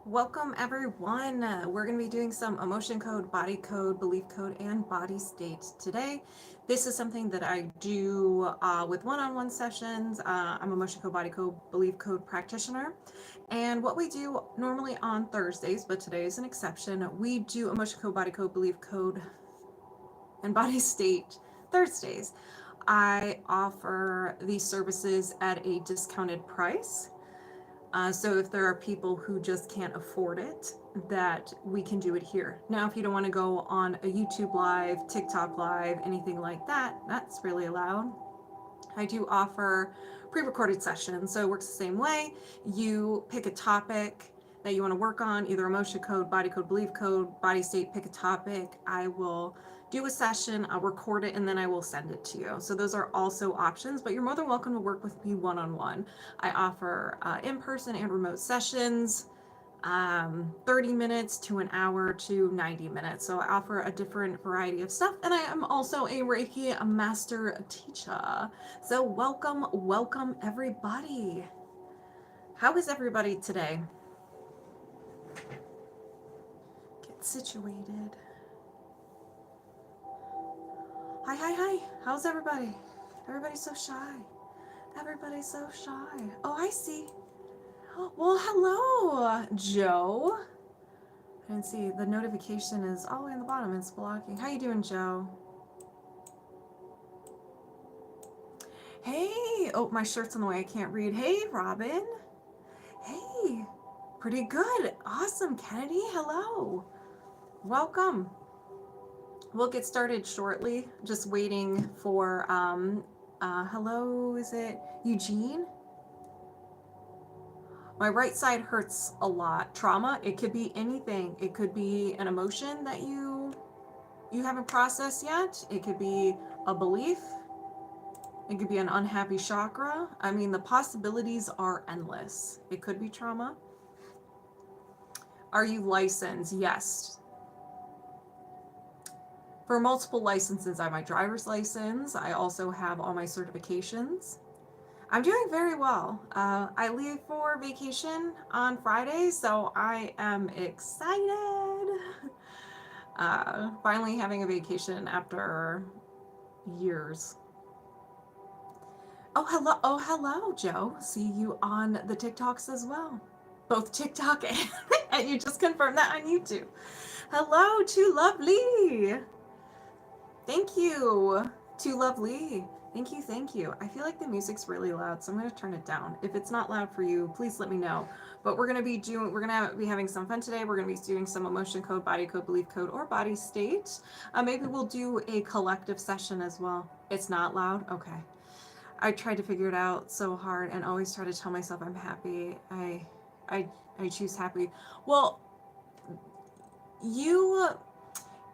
Welcome everyone. We're going to be doing some emotion code, body code, belief code, and body state today. This is something that I do with one-on-one sessions. I'm emotion code, body code, belief code practitioner. And what we do normally on Thursdays, but today is an exception, we do emotion code, body code, belief code, and body state Thursdays. I offer these services at a discounted price. So if there are people who just can't afford it, that we can do it here. Now, if you don't want to go on a YouTube live, TikTok live, anything like that, that's really allowed. I do offer pre-recorded sessions, so it works the same way. You pick a topic that you want to work on, either emotion code, belief code, body state, pick a topic. I will do a session, I'll record it, and then I will send it to you. So those are also options, but you're more than welcome to work with me one-on-one. I offer in-person and remote sessions, 30 minutes to an hour to 90 minutes. So I offer a different variety of stuff, and I am also a Reiki master teacher. So welcome everybody. How is everybody today? Get situated. Hi. How's everybody? Everybody's so shy. Oh, I see. Well, hello, Joe. I didn't see. The notification is all the way in the bottom. It's blocking. How you doing, Joe? Hey. Oh, my shirt's in the way. I can't read. Hey, Robin. Hey. Pretty good. Awesome, Kennedy. Hello. Welcome. We'll get started shortly. Just waiting for, hello, is it Eugene? My right side hurts a lot. Trauma, it could be anything. It could be an emotion that you haven't processed yet. It could be a belief. It could be an unhappy chakra. I mean, the possibilities are endless. It could be trauma. Are you licensed? Yes. For multiple licenses, I have my driver's license. I also have all my certifications. I'm doing very well. I leave for vacation on Friday, so I am excited. Finally having a vacation after years. Oh, hello, Joe. See you on the TikToks as well. Both TikTok and you just confirmed that on YouTube. Hello, Too Lovely. Thank you. Too Lovely. Thank you. I feel like the music's really loud, so I'm going to turn it down. If it's not loud for you, please let me know. But we're going to be having some fun today. We're going to be doing some emotion code, body code, belief code, or body state. Maybe we'll do a collective session as well. It's not loud? Okay. I tried to figure it out so hard and always try to tell myself I'm happy. I choose happy. Well,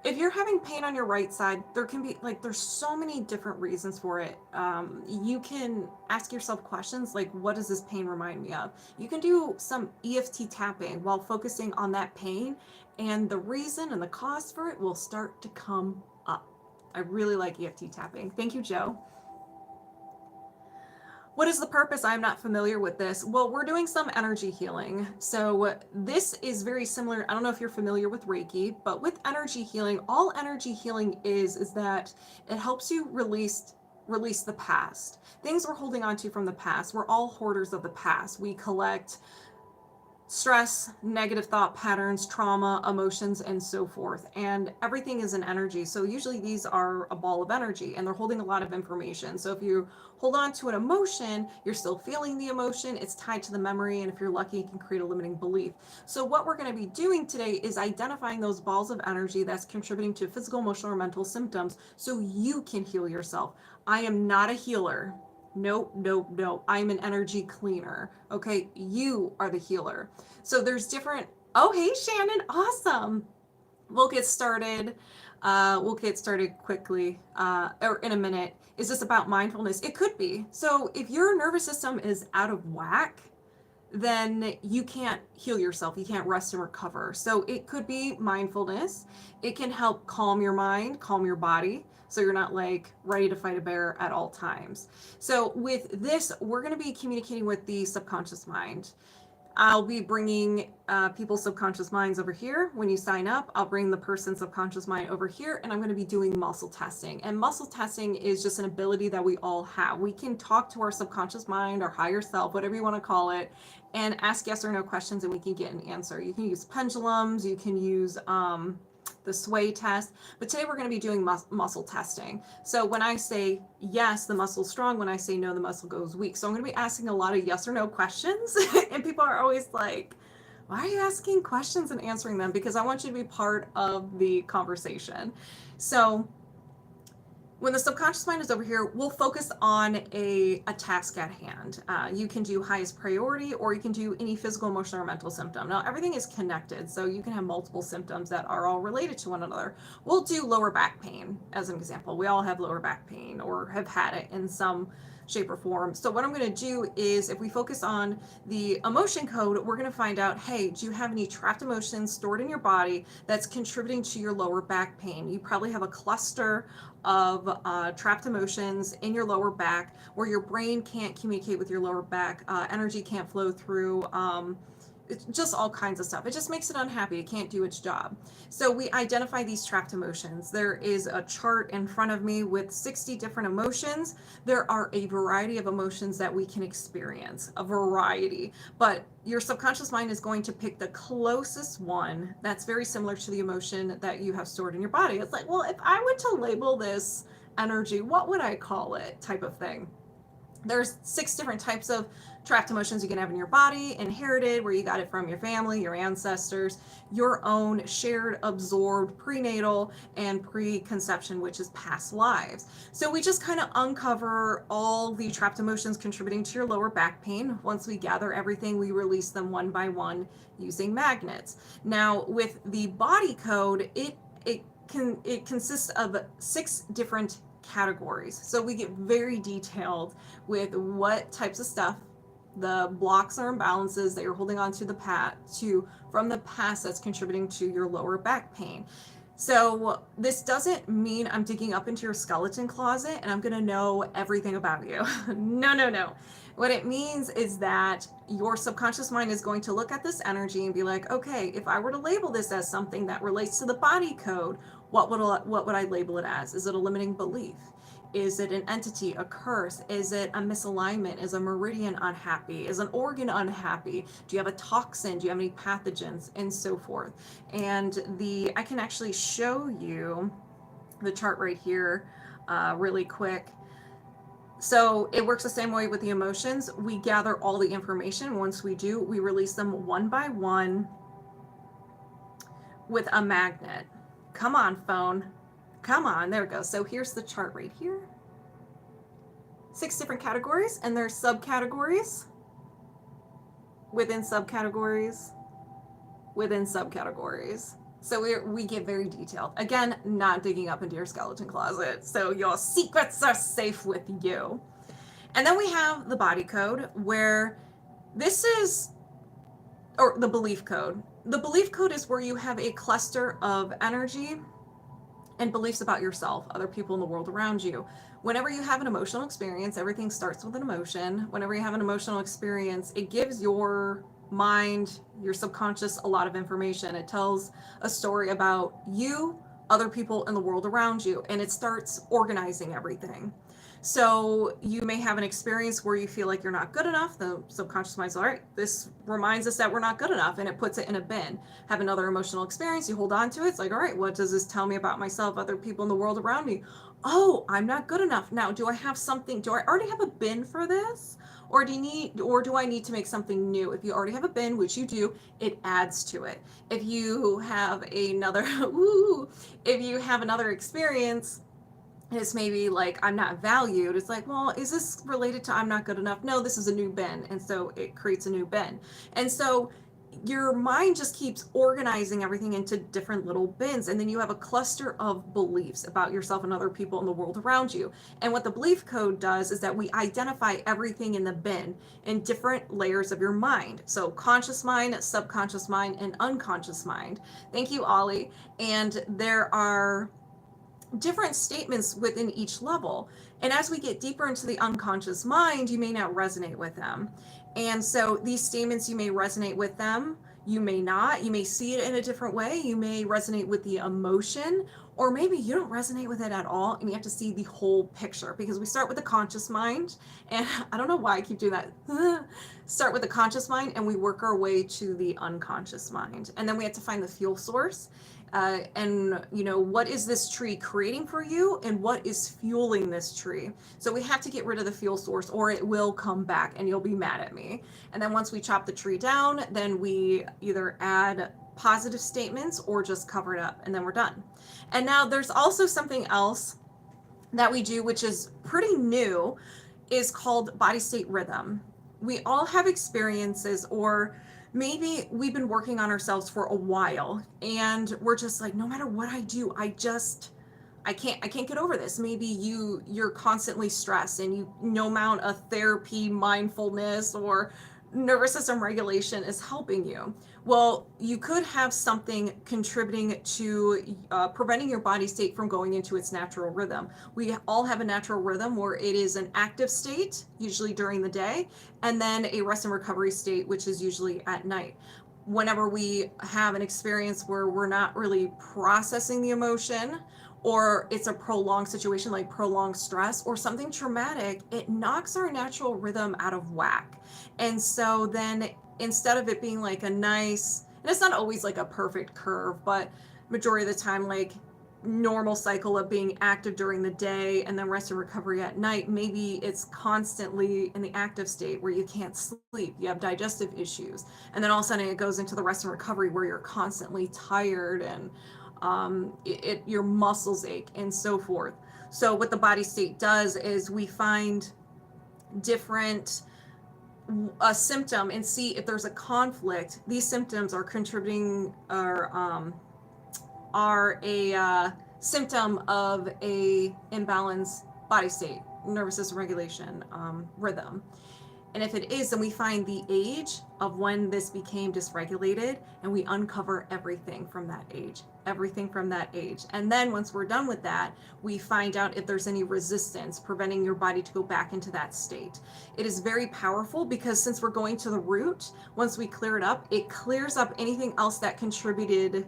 if you're having pain on your right side, there can be, there's so many different reasons for it. You can ask yourself questions like, what does this pain remind me of? You can do some EFT tapping while focusing on that pain, and the reason and the cause for it will start to come up. I really like EFT tapping. Thank you, Joe. What is the purpose? I'm not familiar with this. Well, we're doing some energy healing. So this is very similar. I don't know if you're familiar with Reiki, but with energy healing, all energy healing is that it helps you release the past. Things we're holding on to from the past. We're all hoarders of the past. We collect stress, negative thought patterns, trauma, emotions, and so forth. And everything is an energy. So usually these are a ball of energy and they're holding a lot of information. So if you hold on to an emotion, you're still feeling the emotion. It's tied to the memory. And if you're lucky, you can create a limiting belief. So what we're going to be doing today is identifying those balls of energy that's contributing to physical, emotional, or mental symptoms so you can heal yourself. I am not a healer. Nope. I'm an energy cleaner. Okay, you are the healer. So there's different. Oh, hey, Shannon. Awesome. We'll get started. Quickly, or in a minute. Is this about mindfulness? It could be. So if your nervous system is out of whack, then you can't heal yourself. You can't rest and recover. So it could be mindfulness. It can help calm your mind, calm your body, so you're not like ready to fight a bear at all times. So with this, we're going to be communicating with the subconscious mind. I'll be bringing people's subconscious minds over here. When you sign up, I'll bring the person's subconscious mind over here, and I'm going to be doing muscle testing. And muscle testing is just an ability that we all have. We can talk to our subconscious mind, our higher self, whatever you want to call it, and ask yes or no questions, and we can get an answer. You can use pendulums, you can use the sway test, but today we're going to be doing muscle testing. So when I say yes, the muscle's strong. When I say no, the muscle goes weak. So I'm going to be asking a lot of yes or no questions, and people are always like, why are you asking questions and answering them? Because I want you to be part of the conversation. So when the subconscious mind is over here, we'll focus on a task at hand. You can do highest priority, or you can do any physical, emotional, or mental symptom. Now, everything is connected, so you can have multiple symptoms that are all related to one another. We'll do lower back pain as an example. We all have lower back pain or have had it in some shape or form. So what I'm going to do is, if we focus on the emotion code, we're going to find out, hey, do you have any trapped emotions stored in your body that's contributing to your lower back pain? You probably have a cluster of trapped emotions in your lower back where your brain can't communicate with your lower back, energy can't flow through, it's just all kinds of stuff. It just makes it unhappy. It can't do its job. So we identify these trapped emotions. There is a chart in front of me with 60 different emotions. There are a variety of emotions that we can experience, a variety, but your subconscious mind is going to pick the closest one that's very similar to the emotion that you have stored in your body. It's like, well, if I were to label this energy, what would I call it, type of thing. There's 6 different types of trapped emotions you can have in your body: inherited, where you got it from your family, your ancestors; your own shared, absorbed, prenatal, and preconception, which is past lives. So we just kind of uncover all the trapped emotions contributing to your lower back pain. Once we gather everything, we release them one by one using magnets. Now, with the body code, it consists of 6 different categories. So we get very detailed with what types of stuff, the blocks or imbalances that you're holding on to from the past that's contributing to your lower back pain. So this doesn't mean I'm digging up into your skeleton closet and I'm going to know everything about you. No. What it means is that your subconscious mind is going to look at this energy and be like, okay, if I were to label this as something that relates to the body code, what would I label it as? Is it a limiting belief? Is it an entity, a curse? Is it a misalignment? Is a meridian unhappy? Is an organ unhappy? Do you have a toxin? Do you have any pathogens? And so forth. And I can actually show you the chart right here really quick. So it works the same way with the emotions. We gather all the information. Once we do, we release them one by one with a magnet. Come on, phone. Come on, there it goes. So here's the chart right here. 6 different categories, and there's subcategories within subcategories within subcategories. So we get very detailed. Again, not digging up into your skeleton closet. So your secrets are safe with you. And then we have the body code, where this is, or the belief code. The belief code is where you have a cluster of energy and beliefs about yourself, other people in the world around you. Whenever you have an emotional experience, everything starts with an emotion. Whenever you have an emotional experience, it gives your mind, your subconscious, a lot of information. It tells a story about you, other people in the world around you, and it starts organizing everything. So you may have an experience where you feel like you're not good enough. The subconscious mind's all right, this reminds us that we're not good enough, and it puts it in a bin. Have another emotional experience, you hold on to it. It's like, all right, what does this tell me about myself, other people in the world around me? Oh, I'm not good enough. Now, do I already have a bin for this? Or do I need to make something new? If you already have a bin, which you do, it adds to it. If you have another experience, it's maybe like, I'm not valued. It's like, well, is this related to I'm not good enough? No, this is a new bin. And so it creates a new bin. And so your mind just keeps organizing everything into different little bins. And then you have a cluster of beliefs about yourself and other people in the world around you. And what the belief code does is that we identify everything in the bin in different layers of your mind. So conscious mind, subconscious mind, and unconscious mind. Thank you, Ollie. And there are different statements within each level. And as we get deeper into the unconscious mind, you may not resonate with them. And so these statements, you may resonate with them, you may not, you may see it in a different way, you may resonate with the emotion, or maybe you don't resonate with it at all and you have to see the whole picture, because we start with the conscious mind, and I don't know why I keep doing that. Start with the conscious mind and we work our way to the unconscious mind, and then we have to find the fuel source. And what is this tree creating for you, and what is fueling this tree? So we have to get rid of the fuel source, or it will come back and you'll be mad at me. And then once we chop the tree down, then we either add positive statements or just cover it up, and then we're done. And now there's also something else that we do, which is pretty new, is called body state rhythm. We all have experiences, or maybe we've been working on ourselves for a while and we're just like, no matter what I do, I can't get over this. Maybe you're constantly stressed, and no amount of therapy, mindfulness, or nervous system regulation is helping you. Well, you could have something contributing to preventing your body state from going into its natural rhythm. We all have a natural rhythm where it is an active state, usually during the day, and then a rest and recovery state, which is usually at night. Whenever we have an experience where we're not really processing the emotion, or it's a prolonged situation like prolonged stress or something traumatic, it knocks our natural rhythm out of whack. And so then, instead of it being like a nice, and it's not always like a perfect curve, but majority of the time, like normal cycle of being active during the day and then rest and recovery at night, maybe it's constantly in the active state where you can't sleep, you have digestive issues, and then all of a sudden it goes into the rest and recovery where you're constantly tired, and your muscles ache and so forth. So what the body state does is we find different a symptom and see if there's a conflict. These symptoms are contributing, or are a symptom of a imbalanced body state, nervous system regulation, rhythm. And if it is, then we find the age of when this became dysregulated, and we uncover everything from that age. And then once we're done with that, we find out if there's any resistance preventing your body to go back into that state. It is very powerful, because since we're going to the root, once we clear it up, it clears up anything else that contributed,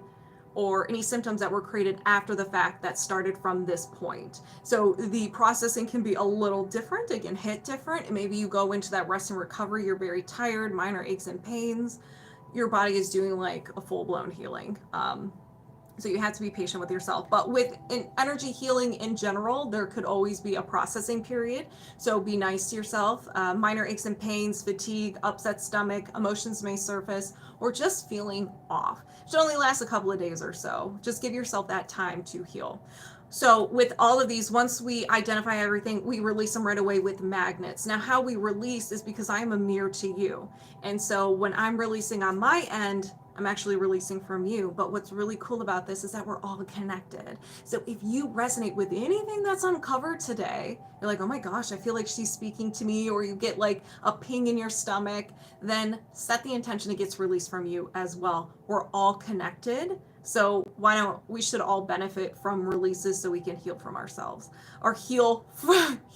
or any symptoms that were created after the fact that started from this point. So the processing can be a little different. It can hit different. Maybe you go into that rest and recovery, you're very tired, minor aches and pains. Your body is doing like a full-blown healing. So you have to be patient with yourself. But with energy healing in general, there could always be a processing period. So be nice to yourself. Minor aches and pains, fatigue, upset stomach, emotions may surface, or just feeling off. It should only last a couple of days or so. Just give yourself that time to heal. So with all of these, once we identify everything, we release them right away with magnets. Now, how we release is because I am a mirror to you. And so when I'm releasing on my end, I'm actually releasing from you. But what's really cool about this is that we're all connected. So if you resonate with anything that's uncovered today, you're like, oh my gosh, I feel like she's speaking to me, or you get like a ping in your stomach, then set the intention it gets released from you as well. We're all connected. So why don't we should all benefit from releases so we can heal from ourselves, or heal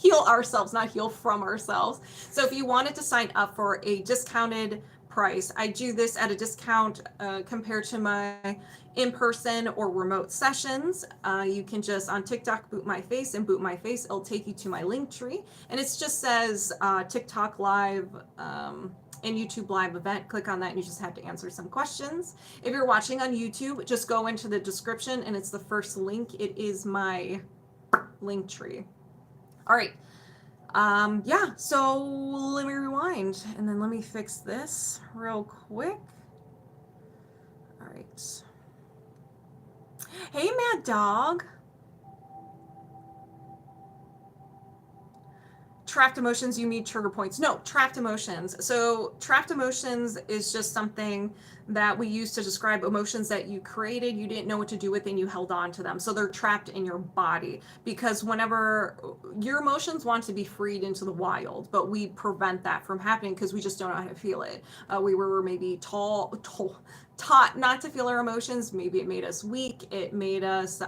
ourselves, not heal from ourselves. So if you wanted to sign up for a discounted price, I do this at a discount compared to my in-person or remote sessions. You can just on TikTok boot my face, and boot my face, it'll take you to my link tree, and it just says TikTok live and YouTube live event. Click on that and you just have to answer some questions. If you're watching on YouTube, just go into the description and it's the first link. It is my link tree. All right. Yeah, so let me rewind and then let me fix this real quick. All right. Hey, Mad Dog. Trapped emotions, you mean trigger points. No, trapped emotions. So trapped emotions is just something that we use to describe emotions that you created, you didn't know what to do with, and you held on to them. So they're trapped in your body, because whenever your emotions want to be freed into the wild, but we prevent that from happening because we just don't know how to feel it. We were maybe taught not to feel our emotions. Maybe it made us weak. It made us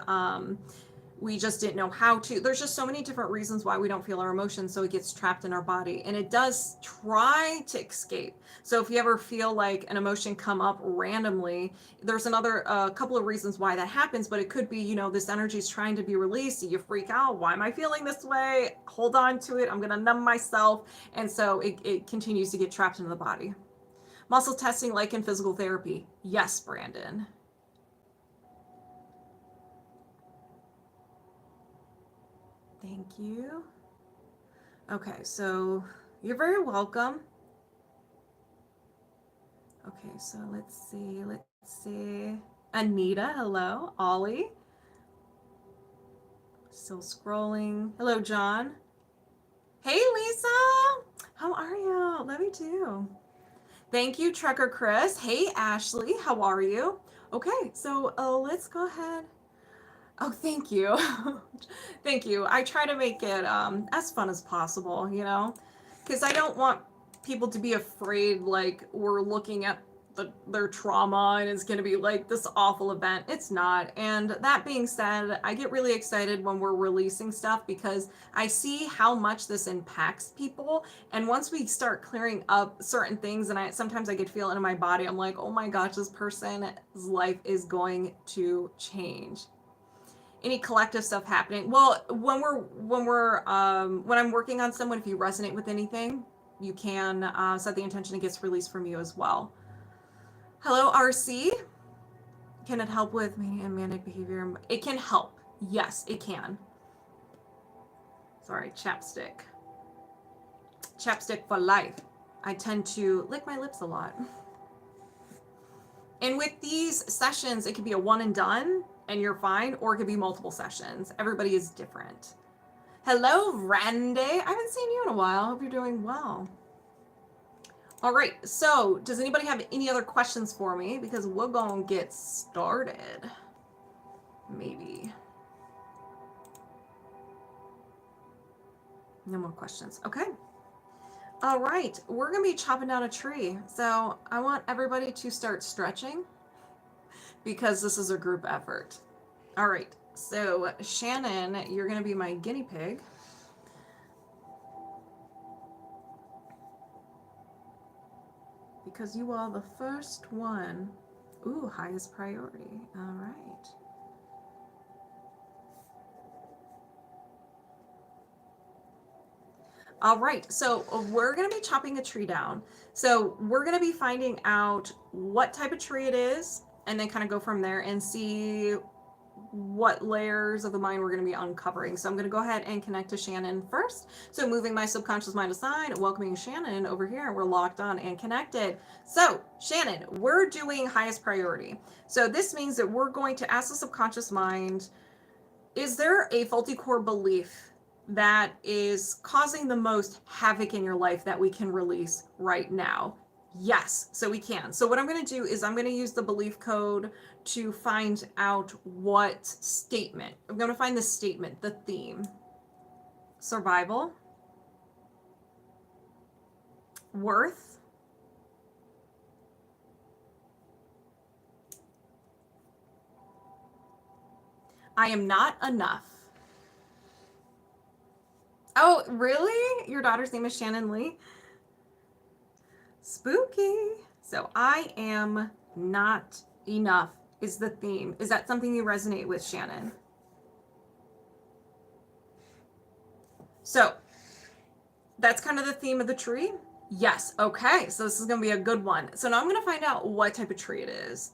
we just didn't know how to. There's just so many different reasons why we don't feel our emotions, so it gets trapped in our body, and it does try to escape. So if you ever feel like an emotion come up randomly, there's another couple of reasons why that happens, but it could be, you know, this energy is trying to be released. You freak out. Why am I feeling this way? Hold on to it. I'm going to numb myself. And so it continues to get trapped into the body. Muscle testing like in physical therapy. Yes, Brandon. Thank you. Okay, so you're very welcome. Okay, so let's see. Anita, hello. Ollie. Still scrolling. Hello, John. Hey, Lisa. How are you? Love you too. Thank you, Trucker Chris. Hey, Ashley. How are you? Okay, so let's go ahead. Oh, thank you. Thank you. I try to make it as fun as possible, you know, because I don't want people to be afraid like we're looking at their trauma and it's going to be like this awful event. It's not. And that being said, I get really excited when we're releasing stuff because I see how much this impacts people. And once we start clearing up certain things, and sometimes I get feel in my body, I'm like, oh my gosh, this person's life is going to change. Any collective stuff happening? Well, when I'm working on someone, if you resonate with anything, you can set the intention it gets released from you as well. Hello, RC. Can it help with mania and manic behavior? It can help. Yes, it can. Sorry, chapstick. Chapstick for life. I tend to lick my lips a lot. And with these sessions, it could be a one and done and you're fine, or it could be multiple sessions. Everybody is different. Hello, Randy. I haven't seen you in a while. Hope you're doing well. All right, so does anybody have any other questions for me? Because we're gonna get started. Maybe. No more questions. Okay. All right, we're gonna be chopping down a tree. So I want everybody to start stretching because this is a group effort. All right, so Shannon, you're gonna be my guinea pig. Because you are the first one. Ooh, highest priority. All right. All right, so we're going to be chopping a tree down. So we're going to be finding out what type of tree it is, and then kind of go from there and see what layers of the mind we're going to be uncovering. So I'm going to go ahead and connect to Shannon first. So moving my subconscious mind aside, welcoming Shannon over here. We're locked on and connected. So Shannon, we're doing highest priority. So this means that we're going to ask the subconscious mind, is there a faulty core belief that is causing the most havoc in your life that we can release right now? Yes, so we can. So what I'm going to do is I'm going to use the belief code to find out what statement. I'm going to find the statement, the theme. Survival. Worth. I am not enough. Oh, really? Your daughter's name is Shannon Lee? Spooky. So I am not enough is the theme. Is that something you resonate with, Shannon? So that's kind of the theme of the tree. Yes. Okay. So this is going to be a good one. So now I'm going to find out what type of tree it is.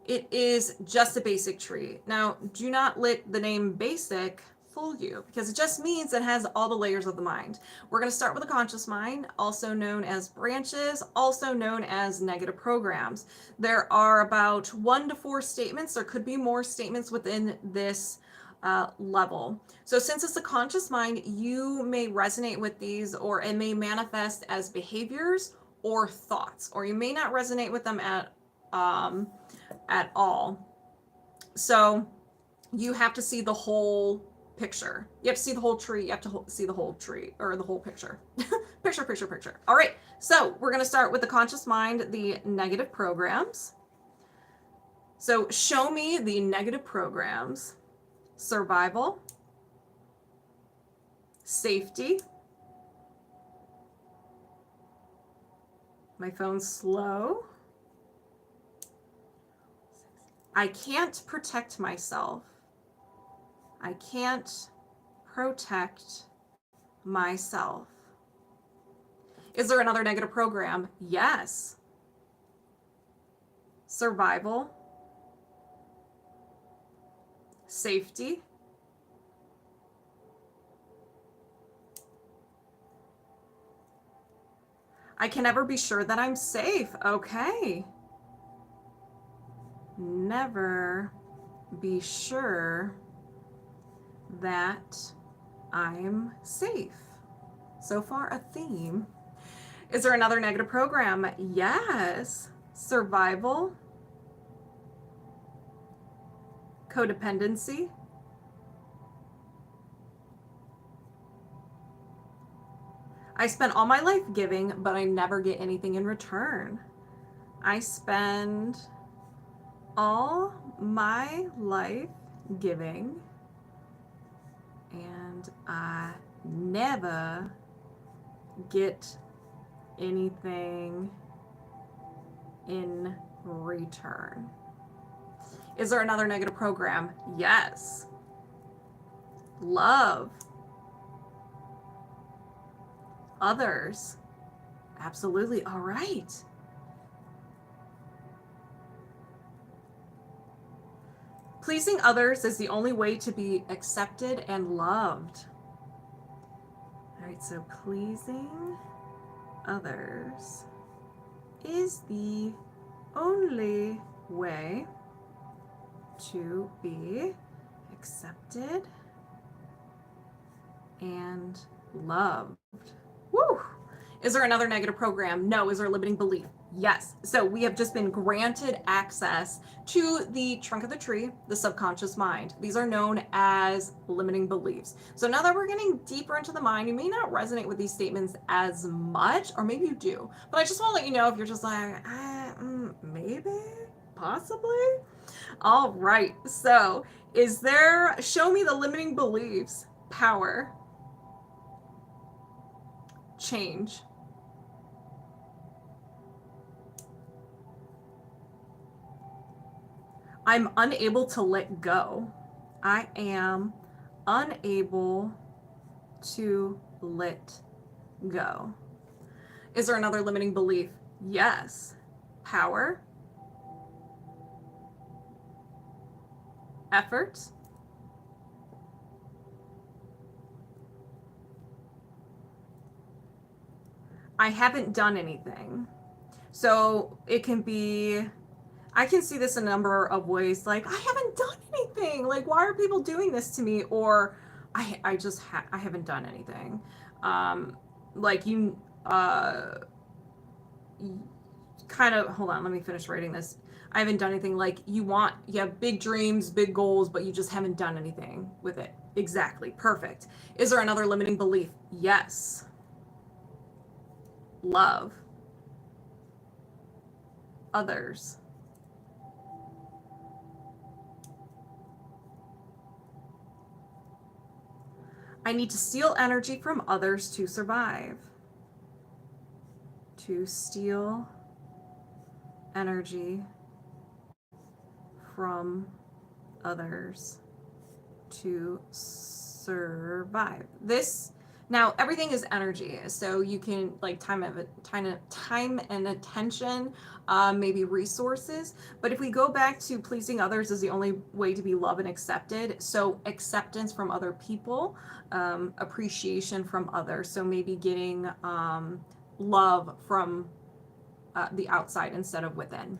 It is just a basic tree. Now, do not let the name basic fool you, because it just means it has all the layers of the mind. We're going to start with the conscious mind, also known as branches, also known as negative programs. There are about 1 to 4 statements. There could be more statements within this level. So since it's a conscious mind, you may resonate with these, or it may manifest as behaviors or thoughts, or you may not resonate with them at all. So you have to see the whole picture. You have to see the whole tree. You have to see the whole tree, or the whole picture. Picture. All right. So we're going to start with the conscious mind, the negative programs. So show me the negative programs survival, safety. My phone's slow. I can't protect myself. I can't protect myself. Is there another negative program? Yes. Survival, safety, I can never be sure that I'm safe. Okay. Never be sure that I'm safe. So far, a theme. Is there another negative program? Yes. Survival, codependency, I spend all my life giving, but I never get anything in return. I spend all my life giving, and I never get anything in return. Is there another negative program? Yes. Love others. Absolutely. All right. Pleasing others is the only way to be accepted and loved. All right, so pleasing others is the only way to be accepted and loved. Woo! Is there another negative program? No. Is there a limiting belief? Yes. So we have just been granted access to the trunk of the tree, the subconscious mind. These are known as limiting beliefs. So now that we're getting deeper into the mind, you may not resonate with these statements as much, or maybe you do. But I just want to let you know if you're just like, maybe, possibly. All right. So show me the limiting beliefs. Power, change, I'm unable to let go. I am unable to let go. Is there another limiting belief? Yes. Power, effort, I haven't done anything. So it can be, I can see this a number of ways, like, I haven't done anything. Like, why are people doing this to me? Or I haven't done anything. Like you kind of, hold on, let me finish writing this. I haven't done anything. Like you have big dreams, big goals, but you just haven't done anything with it. Exactly. Perfect. Is there another limiting belief? Yes. Love others. I need to steal energy from others to survive. To steal energy from others to survive. Now everything is energy, so you can, like, time and attention, maybe resources. But if we go back to pleasing others is the only way to be loved and accepted, so acceptance from other people, appreciation from others, so maybe getting love from the outside instead of within.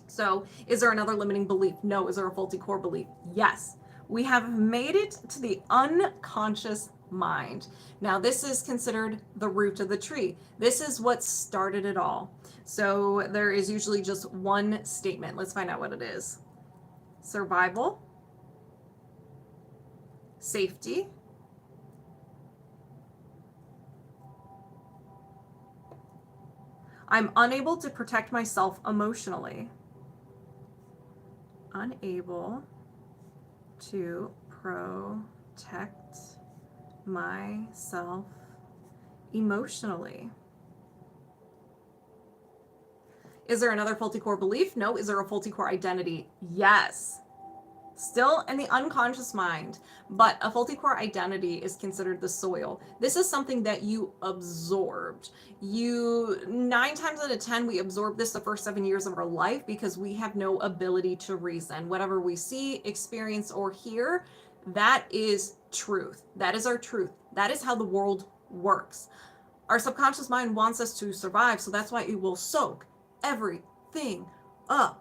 So is there another limiting belief? No. Is there a faulty core belief? Yes. We have made it to the unconscious mind. Now this is considered the root of the tree. This is what started it all. So there is usually just one statement. Let's find out what it is. Survival, safety, I'm unable to protect myself emotionally. Unable to protect myself emotionally. Is there another faulty core belief? No. Is there a faulty core identity? Yes. Still in the unconscious mind, but a faulty core identity is considered the soil. This is something that you absorbed. 9 times out of 10, we absorb this the first 7 years of our life because we have no ability to reason. Whatever we see, experience, or hear, that is truth. That is our truth. That is how the world works. Our subconscious mind wants us to survive, so that's why it will soak everything up.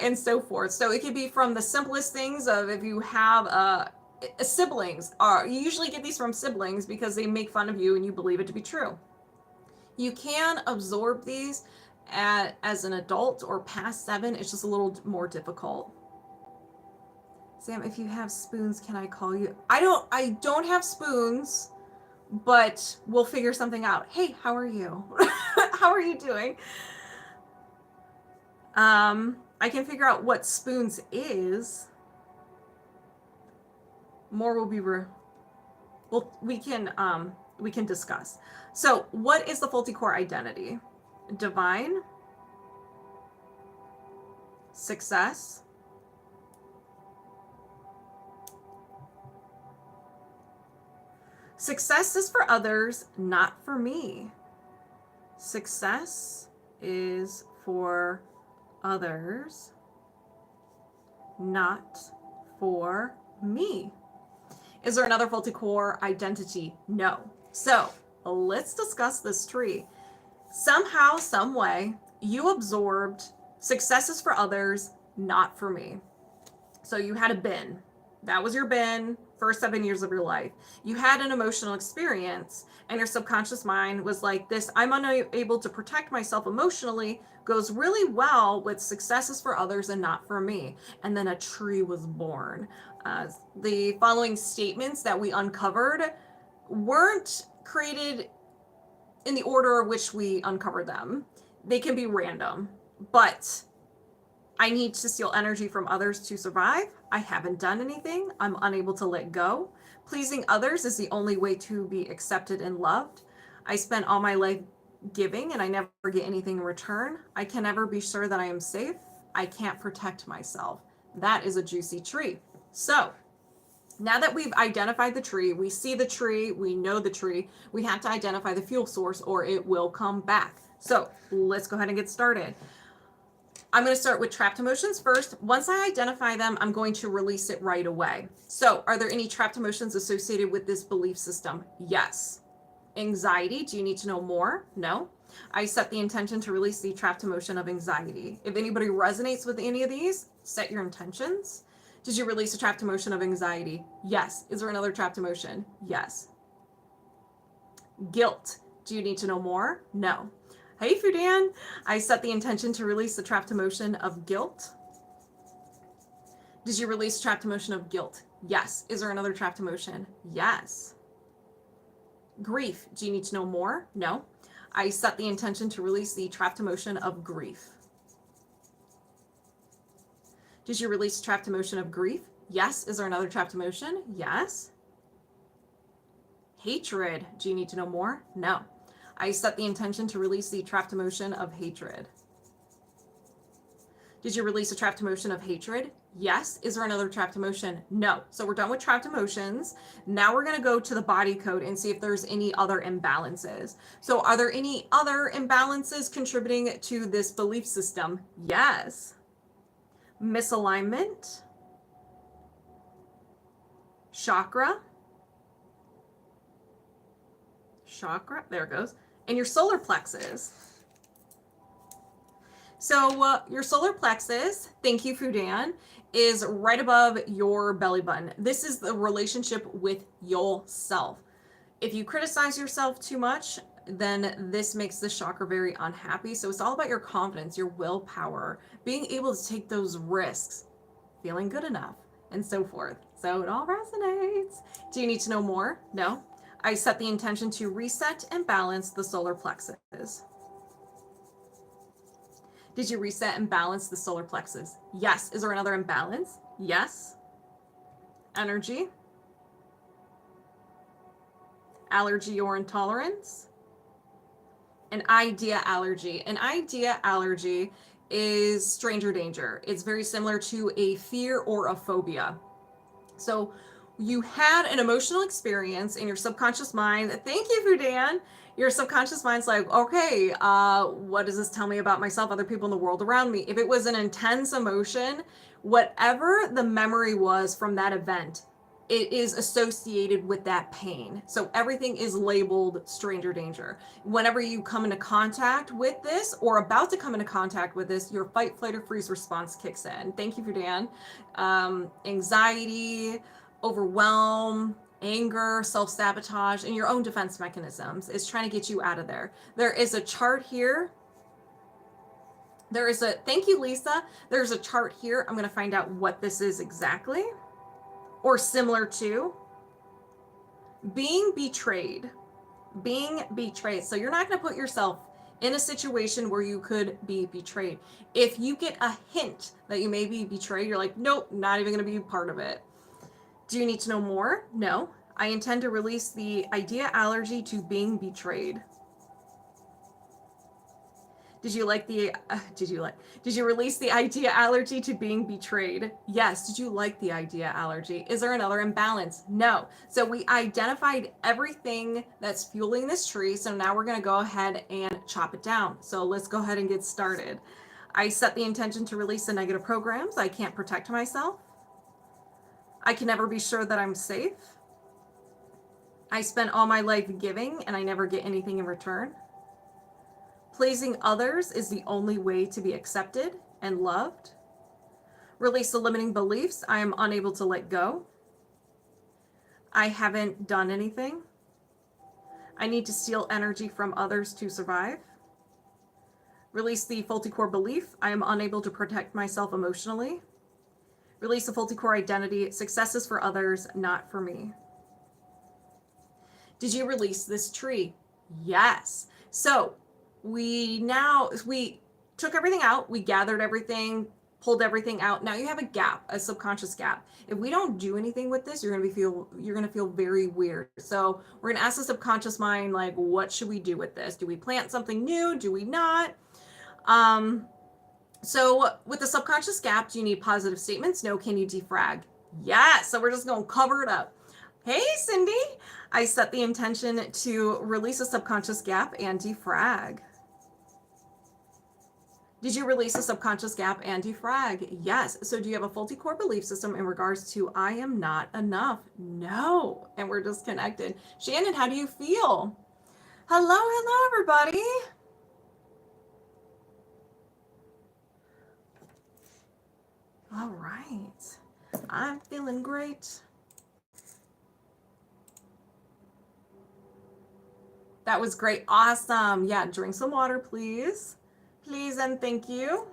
And so forth. So it could be from the simplest things of if you have siblings, you usually get these from siblings because they make fun of you and you believe it to be true. You can absorb these as an adult or past 7. It's just a little more difficult. Sam, if you have spoons, can I call you? I don't have spoons, but we'll figure something out. Hey, how are you? How are you doing? I can figure out what spoons is. More will be we can discuss. So, what is the faulty core identity? Divine, success, success is for others, not for me. Success is for others, not for me. Is there another faulty core identity? No. So let's discuss this tree. Somehow, some way, you absorbed success is for others, not for me. So you had a bin. That was your bin, first 7 years of your life. You had an emotional experience, and your subconscious mind was like, this, I'm unable to protect myself emotionally, goes really well with successes for others and not for me. And then a tree was born. The following statements that we uncovered weren't created in the order in which we uncovered them. They can be random, but I need to steal energy from others to survive. I haven't done anything. I'm unable to let go. Pleasing others is the only way to be accepted and loved. I spent all my life giving and I never get anything in return. I can never be sure that I am safe. I can't protect myself. That is a juicy tree. So now that we've identified the tree, we see the tree, we know the tree, we have to identify the fuel source or it will come back. So let's go ahead and get started. I'm going to start with trapped emotions first. Once I identify them, I'm going to release it right away. So are there any trapped emotions associated with this belief system? Yes. Anxiety, do you need to know more? No. I set the intention to release the trapped emotion of anxiety. If anybody resonates with any of these, set your intentions. Did you release a trapped emotion of anxiety? Yes. Is there another trapped emotion? Yes. Guilt, do you need to know more? No. Hey, Fudan. I set the intention to release the trapped emotion of guilt. Did you release trapped emotion of guilt? Yes. Is there another trapped emotion? Yes. Grief. Do you need to know more? No. I set the intention to release the trapped emotion of grief. Did you release trapped emotion of grief? Yes. Is there another trapped emotion? Yes. Hatred. Do you need to know more? No. I set the intention to release the trapped emotion of hatred. Did you release a trapped emotion of hatred? Yes. Is there another trapped emotion? No. So we're done with trapped emotions. Now we're going to go to the body code and see if there's any other imbalances. So are there any other imbalances contributing to this belief system? Yes. Misalignment. Chakra, there it goes. And your solar plexus. So your solar plexus, thank you, Fudan, is right above your belly button. This is the relationship with yourself. If you criticize yourself too much, then this makes the chakra very unhappy. So it's all about your confidence, your willpower, being able to take those risks, feeling good enough, and so forth. So it all resonates. Do you need to know more? No. I set the intention to reset and balance the solar plexus. Did you reset and balance the solar plexus? Yes. Is there another imbalance? Yes. Energy. Allergy or intolerance. An idea allergy. An idea allergy is stranger danger. It's very similar to a fear or a phobia. So you had an emotional experience in your subconscious mind. Thank you, Fudan. Your subconscious mind's like, okay, what does this tell me about myself, other people in the world around me? If it was an intense emotion, whatever the memory was from that event, it is associated with that pain. So everything is labeled stranger danger. Whenever you come into contact with this or about to come into contact with this, your fight, flight, or freeze response kicks in. Thank you, Fudan. Anxiety, overwhelm, anger, self-sabotage, and your own defense mechanisms is trying to get you out of there. There is a chart here. Thank you, Lisa. There's a chart here. I'm going to find out what this is exactly, or similar to. Being betrayed. Being betrayed. So you're not going to put yourself in a situation where you could be betrayed. If you get a hint that you may be betrayed, you're like, nope, not even going to be part of it. Do you need to know more? No. I intend to release the idea allergy to being betrayed. Did you release the idea allergy to being betrayed? Yes. Did you like the idea allergy? Is there another imbalance? No. So we identified everything that's fueling this tree. So now we're going to go ahead and chop it down. So let's go ahead and get started. I set the intention to release the negative programs. I can't protect myself. I can never be sure that I'm safe. I spent all my life giving and I never get anything in return. Pleasing others is the only way to be accepted and loved. Release the limiting beliefs I am unable to let go. I haven't done anything. I need to steal energy from others to survive. Release the faulty core belief I am unable to protect myself emotionally. Release the faulty core identity. Success is for others, not for me. Did you release this tree? Yes. So we took everything out. We gathered everything, pulled everything out. Now you have a gap, a subconscious gap. If we don't do anything with this, you're going to feel very weird. So we're going to ask the subconscious mind, like, what should we do with this? Do we plant something new? Do we not? So with the subconscious gap, do you need positive statements? No. Can you defrag? Yes. So we're just going to cover it up. Hey, Cindy. I set the intention to release a subconscious gap and defrag. Did you release a subconscious gap and defrag? Yes. So do you have a faulty core belief system in regards to I am not enough? No. And we're disconnected. Shannon, how do you feel? Hello, everybody. All right. I'm feeling great. That was great. Awesome. Yeah, drink some water, please. Please and thank you.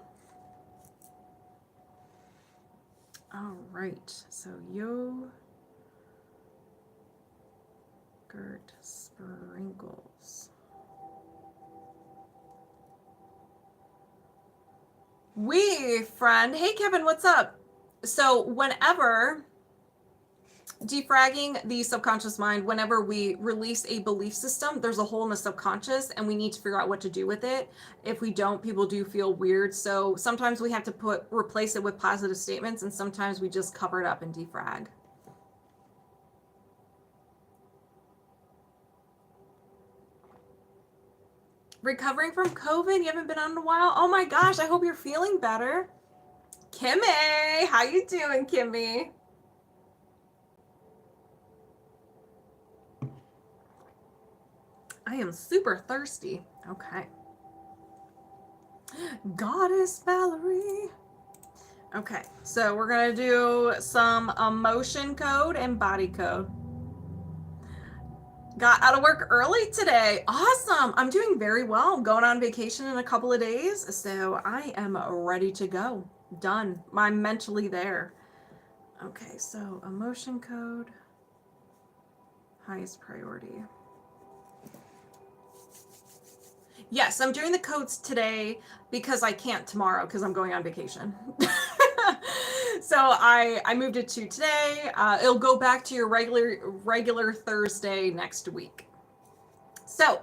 All right. So YogurtSprinkles. Friend. Hey, Kevin, what's up? So whenever defragging the subconscious mind, whenever we release a belief system, there's a hole in the subconscious and we need to figure out what to do with it. If we don't, people do feel weird. So sometimes we have to replace it with positive statements, and sometimes we just cover it up and defrag. Recovering from COVID? You haven't been on in a while? Oh my gosh, I hope you're feeling better. Kimmy, how you doing, Kimmy? I am super thirsty. Okay. Goddess Valerie. Okay, so we're gonna do some emotion code and body code. Got out of work early today. Awesome. I'm doing very well. I'm going on vacation in a couple of days, so I am ready to go. Done. I'm mentally there. Okay, so emotion code, highest priority. Yes, I'm doing the codes today because I can't tomorrow because I'm going on vacation. So I moved it to today. It'll go back to your regular Thursday next week. So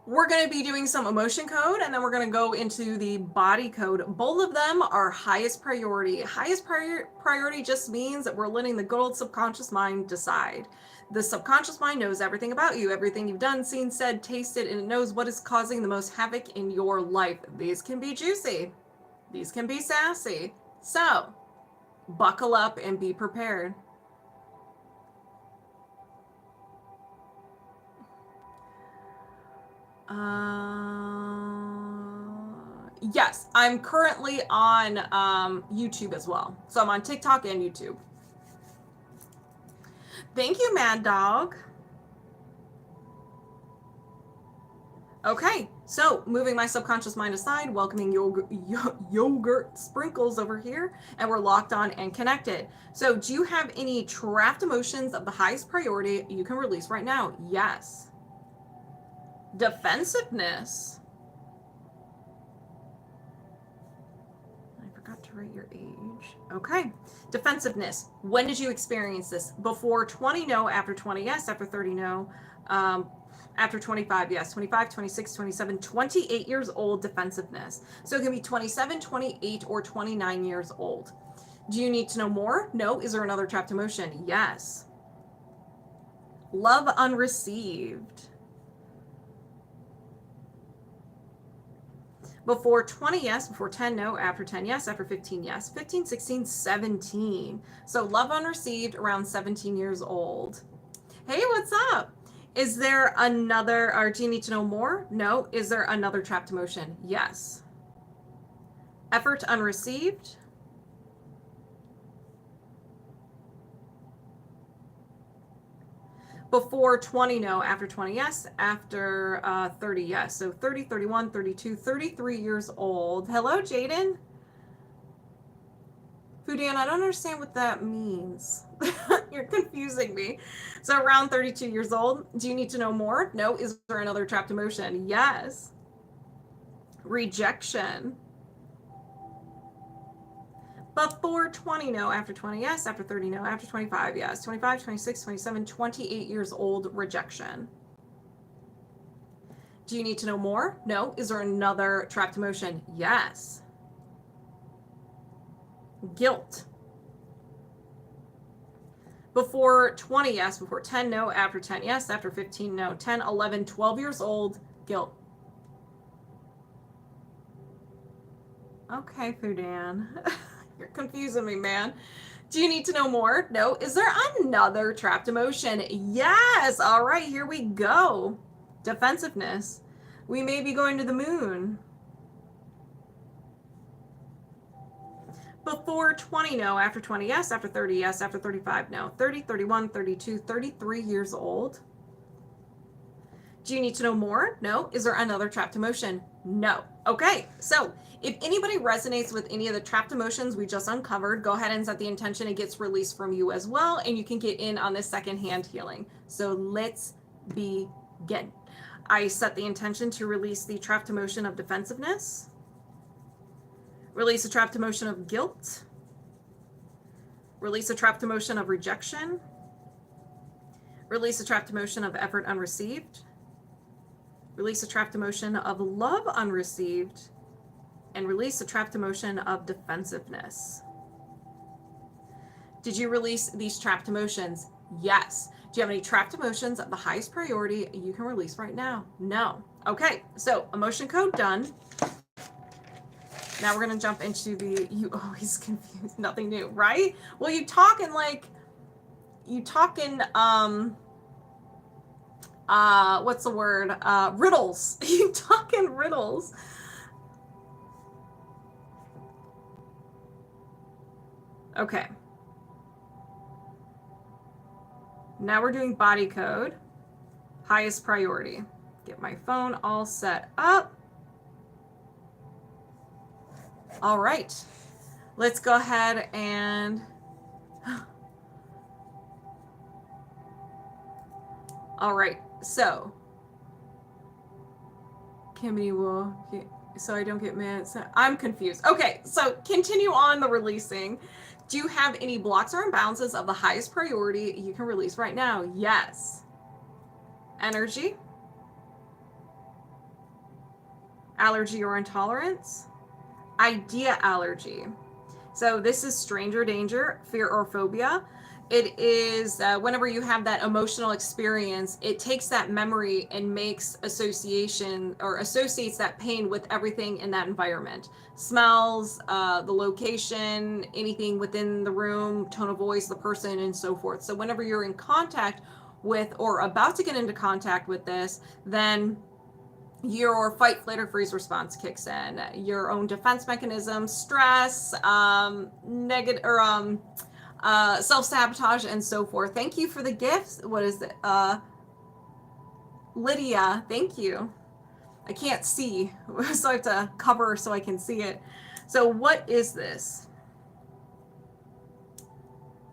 we're going to be doing some emotion code, and then we're going to go into the body code. Both of them are highest priority. Highest priority just means that we're letting the good old subconscious mind decide. The subconscious mind knows everything about you, everything you've done, seen, said, tasted, and it knows what is causing the most havoc in your life. These can be juicy. These can be sassy. So buckle up and be prepared. Yes, I'm currently on YouTube as well. So I'm on TikTok and YouTube. Thank you, Mad Dog. Okay, so moving my subconscious mind aside, welcoming yogurt sprinkles over here, and we're locked on and connected. So do you have any trapped emotions of the highest priority you can release right now? Yes. Defensiveness. I forgot to write your age. Okay. Defensiveness. When did you experience this? Before 20, no. After 20, yes. After 30, no. After 25, yes. 25, 26, 27, 28 years old, defensiveness. So it can be 27, 28, or 29 years old. Do you need to know more? No. Is there another trapped emotion? Yes. Love unreceived. Before 20, yes. Before 10, no. After 10, yes. After 15, yes. 15, 16, 17. So love unreceived around 17 years old. Hey, what's up? Is there another, or do you need to know more? No. Is there another trapped emotion? Yes. Effort unreceived. Before 20, no. After 20, yes. After 30, yes. So 30, 31, 32, 33 years old. Hello, Jaden. Fudian, I don't understand what that means. You're confusing me. So around 32 years old. Do you need to know more? No. Is there another trapped emotion? Yes. Rejection. Before 20, no. After 20, yes. After 30, no. After 25, yes. 25, 26, 27, 28 years old, rejection. Do you need to know more? No. Is there another trapped emotion? Yes. Guilt. Before 20, yes. Before 10, no. After 10, yes. After 15, no. 10, 11, 12 years old, guilt. Okay, Fudan. You're confusing me, man. Do you need to know more? No. Is there another trapped emotion? Yes. All right, here we go. Defensiveness. We may be going to the moon. Before 20, no. After 20, yes. After 30, yes. After 35, no. 30, 31, 32, 33 years old. Do you need to know more? No. Is there another trapped emotion? No. Okay, so if anybody resonates with any of the trapped emotions we just uncovered, go ahead and set the intention it gets released from you as well, and you can get in on this secondhand healing. So let's begin. I set the intention to release the trapped emotion of defensiveness, release the trapped emotion of guilt, release the trapped emotion of rejection, release the trapped emotion of effort unreceived, release the trapped emotion of love unreceived, and release the trapped emotion of defensiveness. Did you release these trapped emotions? Yes. Do you have any trapped emotions of the highest priority you can release right now? No. Okay, so emotion code done. Now we're going to jump into the, you always confused, nothing new, right? Well, you talking, what's the word? Riddles. You talking riddles. Okay. Now we're doing body code. Highest priority. Get my phone all set up. All right. Let's go ahead and... All right. So, Kimmy so I don't get mad. So I'm confused. Okay, so continue on the releasing. Do you have any blocks or imbalances of the highest priority you can release right now? Yes. Energy, allergy or intolerance, idea allergy. So this is stranger danger, fear or phobia. It is whenever you have that emotional experience, it takes that memory and makes association or associates that pain with everything in that environment. Smells, the location, anything within the room, tone of voice, the person, and so forth. So whenever you're in contact with or about to get into contact with this, then your fight, flight, or freeze response kicks in. Your own defense mechanism, stress, negative or self-sabotage, and so forth. Thank you for the gifts. What is it? Lydia, thank you. I can't see, so I have to cover so I can see it. So what is this?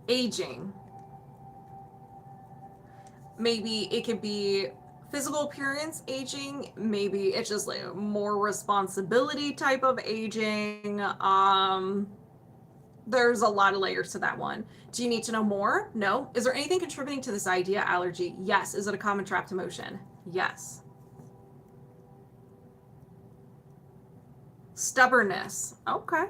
Aging. Maybe it could be physical appearance aging, maybe it's just like more responsibility type of aging. There's a lot of layers to that one. Do you need to know more? No. Is there anything contributing to this idea allergy? Yes. Is it a common trapped emotion? Yes. Stubbornness. Okay.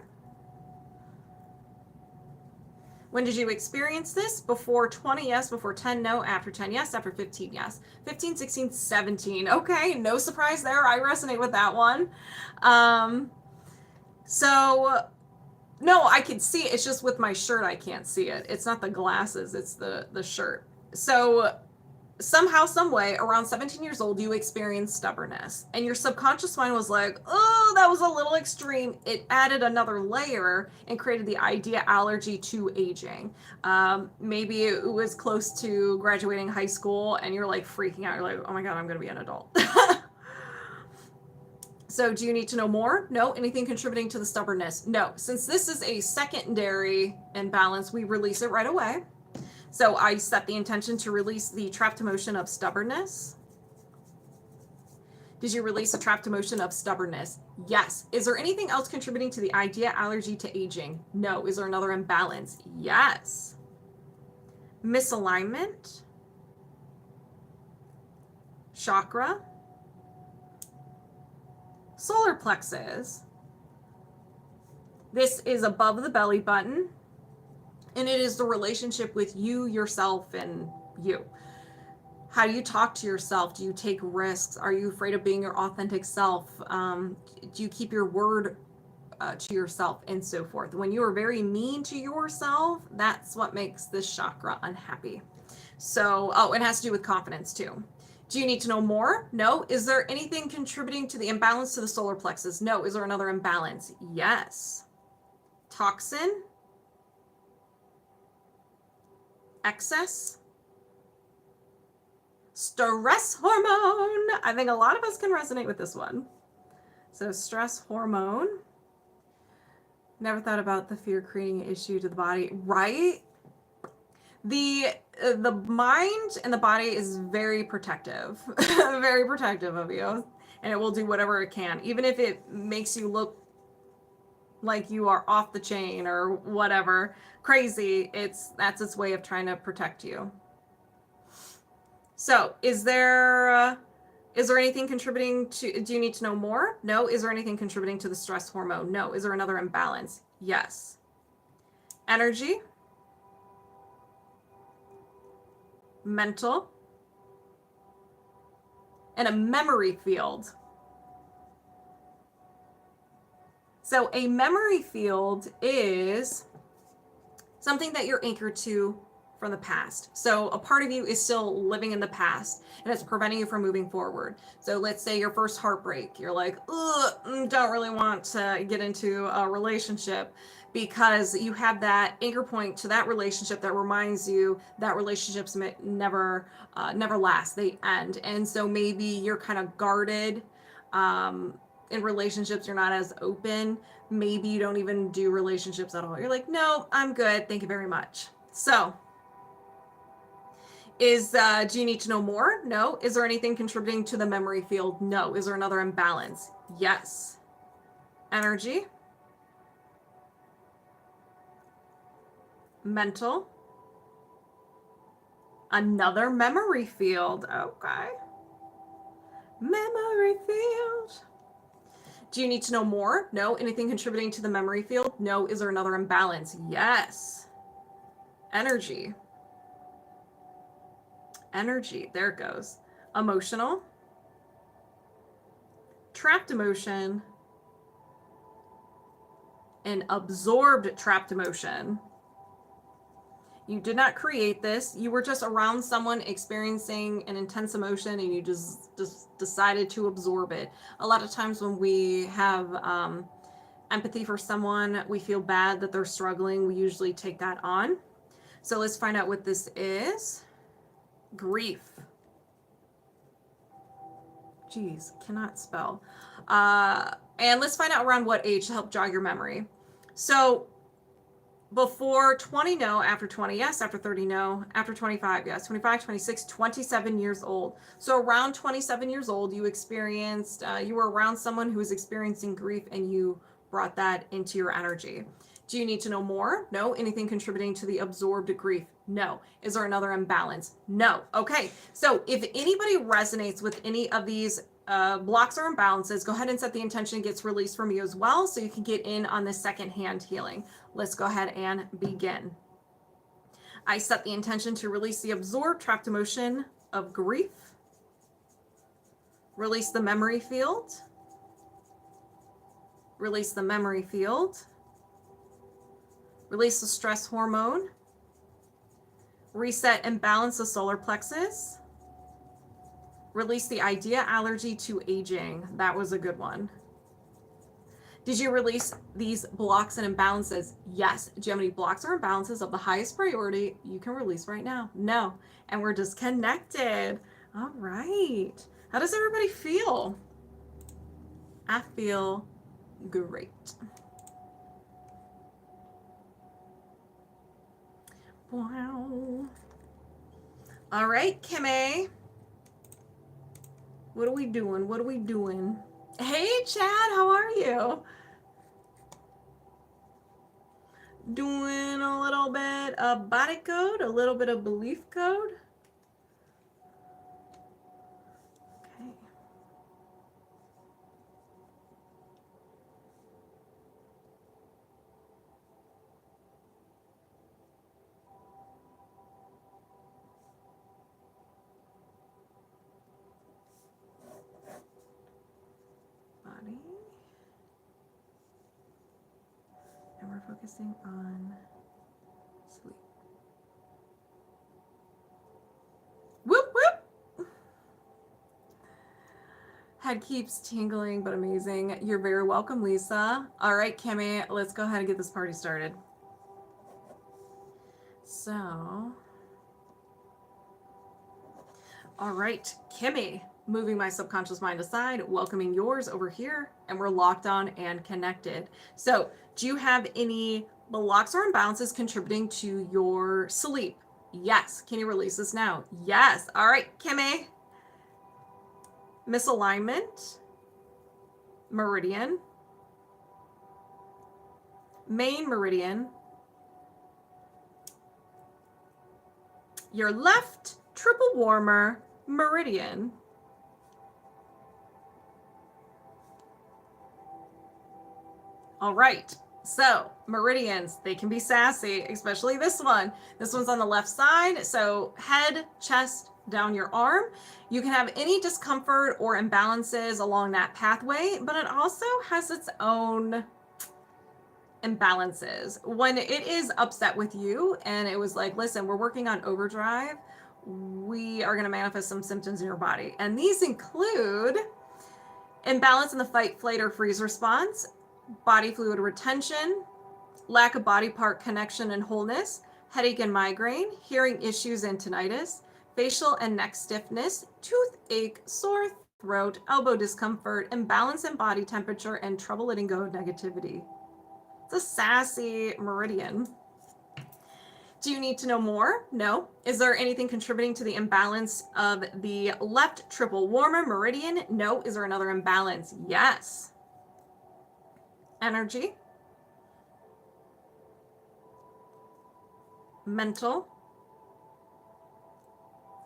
When did you experience this? Before 20, yes. Before 10, no. After 10, yes. After 15, yes. 15, 16, 17. Okay, no surprise there. I resonate with that one. So, no, I can see it. It's just with my shirt, I can't see it. It's not the glasses, it's the shirt. So, somehow, some way, around 17 years old, you experienced stubbornness. And your subconscious mind was like, oh, that was a little extreme. It added another layer and created the idea allergy to aging. Maybe it was close to graduating high school and you're like freaking out. You're like, oh my God, I'm going to be an adult. So do you need to know more? No. Anything contributing to the stubbornness? No. Since this is a secondary imbalance, we release it right away. So I set the intention to release the trapped emotion of stubbornness. Did you release a trapped emotion of stubbornness? Yes. Is there anything else contributing to the idea allergy to aging? No. Is there another imbalance? Yes. Misalignment. Chakra. Solar plexus. This is above the belly button. And it is the relationship with you, yourself, and you. How do you talk to yourself? Do you take risks? Are you afraid of being your authentic self? Do you keep your word to yourself, and so forth? When you are very mean to yourself, that's what makes this chakra unhappy. So, oh, it has to do with confidence too. Do you need to know more? No. Is there anything contributing to the imbalance to the solar plexus? No. Is there another imbalance? Yes. Toxin. Excess. Stress hormone. I think a lot of us can resonate with this one. So stress hormone. Never thought about the fear creating an issue to the body, right? The mind and the body is very protective, very protective of you, and it will do whatever it can, even if it makes you look like you are off the chain or whatever crazy. That's its way of trying to protect you. So is there anything contributing to, do you need to know more? No. Is there anything contributing to the stress hormone? No. Is there another imbalance? Yes. Energy. Mental. And a memory field. So a memory field is something that you're anchored to from the past. So a part of you is still living in the past and it's preventing you from moving forward. So let's say your first heartbreak, you're like, don't really want to get into a relationship because you have that anchor point to that relationship that reminds you that relationships never last, they end. And so maybe you're kind of guarded, in relationships, you're not as open. Maybe you don't even do relationships at all. You're like, no, I'm good. Thank you very much. So Do you need to know more? No. Is there anything contributing to the memory field? No. Is there another imbalance? Yes. Energy. Mental. Another memory field. Okay. Memory field. Do you need to know more? No. Anything contributing to the memory field? No. Is there another imbalance? Yes. Energy. Energy. There it goes. Emotional. Trapped emotion. And absorbed trapped emotion. You did not create this. You were just around someone experiencing an intense emotion and you just decided to absorb it. A lot of times when we have empathy for someone, we feel bad that they're struggling. We usually take that on. So let's find out what this is. Grief. Geez, cannot spell. And let's find out around what age to help jog your memory. So before 20, no. After 20, yes. After 30, no. After 25, yes. 25, 26, 27 years old. So around 27 years old, you experienced, you were around someone who was experiencing grief and you brought that into your energy. Do you need to know more? No. Anything contributing to the absorbed grief? No. Is there another imbalance? No. Okay. So if anybody resonates with any of these blocks or imbalances, go ahead and set the intention gets released from you as well so you can get in on the second hand healing. Let's go ahead and begin. I set the intention to release the absorbed trapped emotion of grief. Release the memory field. Release the memory field. Release the stress hormone. Reset and balance the solar plexus. Release the idea allergy to aging. That was a good one. Did you release these blocks and imbalances? Yes. Do you have any blocks or imbalances of the highest priority you can release right now? No. And we're disconnected. All right. How does everybody feel? I feel great. Wow. All right, Kimmy. What are we doing? What are we doing? Hey, Chad, how are you? Doing a little bit of body code, a little bit of belief code. Okay. Body. And we're focusing on sleep. Whoop, whoop. Head keeps tingling, but amazing. You're very welcome, Lisa. All right, Kimmy, let's go ahead and get this party started. So, all right, Kimmy, moving my subconscious mind aside, welcoming yours over here, and we're locked on and connected. So, do you have any blocks or imbalances contributing to your sleep? Yes. Can you release this now? Yes. All right, Kimmy. Misalignment, meridian, main meridian, your left triple warmer meridian. All right, so meridians, they can be sassy, especially this one. This one's on the left side, so head, chest, down your arm. You can have any discomfort or imbalances along that pathway, but it also has its own imbalances. When it is upset with you and it was like, listen, we're working on overdrive, we are going to manifest some symptoms in your body. And these include imbalance in the fight, flight, or freeze response, body fluid retention, lack of body part connection and wholeness, headache and migraine, hearing issues and tinnitus, facial and neck stiffness, toothache, sore throat, elbow discomfort, imbalance in body temperature, and trouble letting go of negativity. It's a sassy meridian. Do you need to know more? No. Is there anything contributing to the imbalance of the left triple warmer meridian? No. Is there another imbalance? Yes. Energy. Mental.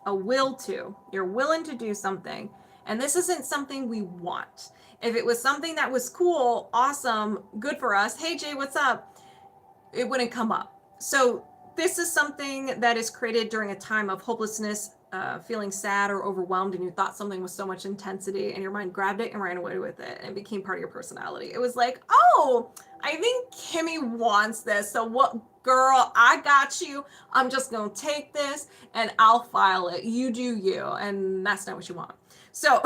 A will to. You're willing to do something. And this isn't something we want. If it was something that was cool, awesome, good for us, hey Jay, what's up? It wouldn't come up. So this is something that is created during a time of hopelessness, feeling sad or overwhelmed, and you thought something was so much intensity and your mind grabbed it and ran away with it and it became part of your personality. It was like, oh, I think Kimmy wants this. So what, girl, I got you. I'm just going to take this and I'll file it. You do you. And that's not what you want. So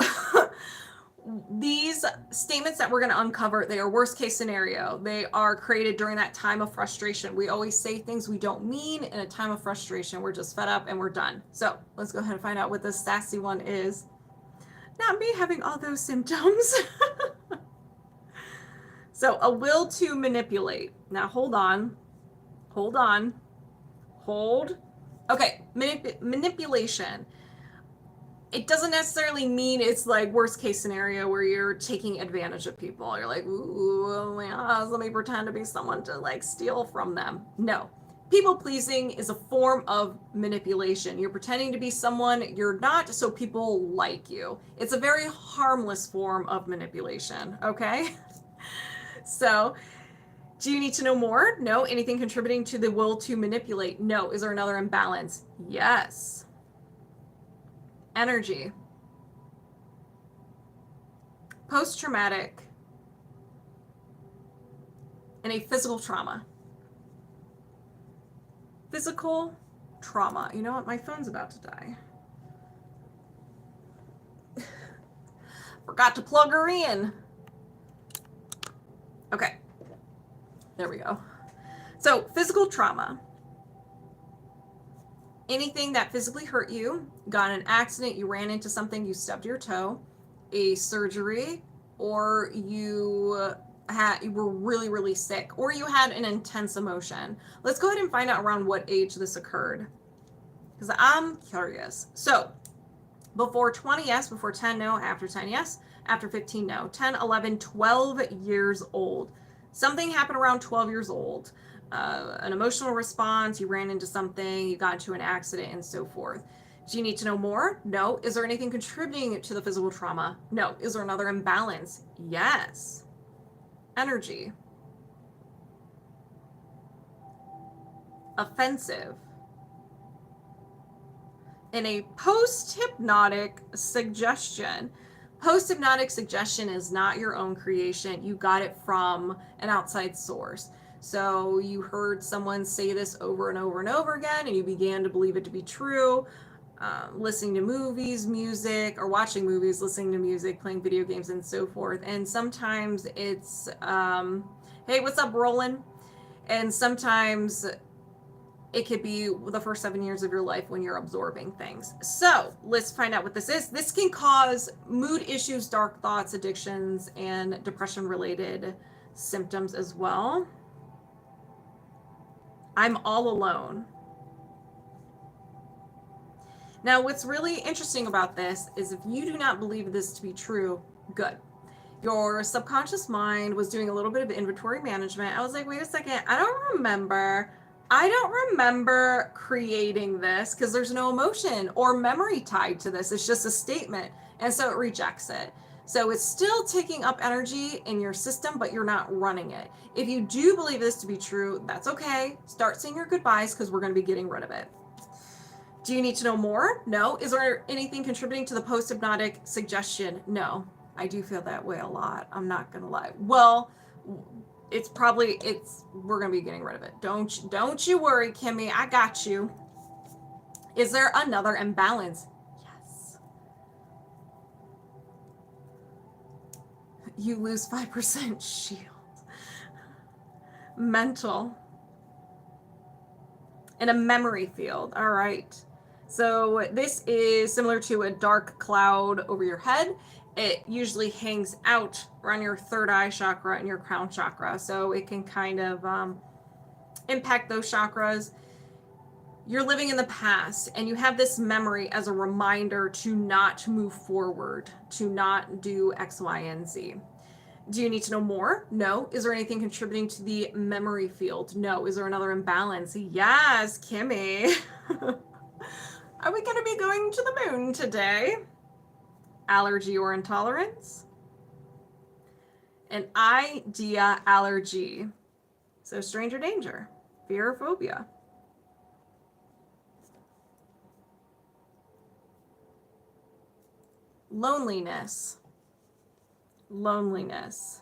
these statements that we're going to uncover, they are worst case scenario. They are created during that time of frustration. We always say things we don't mean in a time of frustration. We're just fed up and we're done. So let's go ahead and find out what this sassy one is. Not me having all those symptoms. So a will to manipulate. Now hold on. Okay, manipulation. It doesn't necessarily mean it's like worst case scenario where you're taking advantage of people. You're like, ooh, yeah, let me pretend to be someone to like steal from them. No. People pleasing is a form of manipulation. You're pretending to be someone you're not so people like you. It's a very harmless form of manipulation, okay? So, do you need to know more? No. Anything contributing to the will to manipulate? No. Is there another imbalance? Yes. Energy. Post-traumatic. And a physical trauma. Physical trauma. You know what? My phone's about to die. Forgot to plug her in. Okay. There we go. So, physical trauma. Anything that physically hurt you, got in an accident, you ran into something, you stubbed your toe, a surgery, or you were really, really sick, or you had an intense emotion. Let's go ahead and find out around what age this occurred, because I'm curious. So, before 20, yes. Before 10, no. After 10, yes. After 15, no. 10, 11, 12 years old. Something happened around 12 years old. An emotional response, you ran into something, you got into an accident, and so forth. Do you need to know more? No. Is there anything contributing to the physical trauma? No. Is there another imbalance? Yes. Energy. Offensive. In a post-hypnotic suggestion. Post-hypnotic suggestion is not your own creation. You got it from an outside source. So you heard someone say this over and over and over again, and you began to believe it to be true. Listening to movies, music, or watching movies, listening to music, playing video games, and so forth. And sometimes it's, hey, what's up, Roland? And sometimes it could be the first 7 years of your life when you're absorbing things. So let's find out what this is. This can cause mood issues, dark thoughts, addictions, and depression-related symptoms as well. I'm all alone. Now, what's really interesting about this is if you do not believe this to be true, good. Your subconscious mind was doing a little bit of inventory management. I was like, wait a second, I don't remember creating this because there's no emotion or memory tied to this. It's just a statement. And so it rejects it. So it's still taking up energy in your system, but you're not running it. If you do believe this to be true, that's okay. Start saying your goodbyes because we're going to be getting rid of it. Do you need to know more? No. Is there anything contributing to the post-hypnotic suggestion? No. I do feel that way a lot. I'm not going to lie. Well, we're going to be getting rid of it. Don't you worry, Kimmy. I got you. Is there another imbalance? Yes. You lose 5% shield. Mental. And a memory field. All right. So this is similar to a dark cloud over your head. It usually hangs out around your third eye chakra and your crown chakra. So it can kind of impact those chakras. You're living in the past and you have this memory as a reminder to not move forward, to not do X, Y, and Z. Do you need to know more? No. Is there anything contributing to the memory field? No. Is there another imbalance? Yes, Kimmy. Are we going to be going to the moon today? Allergy or intolerance? An idea allergy. So stranger danger, fear or phobia. Loneliness. Loneliness.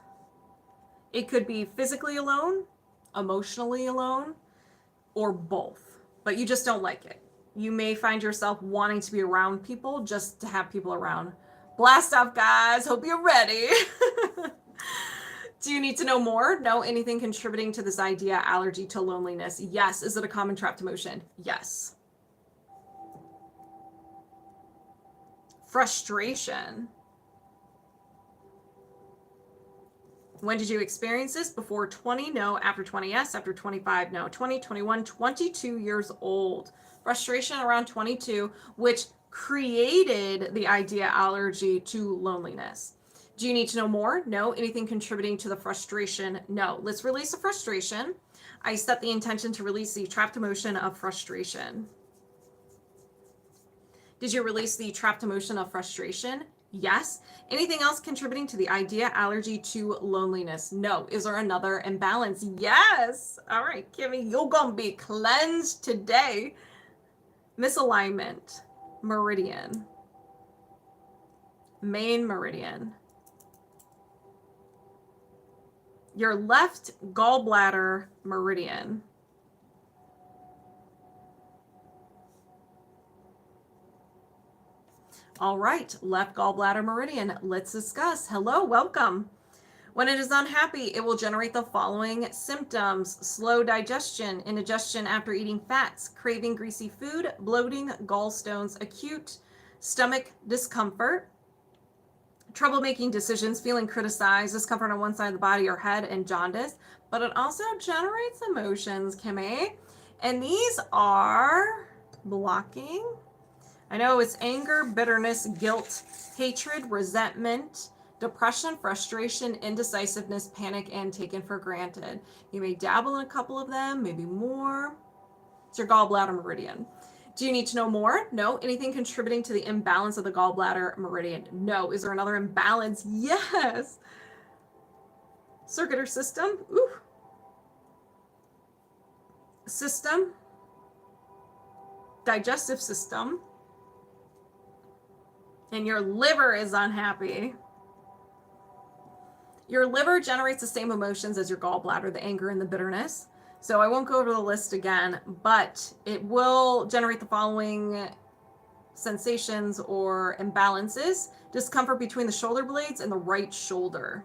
It could be physically alone, emotionally alone, or both, but you just don't like it. You may find yourself wanting to be around people just to have people around. Blast off, guys. Hope you're ready. Do you need to know more? No. Anything contributing to this idea, allergy to loneliness? Yes. Is it a common trapped emotion? Yes. Frustration. When did you experience this? Before 20? No. After 20? Yes. After 25? No. 20, 21, 22 years old. Frustration around 22, which created the idea allergy to loneliness. Do you need to know more? No. Anything contributing to the frustration? No. Let's release the frustration. I set the intention to release the trapped emotion of frustration. Did you release the trapped emotion of frustration? Yes. Anything else contributing to the idea allergy to loneliness? No. Is there another imbalance? Yes. All right, Kimmy, you're going to be cleansed today. Misalignment. Meridian. Main meridian. Your left gallbladder meridian. All right, left gallbladder meridian. Let's discuss. Hello, welcome. When it is unhappy, it will generate the following symptoms: slow digestion, indigestion after eating fats, craving greasy food, bloating, gallstones, acute stomach discomfort, trouble making decisions, feeling criticized, discomfort on one side of the body or head, and jaundice. But it also generates emotions, Kimmy. And these are blocking. I know it's anger, bitterness, guilt, hatred, resentment, depression, frustration, indecisiveness, panic, and taken for granted. You may dabble in a couple of them, maybe more. It's your gallbladder meridian. Do you need to know more? No. Anything contributing to the imbalance of the gallbladder meridian? No. Is there another imbalance? Yes. Circular system. Ooh. System. Digestive system. And your liver is unhappy. Your liver generates the same emotions as your gallbladder, the anger and the bitterness. So I won't go over the list again, but it will generate the following sensations or imbalances: discomfort between the shoulder blades and the right shoulder.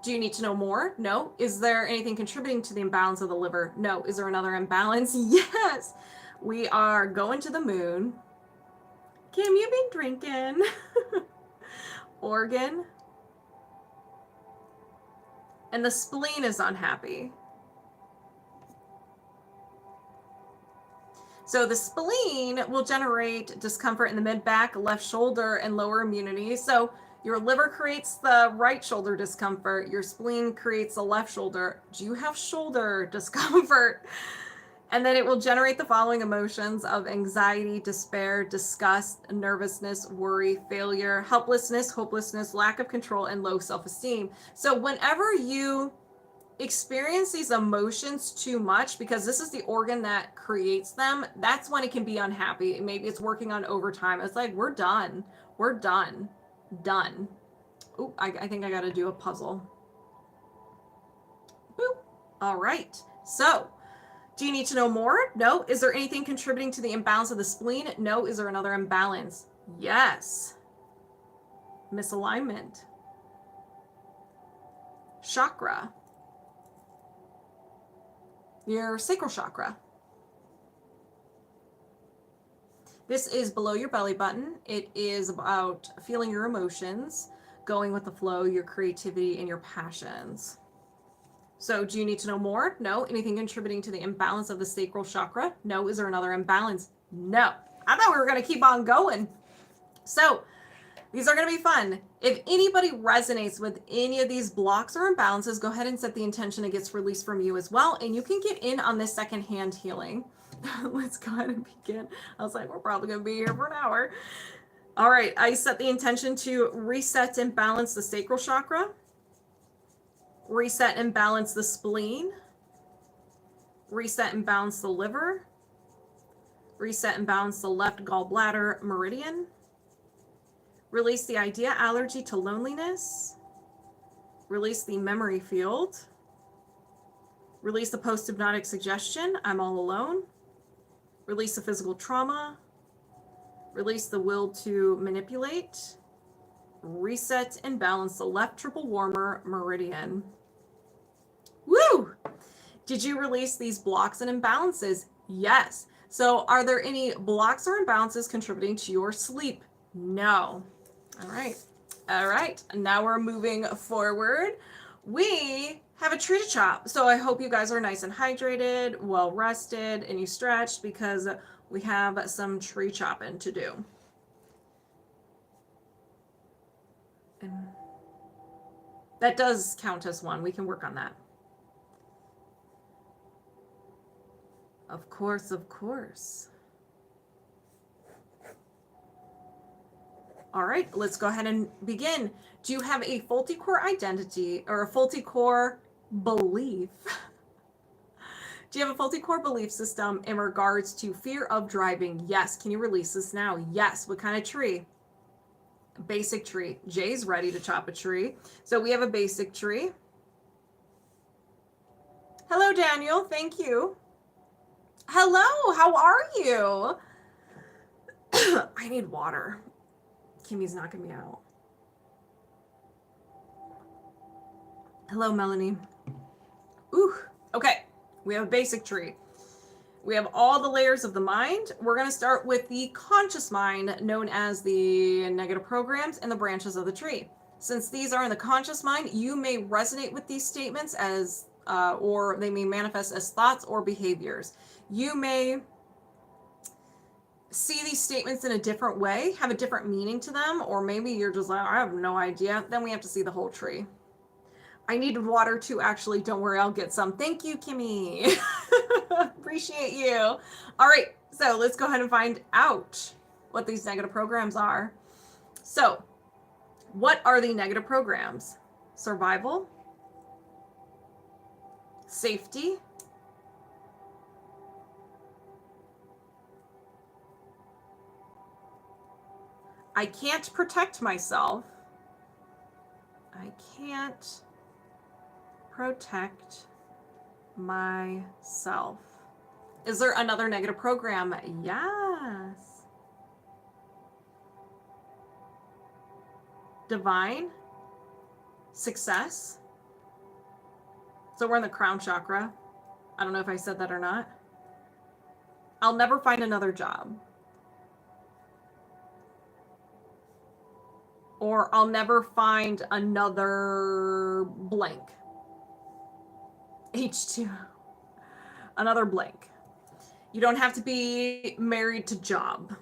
Do you need to know more? No. Is there anything contributing to the imbalance of the liver? No. Is there another imbalance? Yes. We are going to the moon. Kim, you've been drinking. Organ. And the spleen is unhappy. So the spleen will generate discomfort in the mid-back, left shoulder, and lower immunity. So your liver creates the right shoulder discomfort. Your spleen creates the left shoulder. Do you have shoulder discomfort? And then it will generate the following emotions of anxiety, despair, disgust, nervousness, worry, failure, helplessness, hopelessness, lack of control, and low self-esteem. So whenever you experience these emotions too much, because this is the organ that creates them, that's when it can be unhappy. Maybe it's working on overtime. It's like, we're done. We're done. Done. Oh, I think I got to do a puzzle. Boop. All right. So, do you need to know more? No. Is there anything contributing to the imbalance of the spleen? No. Is there another imbalance? Yes. Misalignment. Chakra. Your sacral chakra. This is below your belly button. It is about feeling your emotions, going with the flow, your creativity, and your passions. So do you need to know more? No. Anything contributing to the imbalance of the sacral chakra? No. Is there another imbalance? No. I thought we were going to keep on going. So these are going to be fun. If anybody resonates with any of these blocks or imbalances, go ahead and set the intention it gets released from you as well. And you can get in on this secondhand healing. Let's go ahead and begin. I was like, we're probably going to be here for an hour. All right. I set the intention to reset and balance the sacral chakra, reset and balance the spleen, reset and balance the liver, reset and balance the left gallbladder meridian, release the idea allergy to loneliness, release the memory field, release the post-hypnotic suggestion, I'm all alone, release the physical trauma, release the will to manipulate, reset and balance the left triple warmer meridian. Woo! Did you release these blocks and imbalances? Yes. So are there any blocks or imbalances contributing to your sleep? No. All right. All right. Now we're moving forward. We have a tree to chop. So I hope you guys are nice and hydrated, well rested, and you stretched because we have some tree chopping to do. And that does count as one. We can work on that. Of course, of course. All right, let's go ahead and begin. Do you have a faulty core identity or a faulty core belief? Do you have a faulty core belief system in regards to fear of driving? Yes. Can you release this now? Yes. What kind of tree? Basic tree. Jay's ready to chop a tree. So we have a basic tree. Hello, Daniel. Thank you. Hello. How are you? I need water. Kimmy's knocking me out. Hello, Melanie. Ooh. Okay. We have a basic tree. We have all the layers of the mind. We're going to start with the conscious mind, known as the negative programs and the branches of the tree. Since these are in the conscious mind, you may resonate with these statements as, or they may manifest as thoughts or behaviors. You may see these statements in a different way, have a different meaning to them, or maybe you're just like, I have no idea. Then we have to see the whole tree. I needed water too, actually. Don't worry, I'll get some. Thank you, Kimmy. Appreciate you. All right, so let's go ahead and find out what these negative programs are. So, what are the negative programs? Survival, safety, I can't protect myself. I can't protect myself. Is there another negative program? Yes. Divine, success. So we're in the crown chakra. I don't know if I said that or not. I'll never find another job. Or I'll never find another blank. H2. Another blank. You don't have to be married to job.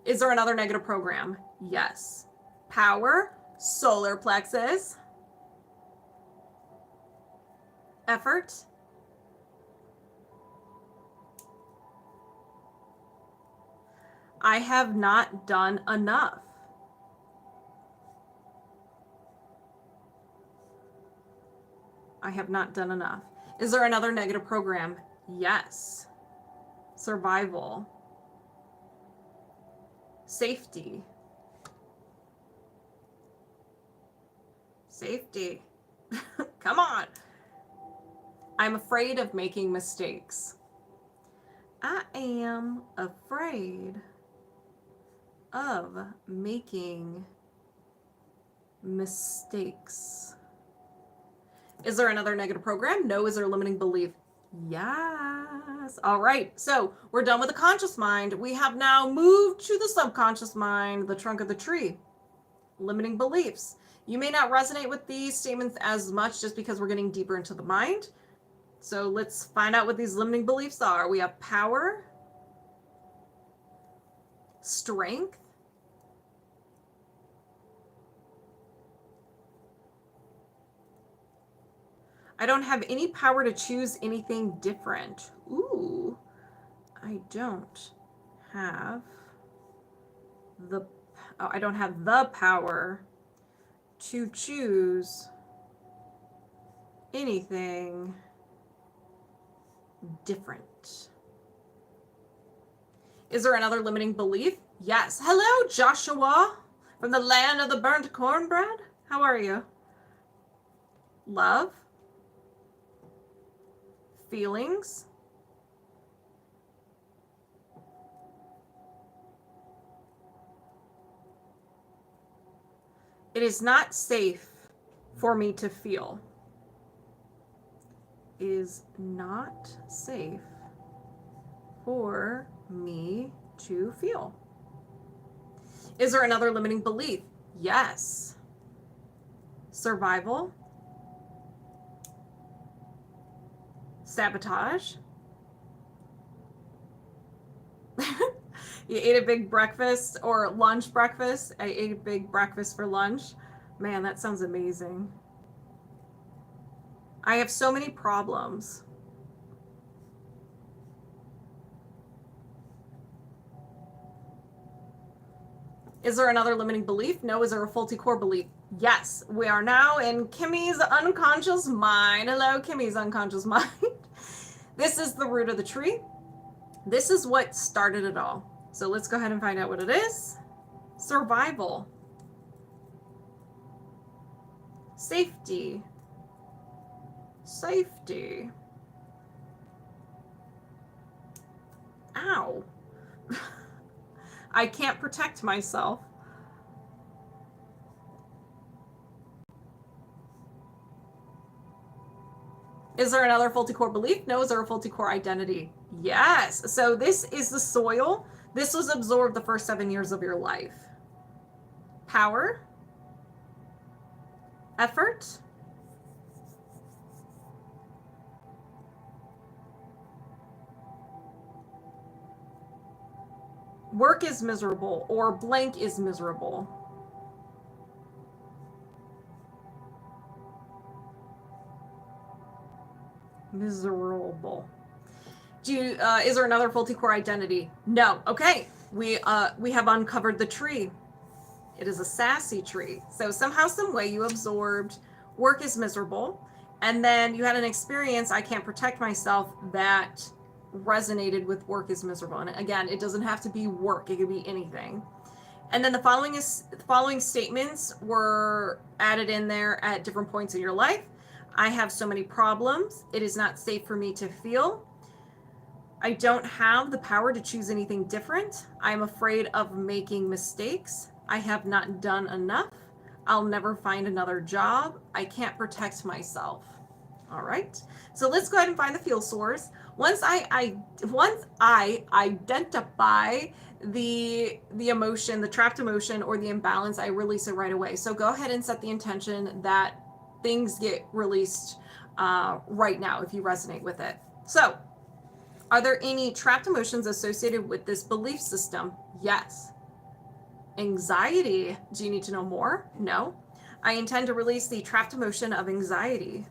Is there another negative program? Yes. Power, solar plexus, effort, I have not done enough. I have not done enough. Is there another negative program? Yes. Survival. Safety. Safety. Come on. I'm afraid of making mistakes. I am afraid of making mistakes. Is there another negative program? No. Is there a limiting belief? Yes. All right. So we're done with the conscious mind. We have now moved to the subconscious mind, the trunk of the tree. Limiting beliefs. You may not resonate with these statements as much just because we're getting deeper into the mind. So let's find out what these limiting beliefs are. We have power, strength, I don't have any power to choose anything different. Ooh, I don't have I don't have the power to choose anything different. Is there another limiting belief? Yes. Hello, Joshua, from the land of the burnt cornbread. How are you? Love, feelings, it is not safe for me to feel. Is not safe for me to feel. Is there another limiting belief? Yes. Survival, sabotage. You ate a big breakfast or lunch breakfast. I ate a big breakfast for lunch. Man, that sounds amazing. I have so many problems. Is there another limiting belief? No. Is there a faulty core belief? Yes. We are now in Kimmy's unconscious mind. Hello, Kimmy's unconscious mind. This is the root of the tree. This is what started it all. So let's go ahead and find out what it is. Survival. Safety. Safety. Ow. I can't protect myself. Is there another faulty core belief? No. Is there a faulty core identity? Yes. So this is the soil. This was absorbed the first 7 years of your life. Power. Effort. Work is miserable, or blank is miserable. Miserable. Is there another faulty core identity? No. Okay. We have uncovered the tree. It is a sassy tree. So somehow, some way you absorbed work is miserable, and then you had an experience, I can't protect myself, that resonated with work is miserable. And again, it doesn't have to be work. It could be anything. And then the following statements were added in there at different points in your life. I have so many problems. It is not safe for me to feel. I don't have the power to choose anything different. I'm afraid of making mistakes. I have not done enough. I'll never find another job. I can't protect myself. All right. So let's go ahead and find the fuel source. Once I identify the emotion, the trapped emotion or the imbalance, I release it right away. So go ahead and set the intention that things get released right now if you resonate with it. So, are there any trapped emotions associated with this belief system? Yes. Anxiety. Do you need to know more? No. I intend to release the trapped emotion of anxiety.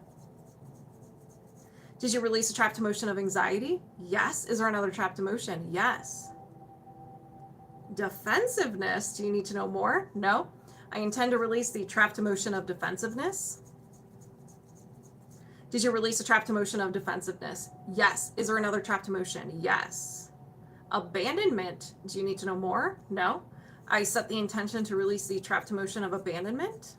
Did you release a trapped emotion of anxiety? Yes. Is there another trapped emotion? Yes. Defensiveness. Do you need to know more? No. I intend to release the trapped emotion of defensiveness. Did you release a trapped emotion of defensiveness? Yes. Is there another trapped emotion? Yes. Abandonment. Do you need to know more? No. I set the intention to release the trapped emotion of abandonment.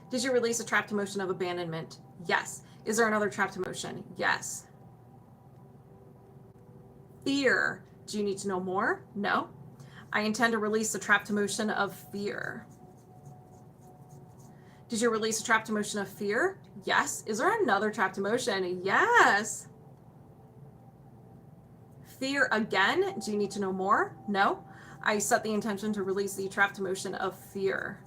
Did you release a trapped emotion of abandonment? Yes. Is there another trapped emotion? Yes. Fear. Do you need to know more? No. I intend to release the trapped emotion of fear. Did you release a trapped emotion of fear? Yes. Is there another trapped emotion? Yes. Fear again. Do you need to know more? No. I set the intention to release the trapped emotion of fear.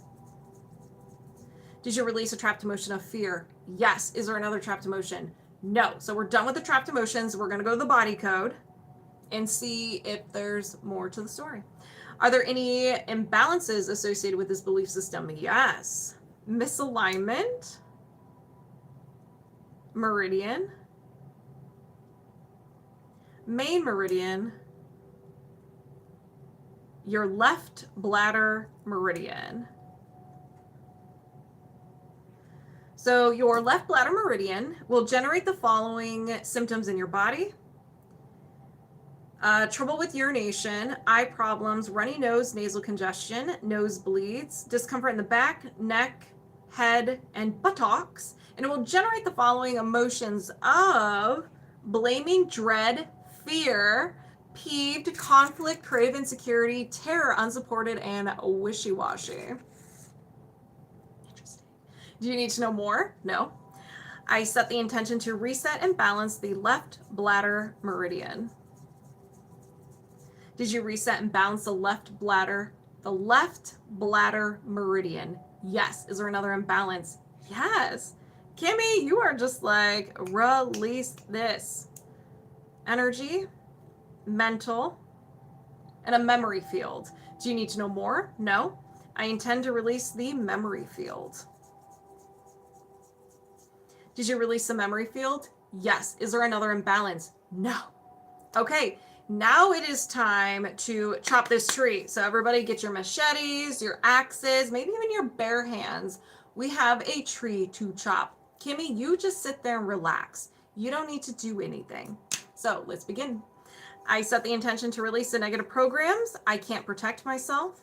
Did you release a trapped emotion of fear? Yes. Is there another trapped emotion? No. So we're done with the trapped emotions. We're going to go to the body code and see if there's more to the story. Are there any imbalances associated with this belief system? Yes. Misalignment, meridian, main meridian, your left bladder meridian. So your left bladder meridian will generate the following symptoms in your body. Trouble with urination, eye problems, runny nose, nasal congestion, nosebleeds, discomfort in the back, neck, head, and buttocks. And it will generate the following emotions of blaming, dread, fear, peeved, conflict, creative insecurity, terror, unsupported, and wishy-washy. Interesting. Do you need to know more? No. I set the intention to reset and balance the left bladder meridian. Did you reset and balance the left bladder meridian? Yes. Is there another imbalance? Yes. Kimmy, you are just like, release this. Energy, mental, and a memory field. Do you need to know more? No. I intend to release the memory field. Did you release the memory field? Yes. Is there another imbalance? No. Okay. Now it is time to chop this tree. So everybody get your machetes, your axes, maybe even your bare hands. We have a tree to chop. Kimmy, you just sit there and relax. You don't need to do anything. So let's begin. I set the intention to release the negative programs. I can't protect myself.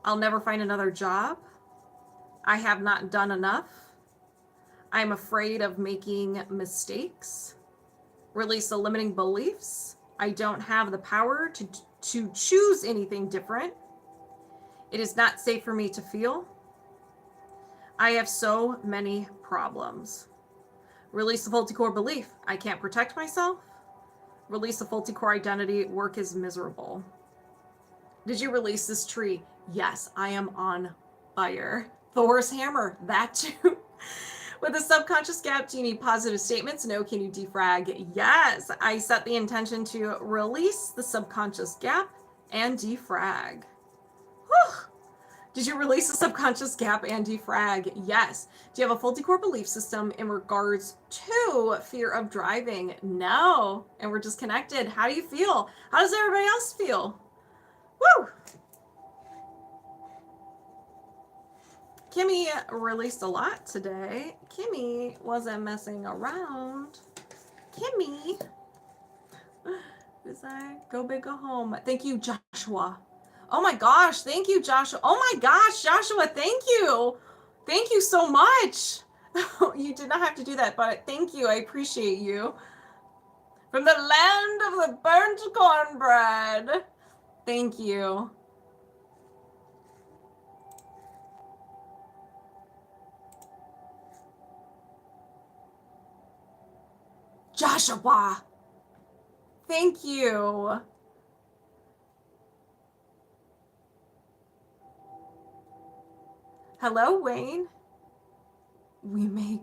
I'll never find another job. I have not done enough. I'm afraid of making mistakes. Release the limiting beliefs. I don't have the power to choose anything different. It is not safe for me to feel. I have so many problems. Release the faulty core belief. I can't protect myself. Release the faulty core identity. Work is miserable. Did you release this tree? Yes, I am on fire. Thor's hammer. That too. With the subconscious gap, do you need positive statements? No. Can you defrag? Yes. I set the intention to release the subconscious gap and defrag. Whew. Did you release the subconscious gap and defrag? Yes. Do you have a faulty core belief system in regards to fear of driving? No. And we're disconnected. How do you feel? How does everybody else feel? Woo! Kimmy released a lot today. Kimmy wasn't messing around. Kimmy. Usui, go big, go home. Thank you, Joshua. Oh my gosh, thank you, Joshua. Oh my gosh, Joshua, thank you. Thank you so much. You did not have to do that, but thank you. I appreciate you. From the land of the burnt cornbread. Thank you. Joshua, thank you. Hello, Wayne. We make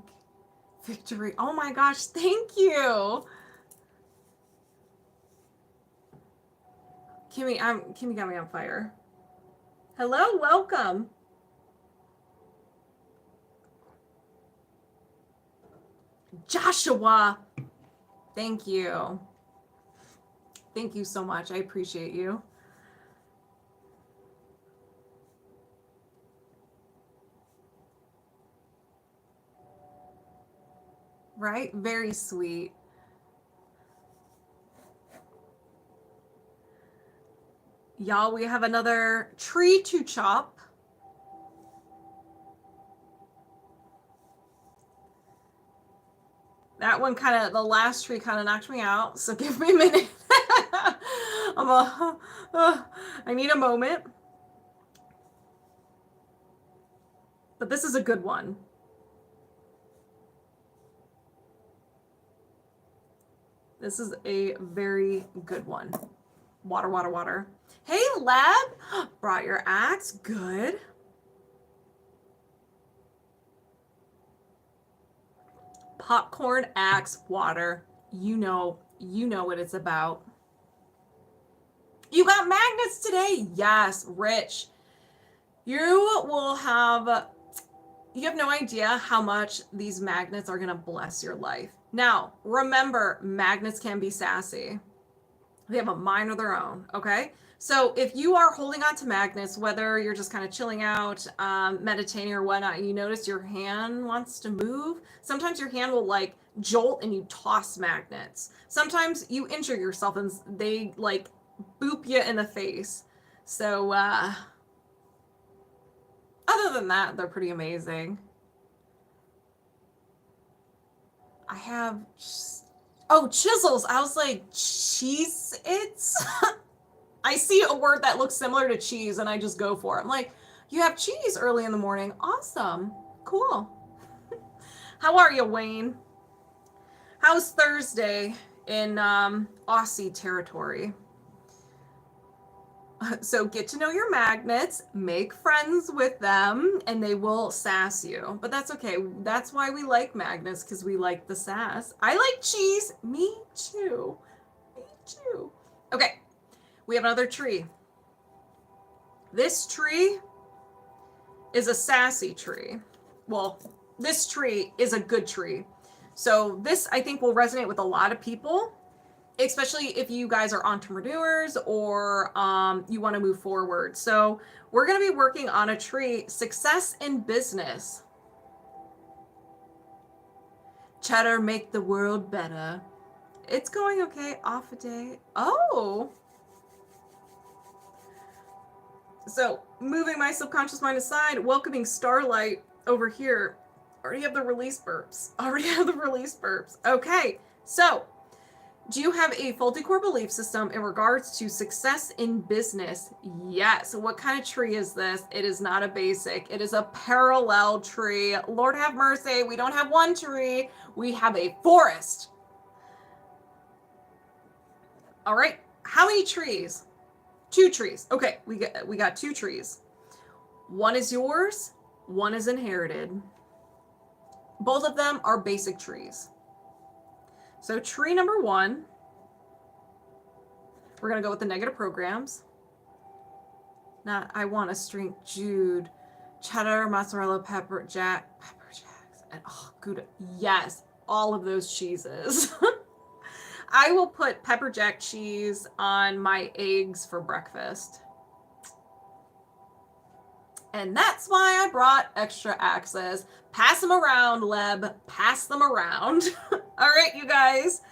victory. Oh my gosh, thank you. Kimmy got me on fire. Hello, welcome. Joshua, thank you. Thank you so much. I appreciate you. Right? Very sweet. Y'all, we have another tree to chop. That one the last tree kind of knocked me out. So give me a minute. I need a moment. But this is a good one. This is a very good one. Water, water, water. Hey, Lab. Brought your axe. Good. Popcorn Axe water. You know what it's about. You got magnets today? Yes, Rich. You have no idea how much these magnets are going to bless your life. Now, remember, magnets can be sassy. They have a mind of their own, okay? So if you are holding on to magnets, whether you're just kind of chilling out, meditating or whatnot, and you notice your hand wants to move, sometimes your hand will like jolt and you toss magnets. Sometimes you injure yourself and they like boop you in the face. So other than that, they're pretty amazing. I have, oh, chisels. I was like, Cheez-Its? I see a word that looks similar to cheese and I just go for it. I'm like, you have cheese early in the morning. Awesome. Cool. How are you, Wayne? How's Thursday in Aussie territory? So get to know your magnets, make friends with them, and they will sass you. But that's okay. That's why we like magnets, because we like the sass. I like cheese. Me too. Me too. Okay. We have another tree. This tree is a sassy tree. Well, this tree is a good tree. So this, I think, will resonate with a lot of people, especially if you guys are entrepreneurs or you want to move forward. So we're going to be working on a tree, success in business. Cheddar, make the world better. It's going okay. Off a day. Oh. So moving my subconscious mind aside, welcoming Starlight over here. Already have the release burps. Okay. So do you have a faulty core belief system in regards to success in business? Yes. What kind of tree is this? It is not a basic. It is a parallel tree. Lord have mercy. We don't have one tree. We have a forest. All right. How many trees? 2 trees. Okay. We got 2 trees. One is yours. One is inherited. Both of them are basic trees. So tree number 1, we're going to go with the negative programs. Not, I want a string, Jude, cheddar, mozzarella, pepper jacks, and oh, Gouda. Yes, all of those cheeses. I will put pepper jack cheese on my eggs for breakfast. And that's why I brought extra axes. Pass them around, Leb. Pass them around. All right, you guys.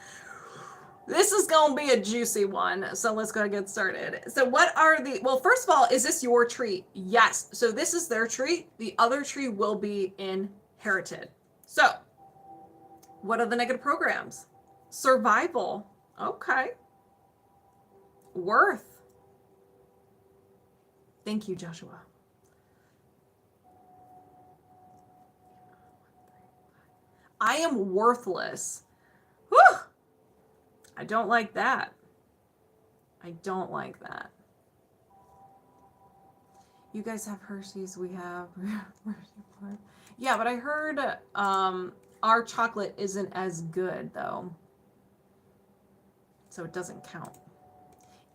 This is going to be a juicy one. So let's go get started. So what are the... Well, first of all, is this your tree? Yes. So this is their tree. The other tree will be inherited. So what are the negative programs? Survival. Okay. Worth. Thank you, Joshua. I am worthless. Whew. I don't like that. I don't like that. You guys have Hershey's, we have... Yeah, but I heard our chocolate isn't as good, though. So it doesn't count.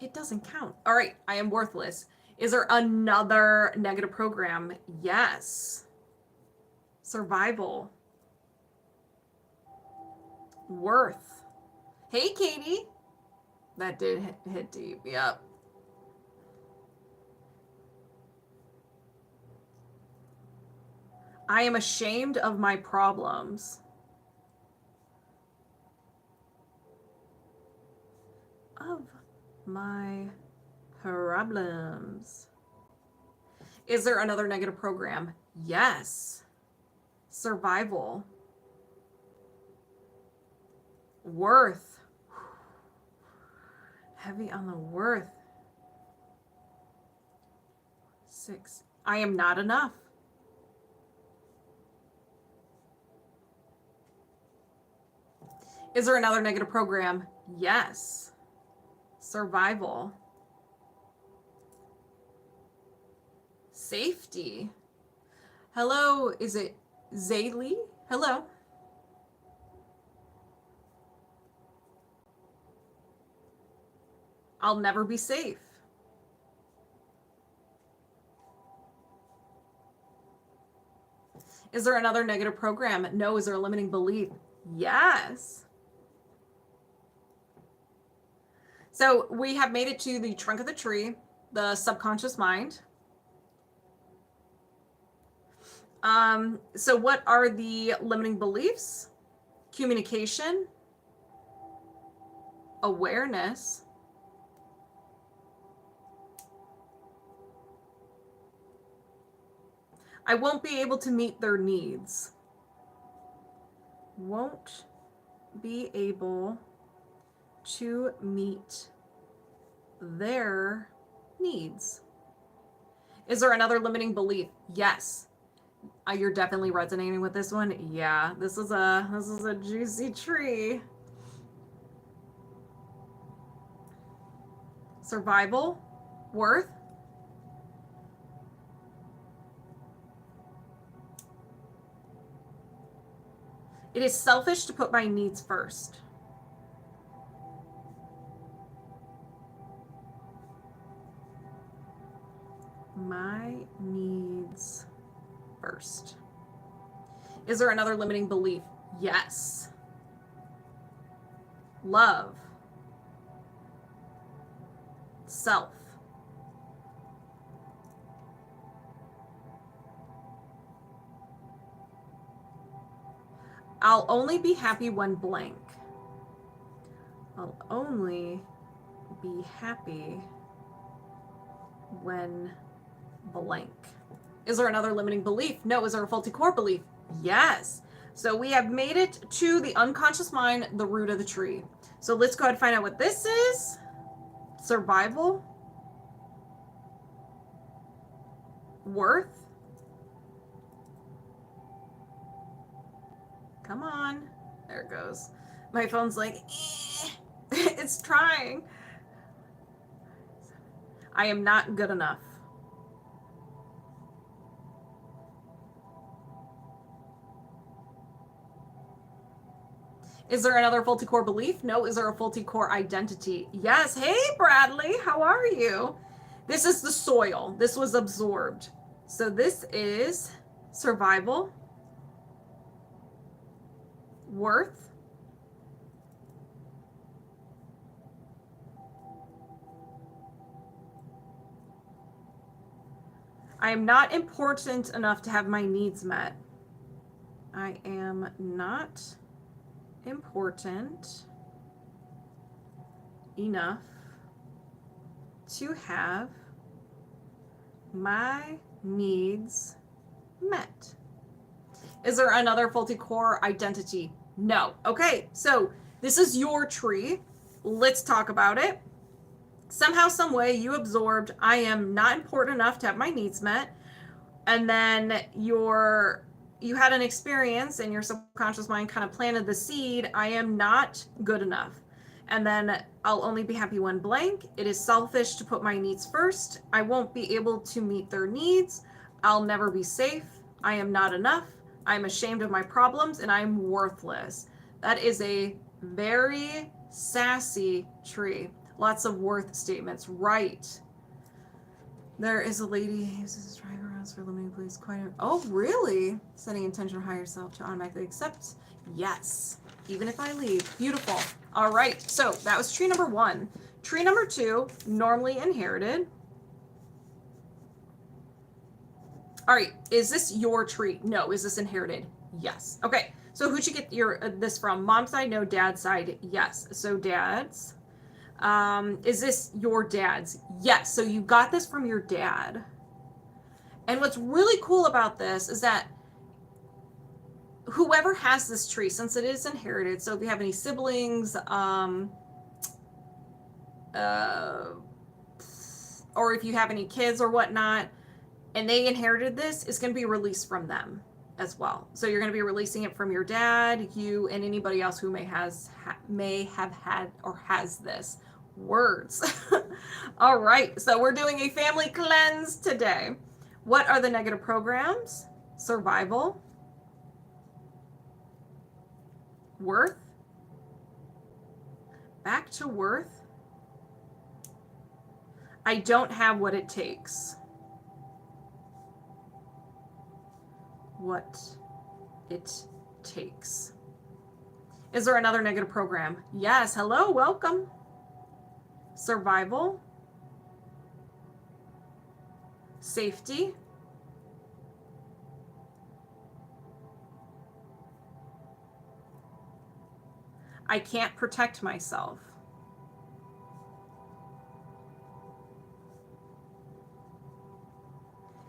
It doesn't count. All right, I am worthless. Is there another negative program? Yes. Survival. Worth. Hey, Katie. That did hit deep. Yep. I am ashamed of my problems. Of my problems. Is there another negative program? Yes. Survival. Worth. Heavy on the worth. 6. I am not enough. Is there another negative program? Yes. Survival. Safety. Hello, is it Zaylee? Hello. I'll never be safe. Is there another negative program? No. Is there a limiting belief? Yes. So we have made it to the trunk of the tree, the subconscious mind. So what are the limiting beliefs? Communication, awareness, I won't be able to meet their needs. Won't be able to meet their needs. Is there another limiting belief? Yes. You're definitely resonating with this one. Yeah, this is a juicy tree. Survival, worth, it is selfish to put my needs first. My needs first. Is there another limiting belief? Yes. Love, self, I'll only be happy when blank. I'll only be happy when blank. Is there another limiting belief? No. Is there a faulty core belief? Yes. So we have made it to the unconscious mind, the root of the tree. So let's go ahead and find out what this is. Survival, worth, come on, there it goes. My phone's like, it's trying. I am not good enough. Is there another faulty core belief? No. Is there a faulty core identity? Yes. Hey, Bradley, how are you? This is the soil. This was absorbed. So this is survival, worth, I am not important enough to have my needs met. I am not important enough to have my needs met. Is there another faulty core identity? No. Okay, so this is your tree. Let's talk about it. Somehow, some way, you absorbed, I am not important enough to have my needs met. And then you had an experience and your subconscious mind kind of planted the seed, I am not good enough. And then I'll only be happy when blank. It is selfish to put my needs first. I won't be able to meet their needs. I'll never be safe. I am not enough. I'm ashamed of my problems and I'm worthless. That is a very sassy tree. Lots of worth statements. Right. There is a lady who uses driver rounds for limiting beliefs. Oh, really? Setting intention to higher self to automatically accept. Yes. Even if I leave. Beautiful. All right. So that was tree number 1. Tree number 2, normally inherited. All right. Is this your tree? No. Is this inherited? Yes. Okay. So who'd you get this from? Mom's side? No. Dad's side? Yes. So dad's. Is this your dad's? Yes. So you got this from your dad. And what's really cool about this is that whoever has this tree, since it is inherited, so if you have any siblings, or if you have any kids or whatnot, and they inherited this, it's going to be released from them as well. So you're going to be releasing it from your dad, you, and anybody else who may have had or has this. Words. All right, so we're doing a family cleanse today. What are the negative programs? Survival, worth, back to worth, I don't have what it takes. What it takes. Is there another negative program? Yes. Hello, welcome. Survival. Safety. I can't protect myself.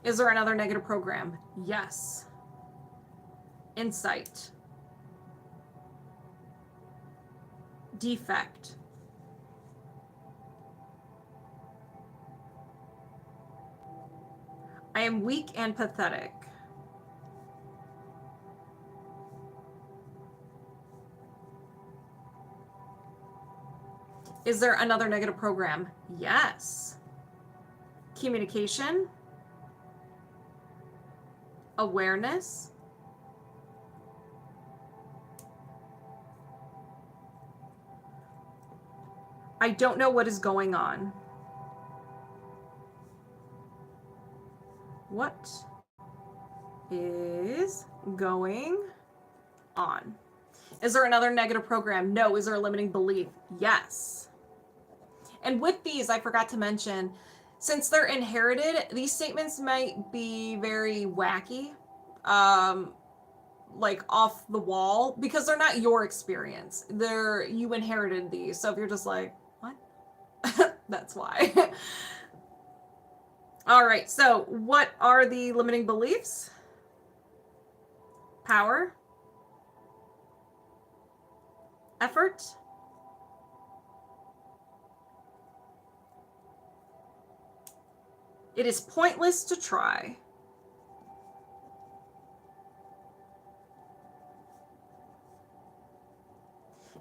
Is there another negative program? Yes. Insight. Defect. I am weak and pathetic. Is there another negative program? Yes. Communication. Awareness. I don't know what is going on. What is going on? Is there another negative program? No. Is there a limiting belief? Yes. And with these, I forgot to mention, since they're inherited, these statements might be very wacky, like off the wall, because they're not your experience. You inherited these. So if you're just like, what? That's why. All right. So what are the limiting beliefs? Power. Effort. It is pointless to try.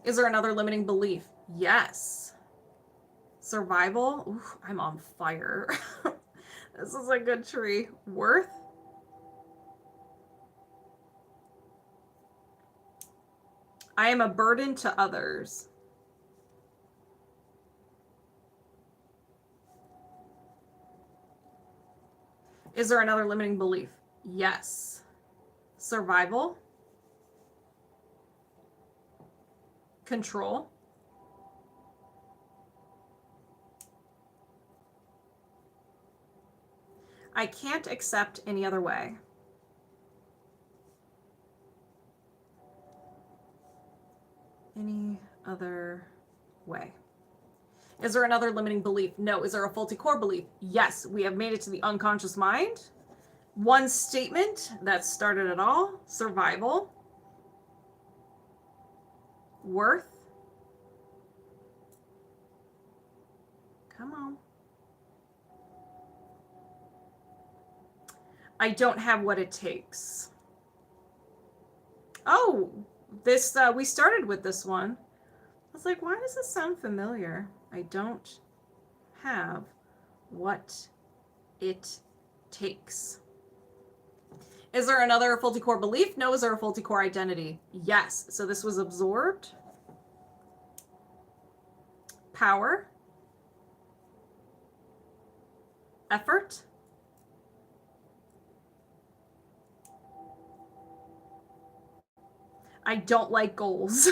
Is there another limiting belief? Yes. Survival. Ooh, I'm on fire. This is a good tree. Worth. I am a burden to others. Is there another limiting belief? Yes. Survival. Control. I can't accept any other way. Any other way. Is there another limiting belief? No. Is there a faulty core belief? Yes. We have made it to the unconscious mind. One statement that started it all. Survival. Worth. Come on. I don't have what it takes. Oh, this we started with this one. I was like, why does this sound familiar? I don't have what it takes. Is there another faulty core belief? No. Is there a faulty core identity? Yes. So this was absorbed. Power. Effort. I don't like goals.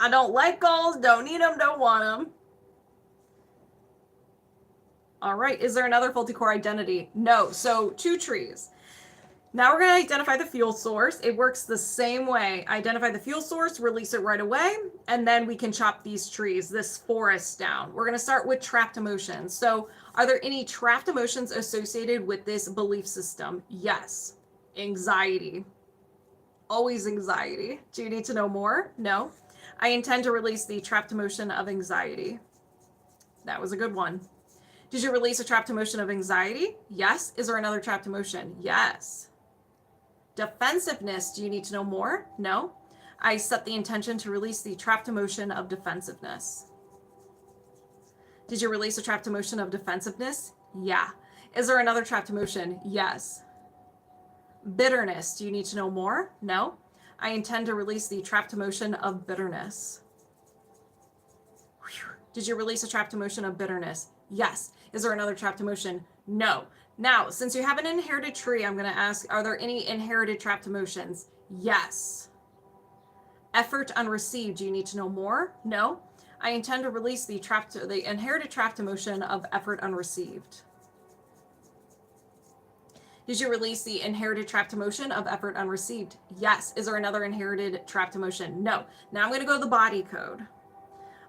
I don't like goals. Don't need them. Don't want them. All right. Is there another faulty core identity? No. So 2 trees. Now we're going to identify the fuel source. It works the same way. Identify the fuel source, release it right away, and then we can chop these trees, this forest down. We're going to start with trapped emotions. So are there any trapped emotions associated with this belief system? Yes. Anxiety. Always anxiety. Do you need to know more? No. I intend to release the trapped emotion of anxiety. That was a good one. Did you release a trapped emotion of anxiety? Yes. Is there another trapped emotion? Yes. Defensiveness. Do you need to know more? No. I set the intention to release the trapped emotion of defensiveness. Did you release a trapped emotion of defensiveness? Yeah. Is there another trapped emotion? Yes. Bitterness. Do you need to know more? No. I intend to release the trapped emotion of bitterness. Whew. Did you release a trapped emotion of bitterness? Yes. Is there another trapped emotion? No. Now, since you have an inherited tree, I'm going to ask, are there any inherited trapped emotions? Yes. Effort unreceived. Do you need to know more? No. I intend to release the inherited trapped emotion of effort unreceived. Did you release the inherited trapped emotion of effort unreceived? Yes. Is there another inherited trapped emotion? No. Now I'm going to go to the body code.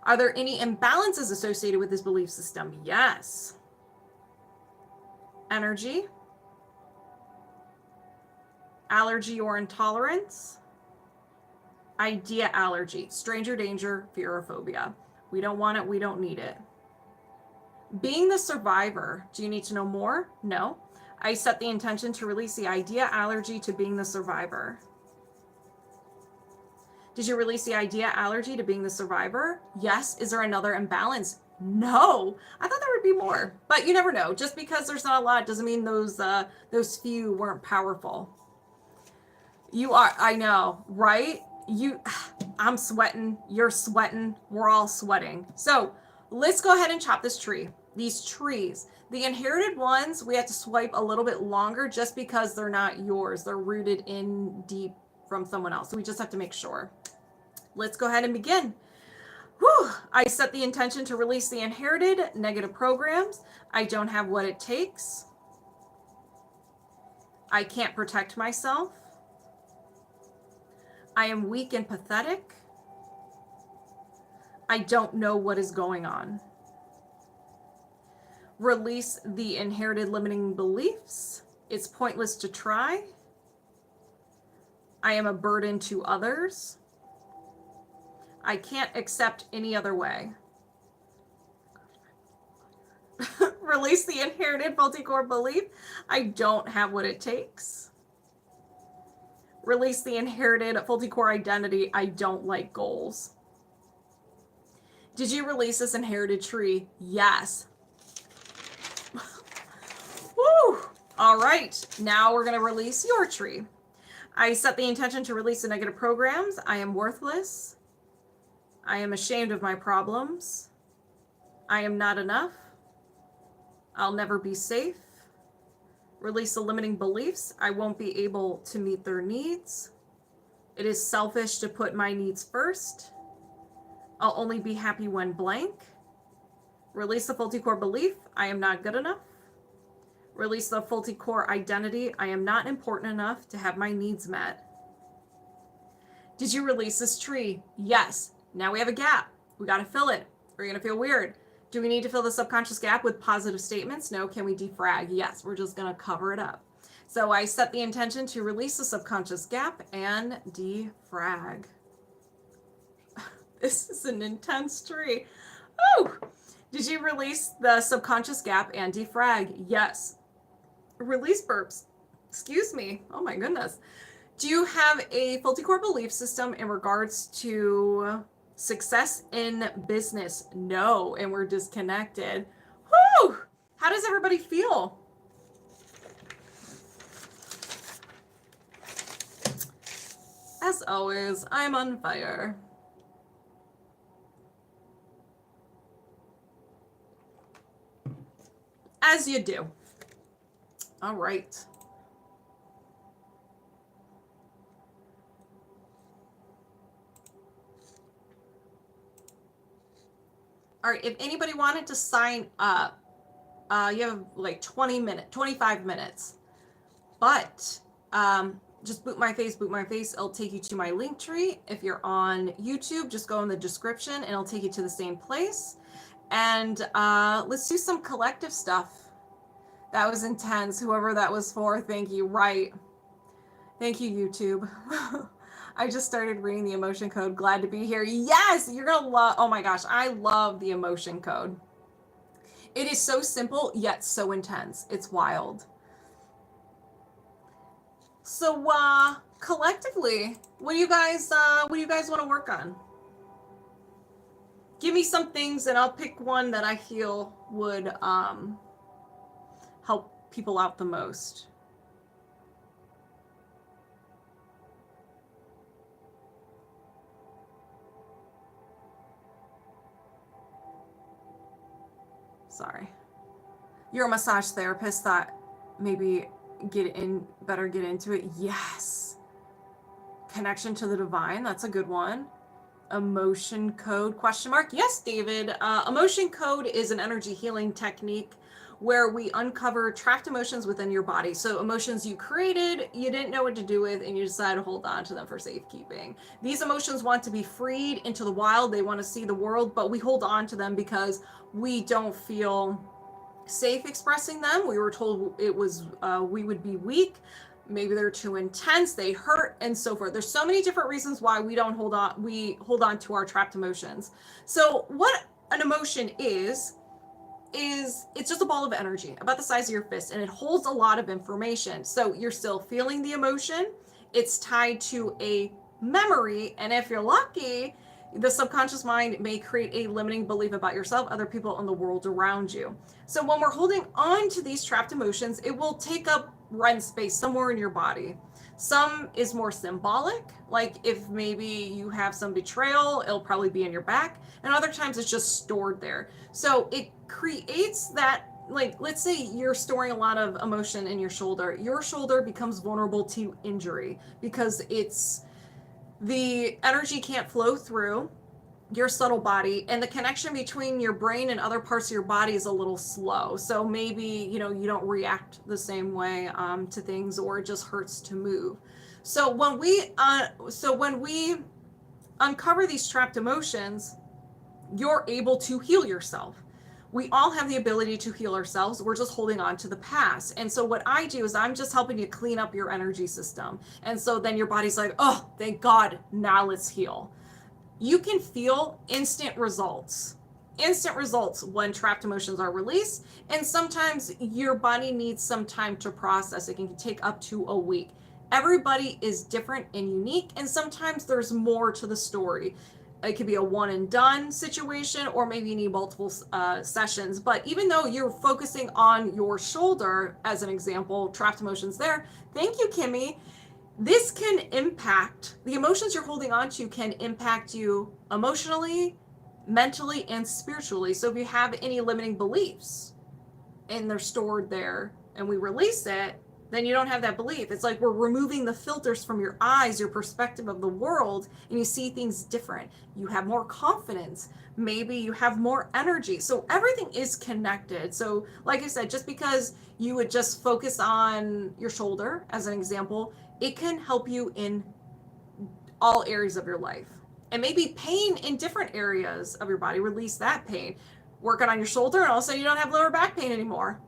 Are there any imbalances associated with this belief system? Yes. Energy, allergy or intolerance, idea allergy, stranger danger, fear or phobia. We don't want it, we don't need it. Being the survivor, do you need to know more? No. I set the intention to release the idea allergy to being the survivor. Did you release the idea allergy to being the survivor? Yes. Is there another imbalance? No. I thought there would be more, but you never know. Just because there's not a lot doesn't mean those few weren't powerful. You are, I know, right? I'm sweating, you're sweating, we're all sweating. So let's go ahead and chop this tree. These trees, the inherited ones, we have to swipe a little bit longer just because they're not yours. They're rooted in deep from someone else. So we just have to make sure. Let's go ahead and begin. Whew. I set the intention to release the inherited negative programs. I don't have what it takes. I can't protect myself. I am weak and pathetic. I don't know what is going on. Release the inherited limiting beliefs. It's pointless to try. I am a burden to others. I can't accept any other way. Release the inherited faulty core belief. I don't have what it takes. Release the inherited faulty core identity. I don't like goals. Did you release this inherited tree? Yes. Woo! All right, now we're going to release your tree. I set the intention to release the negative programs. I am worthless. I am ashamed of my problems. I am not enough. I'll never be safe. Release the limiting beliefs. I won't be able to meet their needs. It is selfish to put my needs first. I'll only be happy when blank. Release the faulty core belief. I am not good enough. Release the faulty core identity. I am not important enough to have my needs met. Did you release this tree? Yes. Now we have a gap. We got to fill it. We're going to feel weird. Do we need to fill the subconscious gap with positive statements? No. Can we defrag? Yes. We're just going to cover it up. So I set the intention to release the subconscious gap and defrag. This is an intense tree. Oh! Did you release the subconscious gap and defrag? Yes. Release burps. Excuse me. Oh my goodness. Do you have a faulty core belief system in regards to success in business? No. And we're disconnected. Whew! How does everybody feel? As always, I'm on fire. As you do. All right. All right, if anybody wanted to sign up, you have like 25 minutes. But just boot my face. It'll take you to my link tree. If you're on YouTube, just go in the description and it'll take you to the same place. And let's do some collective stuff. That was intense. Whoever that was for, thank you. Right. Thank you, YouTube. I just started reading the emotion code. Glad to be here. Yes, you're going to love. Oh my gosh, I love the emotion code. It is so simple, yet so intense. It's wild. So collectively, what do you guys want to work on? Give me some things and I'll pick one that I feel would help people out the most. Sorry. You're a massage therapist, thought maybe better get into it. Yes. Connection to the divine, that's a good one. Emotion code, question mark. Yes, David. Emotion code is an energy healing technique where we uncover trapped emotions within your body. So emotions you created, you didn't know what to do with, and you decide to hold on to them for safekeeping. These emotions want to be freed into the wild. They want to see the world, but we hold on to them because we don't feel safe expressing them. We were told it was we would be weak. Maybe they're too intense, they hurt, and so forth. There's so many different reasons why we don't hold on. We hold on to our trapped emotions. So what an emotion is it's just a ball of energy about the size of your fist, and it holds a lot of information. So you're still feeling the emotion. It's tied to a memory, and if you're lucky, the subconscious mind may create a limiting belief about yourself, other people, and the world around you. So when we're holding on to these trapped emotions, it will take up rent space somewhere in your body. Some is more symbolic, like if maybe you have some betrayal, it'll probably be in your back, and other times it's just stored there. So it creates that, like, let's say you're storing a lot of emotion in your shoulder becomes vulnerable to injury because the energy can't flow through your subtle body, and the connection between your brain and other parts of your body is a little slow. So maybe, you don't react the same way to things, or it just hurts to move. So when we uncover these trapped emotions, you're able to heal yourself. We all have the ability to heal ourselves. We're just holding on to the past. And so what I do is I'm just helping you clean up your energy system. And so then your body's like, oh, thank God, now let's heal. You can feel instant results when trapped emotions are released. And sometimes your body needs some time to process. It can take up to a week. Everybody is different and unique, and sometimes there's more to the story. It could be a one and done situation, or maybe you need multiple sessions. But even though you're focusing on your shoulder, as an example, trapped emotions there, thank you, Kimmy. This can impact, the emotions you're holding on to can impact you emotionally, mentally, and spiritually. So if you have any limiting beliefs and they're stored there and we release it, then you don't have that belief. It's like we're removing the filters from your eyes, your perspective of the world, and you see things different. You have more confidence. Maybe you have more energy. So everything is connected. So like I said, just because you would just focus on your shoulder, as an example, it can help you in all areas of your life. And maybe pain in different areas of your body, release that pain. Working on your shoulder, and all of a sudden you don't have lower back pain anymore.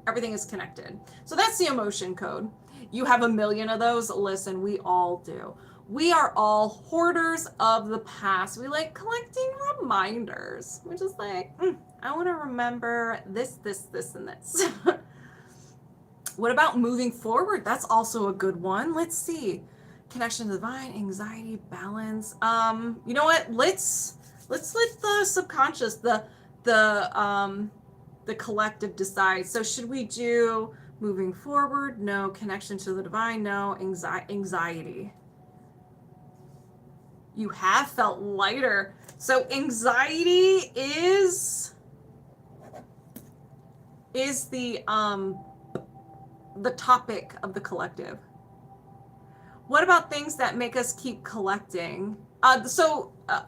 Everything is connected. So that's the emotion code. You have a million of those. Listen, we all do. We are all hoarders of the past. We like collecting reminders. We're just like, I want to remember this, and this. What about moving forward? That's also a good one. Let's see. Connection to the divine, anxiety, balance. You know what? Let's let the subconscious, the collective decide. So should we do moving forward? No. Connection to the divine? No. Anxiety. You have felt lighter. So anxiety is the topic of the collective. What about things that make us keep collecting?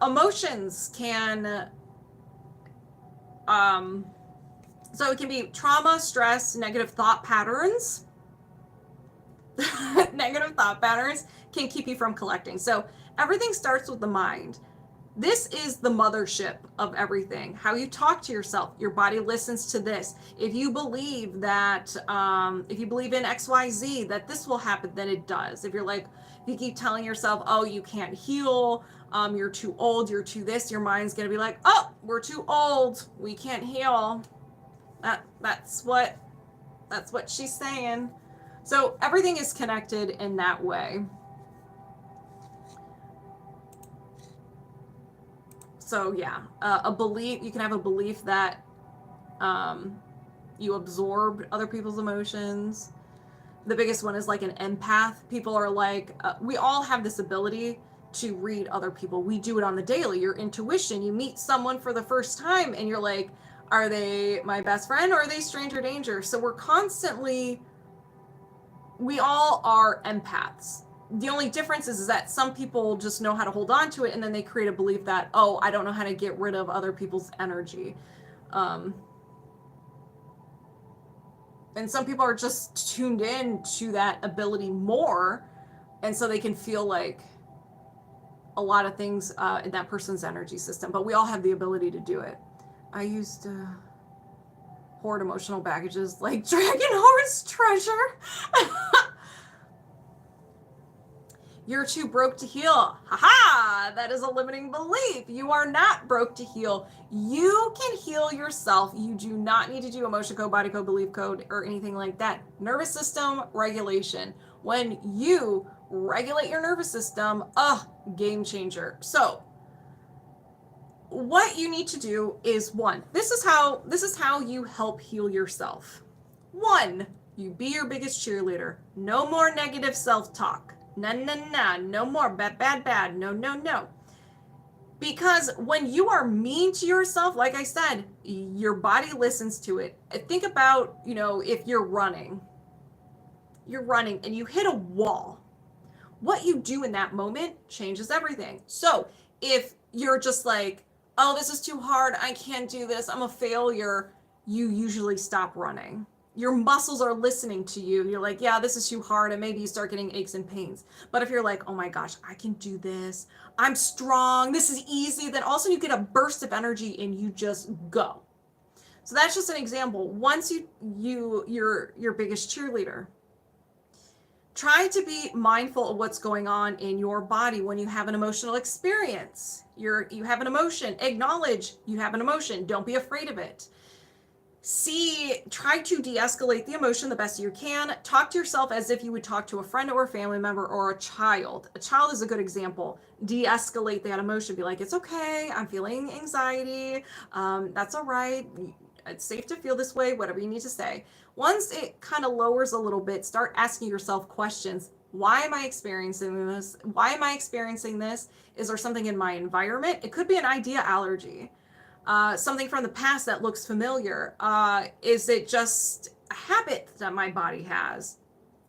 Emotions can so it can be trauma, stress, negative thought patterns. Negative thought patterns can keep you from collecting. So everything starts with the mind. This is the mothership of everything. How you talk to yourself, your body listens to this. If you believe that, if you believe in XYZ, that this will happen, then it does. If you keep telling yourself, oh, you can't heal, you're too old, you're too this, your mind's gonna be like, oh, we're too old, we can't heal. That's what she's saying. So everything is connected in that way. So yeah, a belief, you can have a belief that you absorb other people's emotions. The biggest one is like an empath. People are like, we all have this ability to read other people. We do it on the daily. Your intuition, you meet someone for the first time and you're like, Are they my best friend, or are they stranger danger? So we all are empaths. The only difference is that some people just know how to hold on to it, and then they create a belief that, oh, I don't know how to get rid of other people's energy. And some people are just tuned in to that ability more, and so they can feel like a lot of things in that person's energy system. But we all have the ability to do it. I used to hoard emotional baggages like dragon hoards treasure. You're too broke to heal. Haha, that is a limiting belief. You are not broke to heal. You can heal yourself. You do not need to do emotion code, body code, belief code, or anything like that. Nervous system regulation. When you regulate your nervous system, game changer. So what you need to do is, one, this is how you help heal yourself. One, you be your biggest cheerleader. No more negative self-talk. No more bad, no. Because when you are mean to yourself, like I said, your body listens to it. Think about, if you're running and you hit a wall, what you do in that moment changes everything. So if you're just like, oh, this is too hard, I can't do this, I'm a failure, you usually stop running. Your muscles are listening to you. You're like, yeah, this is too hard. And maybe you start getting aches and pains. But if you're like, oh my gosh, I can do this, I'm strong, this is easy, then also you get a burst of energy and you just go. So that's just an example. Once you're your biggest cheerleader, try to be mindful of what's going on in your body when you have an emotional experience. You have an emotion. Acknowledge you have an emotion. Don't be afraid of it. Try to de-escalate the emotion the best you can. Talk to yourself as if you would talk to a friend or a family member or a child. A child is a good example. De-escalate that emotion. Be like, it's okay, I'm feeling anxiety. That's all right. It's safe to feel this way, whatever you need to say. Once it kind of lowers a little bit, start asking yourself questions. Why am I experiencing this? Why am I experiencing this? Is there something in my environment? It could be an idea allergy. Something from the past that looks familiar. Is it just a habit that my body has?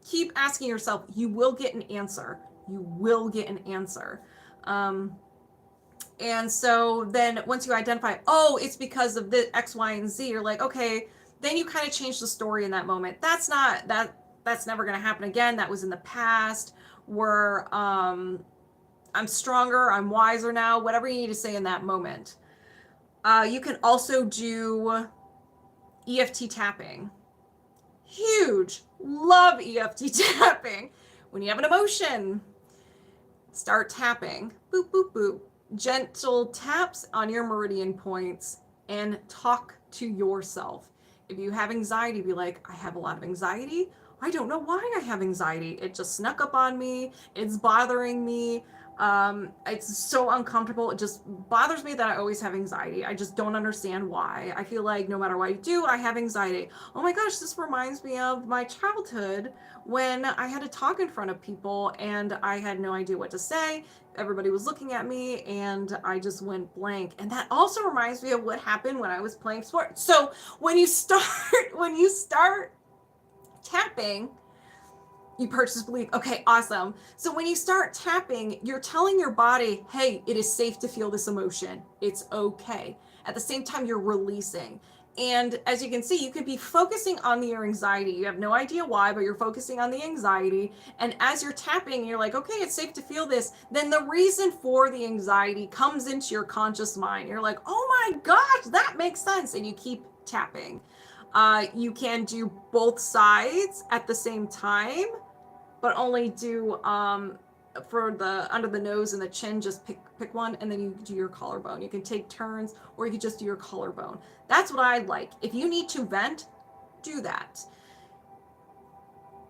Keep asking yourself. You will get an answer. You will get an answer. And so then once you identify, oh, it's because of the X, Y, and Z, you're like, okay, then you kind of change the story in that moment. That's never going to happen again. That was in the past. Where I'm stronger, I'm wiser now, whatever you need to say in that moment. You can also do EFT tapping. Huge. Love EFT tapping. When you have an emotion, start tapping. Boop, boop, boop. Gentle taps on your meridian points and talk to yourself. If you have anxiety, be like, I have a lot of anxiety. I don't know why I have anxiety. It just snuck up on me. It's bothering me. It's so uncomfortable. It just bothers me that I always have anxiety. I just don't understand why. I feel like no matter what I do, I have anxiety. Oh my gosh, this reminds me of my childhood when I had to talk in front of people and I had no idea what to say. Everybody was looking at me and I just went blank. And that also reminds me of what happened when I was playing sports. So when you start tapping, you purchase belief. Okay, awesome. So when you start tapping, you're telling your body, hey, it is safe to feel this emotion. It's okay. At the same time, you're releasing. And as you can see, you could be focusing on your anxiety. You have no idea why, but you're focusing on the anxiety. And as you're tapping, you're like, okay, it's safe to feel this. Then the reason for the anxiety comes into your conscious mind. You're like, oh my gosh, that makes sense. And you keep tapping. You can do both sides at the same time, but only do for the under the nose and the chin, just pick one, and then you do your collarbone. You can take turns, or you can just do your collarbone. That's what I like. If you need to vent, do that.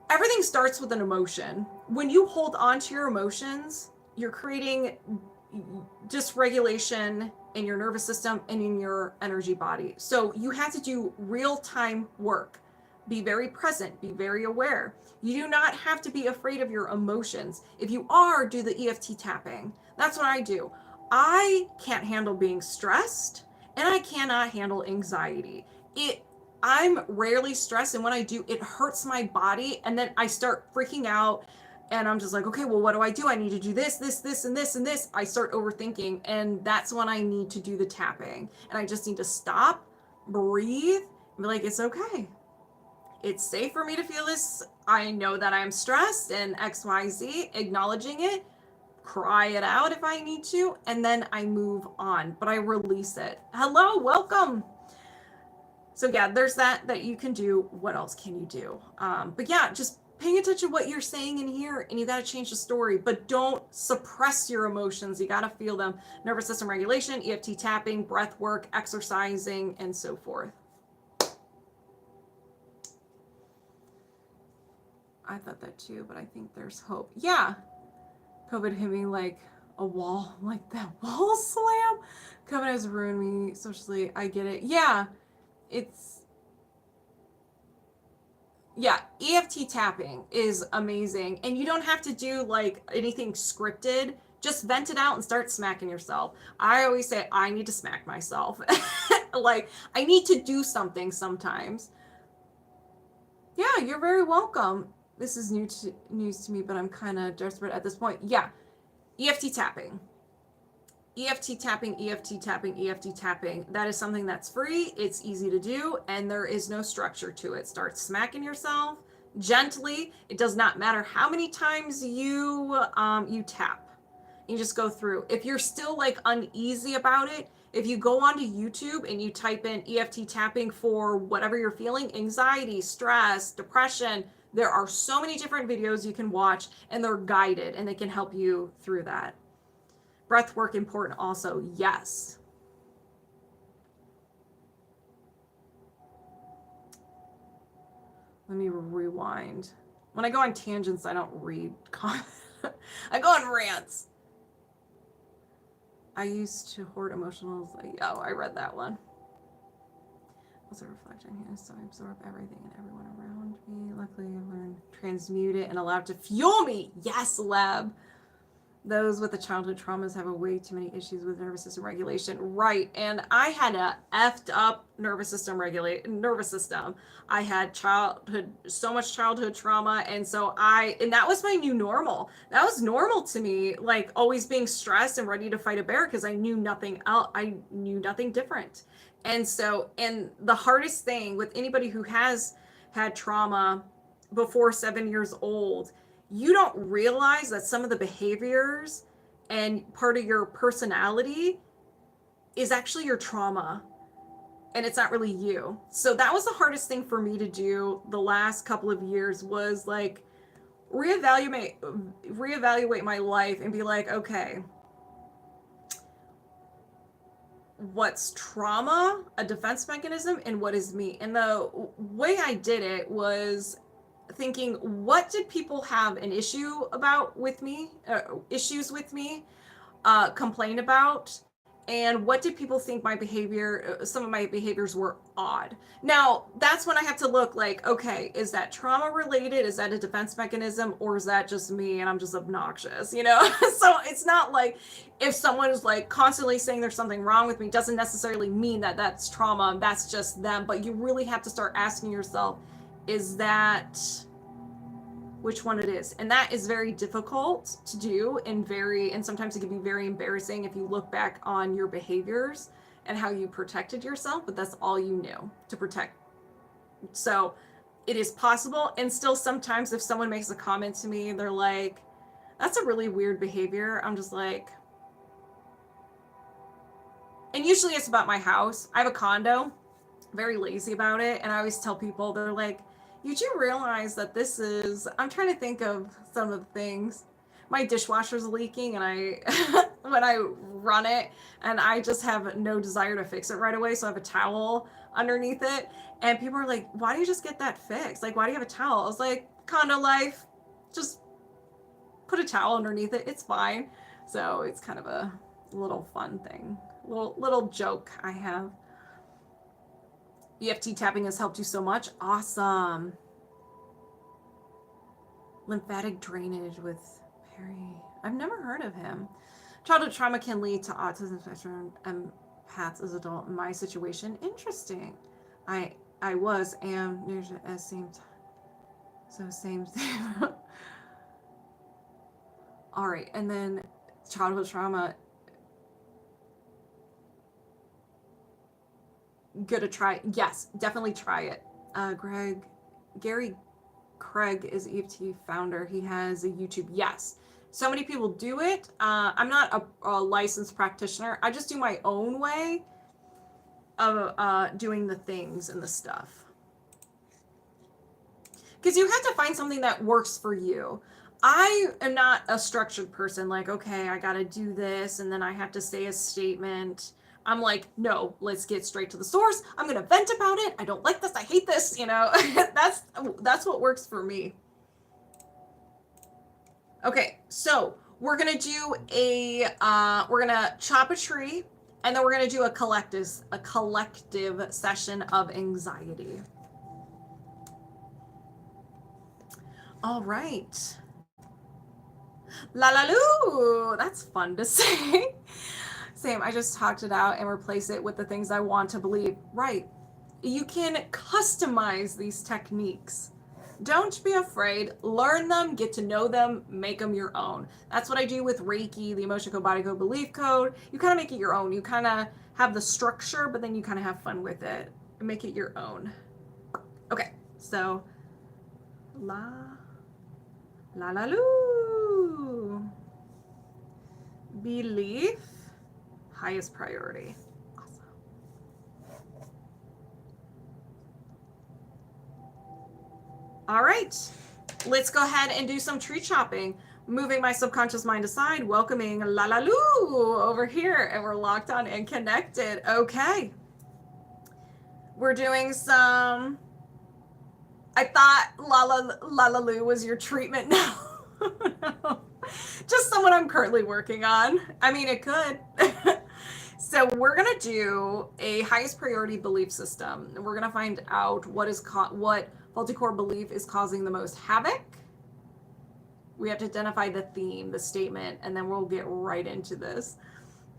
Everything starts with an emotion. When you hold on to your emotions, you're creating dysregulation in your nervous system and in your energy body. So you have to do real-time work. Be very present, be very aware. You do not have to be afraid of your emotions. If you are, do the EFT tapping. That's what I do. I can't handle being stressed and I cannot handle anxiety. I'm rarely stressed, and when I do, it hurts my body, and then I start freaking out, and I'm just like, okay, well, what do? I need to do this, and this, and this. I start overthinking, and that's when I need to do the tapping, and I just need to stop, breathe, and be like, it's okay. It's safe for me to feel this. I know that I'm stressed and XYZ, acknowledging it, cry it out if I need to, and then I move on, but I release it. Hello, welcome. So yeah, there's that you can do. What else can you do? But yeah, just paying attention to what you're saying in here, and you got to change the story, but don't suppress your emotions. You got to feel them. Nervous system regulation, EFT tapping, breath work, exercising, and so forth. I thought that too, but I think there's hope. Yeah. COVID hit me like a wall, like that wall slam. COVID has ruined me socially. I get it. Yeah. EFT tapping is amazing. And you don't have to do like anything scripted. Just vent it out and start smacking yourself. I always say I need to smack myself. Like I need to do something sometimes. Yeah, you're very welcome. This is news to me, but I'm kind of desperate at this point. Yeah, EFT tapping. EFT tapping, EFT tapping, EFT tapping. That is something that's free. It's easy to do, and there is no structure to it. Start smacking yourself gently. It does not matter how many times you tap. You just go through. If you're still like uneasy about it, if you go onto YouTube and you type in EFT tapping for whatever you're feeling, anxiety, stress, depression, there are so many different videos you can watch, and they're guided, and they can help you through that. Breath work important also, yes. Let me rewind. When I go on tangents, I don't read comments. I go on rants. I used to hoard emotionals. Oh, I read that one. Also reflecting here, so I absorb everything and everyone around me. Luckily, I learned transmute it and allow it to fuel me. Yes, Lab. Those with the childhood traumas have a way too many issues with nervous system regulation. Right. And I had a effed up nervous system. I had so much childhood trauma. And that was my new normal. That was normal to me, like always being stressed and ready to fight a bear because I knew nothing else. I knew nothing different. And the hardest thing with anybody who has had trauma before 7 years old, you don't realize that some of the behaviors and part of your personality is actually your trauma, and it's not really you. So that was the hardest thing for me to do the last couple of years, was like reevaluate my life and be like, okay, what's trauma, a defense mechanism, and what is me? And the way I did it was thinking, what did people have an issue about with me, issues with me, complain about, and what did people think my behavior, some of my behaviors were odd. Now that's when I have to look like, okay, is that trauma related? Is that a defense mechanism, or is that just me and I'm just obnoxious, you know? So it's not like if someone is like constantly saying there's something wrong with me, doesn't necessarily mean that that's trauma, that's just them. But you really have to start asking yourself, is that which one it is? And that is very difficult to do, and sometimes it can be very embarrassing if you look back on your behaviors and how you protected yourself, but that's all you knew to protect. So it is possible. And still sometimes if someone makes a comment to me, they're like, that's a really weird behavior, I'm just like, and usually it's about my house. I have a condo, very lazy about it. And I always tell people, they're like, you do realize that this is, I'm trying to think of some of the things. My dishwasher's leaking, and when I run it, and I just have no desire to fix it right away, so I have a towel underneath it. And people are like, why do you just get that fixed? Like, why do you have a towel? I was like, condo life, just put a towel underneath it, it's fine. So it's kind of a little fun thing, little joke I have. EFT tapping has helped you so much. Awesome. Lymphatic drainage with Perry. I've never heard of him. Childhood trauma can lead to autism spectrum and paths as adult in my situation. Interesting. I am as same time. So same. All right, and then childhood trauma. Gonna try. Yes, definitely try it. Gary Craig is EFT founder. He has a YouTube. Yes, so many people do it. I'm not a licensed practitioner. I just do my own way of doing the things and the stuff. Because you have to find something that works for you. I am not a structured person, like, okay, I got to do this, and then I have to say a statement. I'm like, no, let's get straight to the source. I'm going to vent about it. I don't like this. I hate this. That's what works for me. Okay, so we're going to do we're going to chop a tree, and then we're going to do a collective session of anxiety. All right. Lalaloo! That's fun to say. Same, I just talked it out and replace it with the things I want to believe. Right. You can customize these techniques. Don't be afraid. Learn them, get to know them, make them your own. That's what I do with Reiki, the emotion code, body code, belief code. You kind of make it your own. You kind of have the structure, but then you kind of have fun with it and make it your own. Okay, so Lalaloo. Belief, highest priority. Awesome. All right, let's go ahead and do some tree chopping. Moving my subconscious mind aside, welcoming Lalaloo over here, and we're locked on and connected. Okay. We're doing some... I thought Lalaloo was your treatment. No. No. Just someone I'm currently working on. I mean, it could. So we're going to do a highest priority belief system. We're going to find out what faulty core belief is causing the most havoc. We have to identify the theme, the statement, and then we'll get right into this.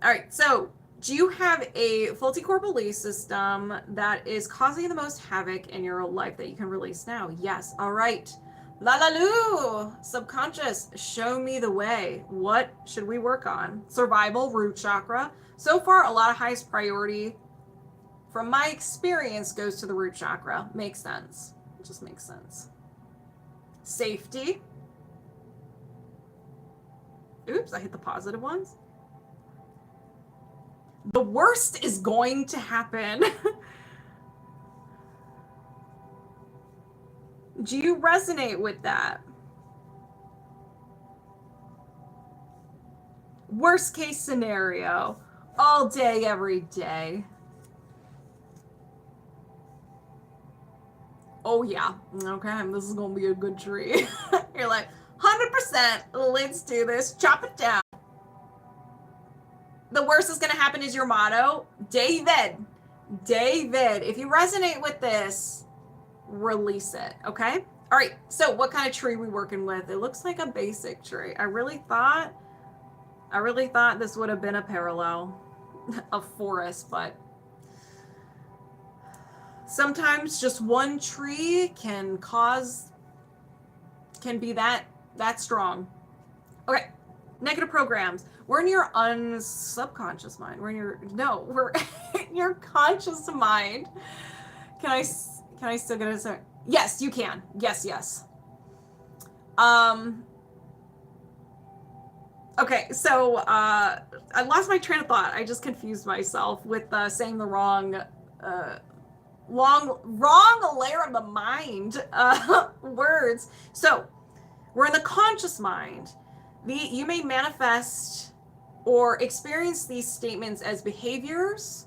All right, so do you have a faulty core belief system that is causing the most havoc in your life that you can release now? Yes. All right. Lalaloo, subconscious, show me the way. What should we work on? Survival, root chakra. So far, a lot of highest priority, from my experience, goes to the root chakra. Makes sense. It just makes sense. Safety. Oops, I hit the positive ones. The worst is going to happen. Do you resonate with that? Worst case scenario, all day, every day. Oh yeah, okay, this is gonna be a good tree. You're like, 100%, let's do this, chop it down. The worst is gonna happen is your motto. David, if you resonate with this, release it, okay? All right, so what kind of tree are we working with? It looks like a basic tree. I really thought this would have been a parallel, a forest, but sometimes just one tree can be that strong. Okay, negative programs. We're in your subconscious mind. We're in your conscious mind. Can I still get a second? Yes, you can. Yes. Okay, so I lost my train of thought. I just confused myself with saying the wrong layer of the mind words. So we're in the conscious mind. You may manifest or experience these statements as behaviors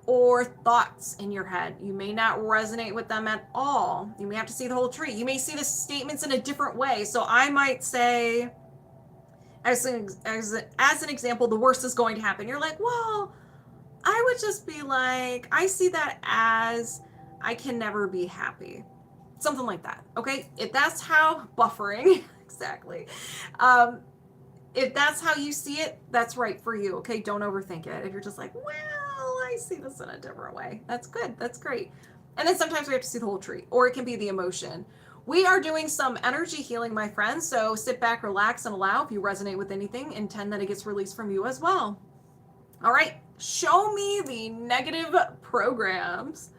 or thoughts in your head. You may not resonate with them at all. You may have to see the whole tree. You may see the statements in a different way. So I might say, as an example, the worst is going to happen. You're like, well, I would just be like, I see that as I can never be happy. Something like that, okay? If that's how, buffering, exactly. If that's how you see it, that's right for you, okay? Don't overthink it. If you're just like, well, I see this in a different way. That's good. That's great. And then sometimes we have to see the whole tree, or it can be the emotion. We are doing some energy healing, my friends. So sit back, relax, and allow. If you resonate with anything, intend that it gets released from you as well. All right. Show me the negative programs.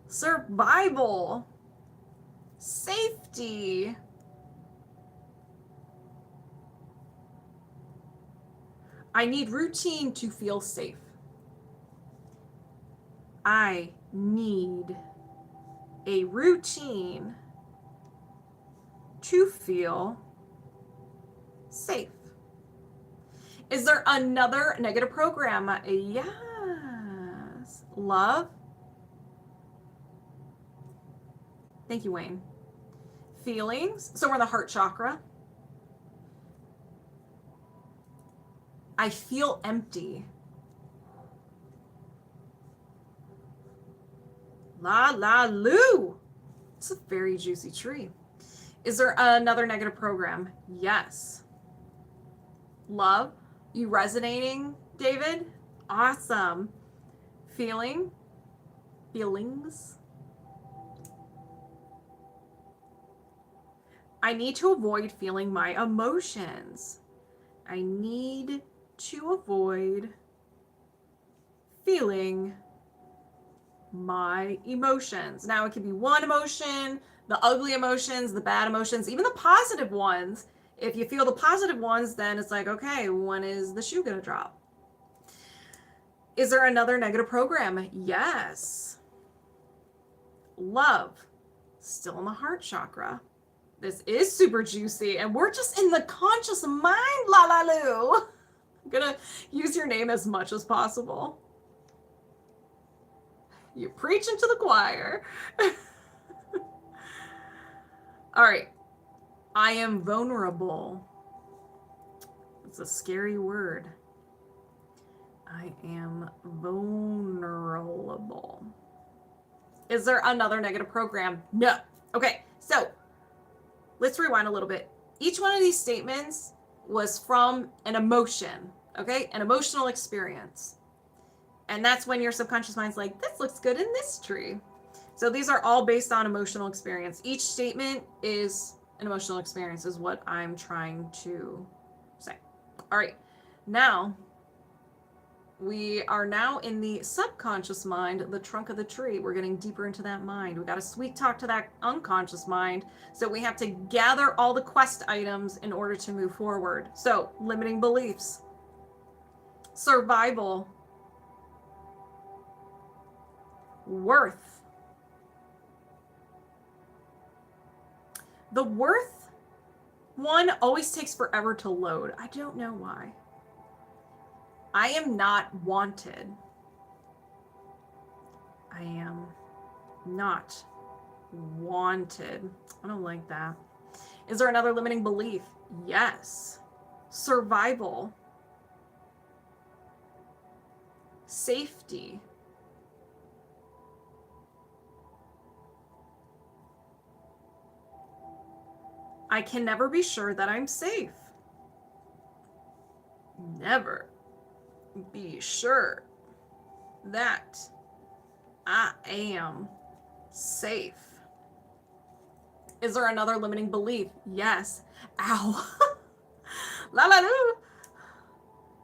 Survival. Safety. I need routine to feel safe. I need a routine to feel safe. Is there another negative program? Yes. Love. Thank you, Wayne. Feelings. So we're in the heart chakra. I feel empty. Lalaloo. It's a very juicy tree. Is there another negative program? Yes. Love. You resonating, David? Awesome. Feelings. I need to avoid feeling my emotions. I need to avoid feeling my emotions. Now, it could be one emotion, the ugly emotions, the bad emotions, even the positive ones. If you feel the positive ones, then it's like, okay, when is the shoe going to drop? Is there another negative program? Yes. Love. Still in the heart chakra. This is super juicy, and we're just in the conscious mind, Lalaloo. I'm gonna use your name as much as possible. You're preaching to the choir. All right. I am vulnerable. It's a scary word. I am vulnerable. Is there another negative program? No. Okay, so let's rewind a little bit. Each one of these statements was from an emotion, okay? An emotional experience. And that's when your subconscious mind's like, this looks good in this tree. So these are all based on emotional experience. Each statement is an emotional experience, is what I'm trying to say. All right, now we are now in the subconscious mind, the trunk of the tree. We're getting deeper into that mind. We got to sweet talk to that unconscious mind. So we have to gather all the quest items in order to move forward. So limiting beliefs, survival, worth. The worth one always takes forever to load. I don't know why. I am not wanted. I am not wanted. I don't like that. Is there another limiting belief? Yes. Survival. Safety. I can never be sure that I'm safe. Never be sure that I am safe. Is there another limiting belief? Yes. Ow. Lalaloo.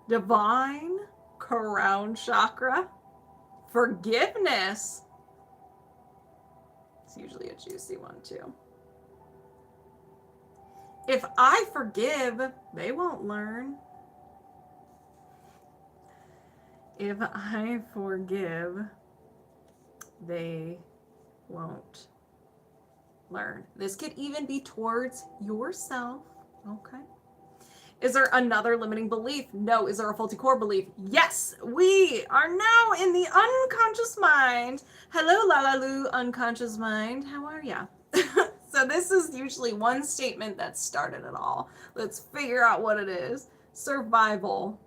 Divine crown chakra. Forgiveness. It's usually a juicy one too. If I forgive, they won't learn. If I forgive, they won't learn. This could even be towards yourself. Okay. Is there another limiting belief? No. Is there a faulty core belief? Yes. We are now in the unconscious mind. Hello, Lalaloo, unconscious mind. How are ya? So this is usually one statement that started it all. Let's figure out what it is. Survival.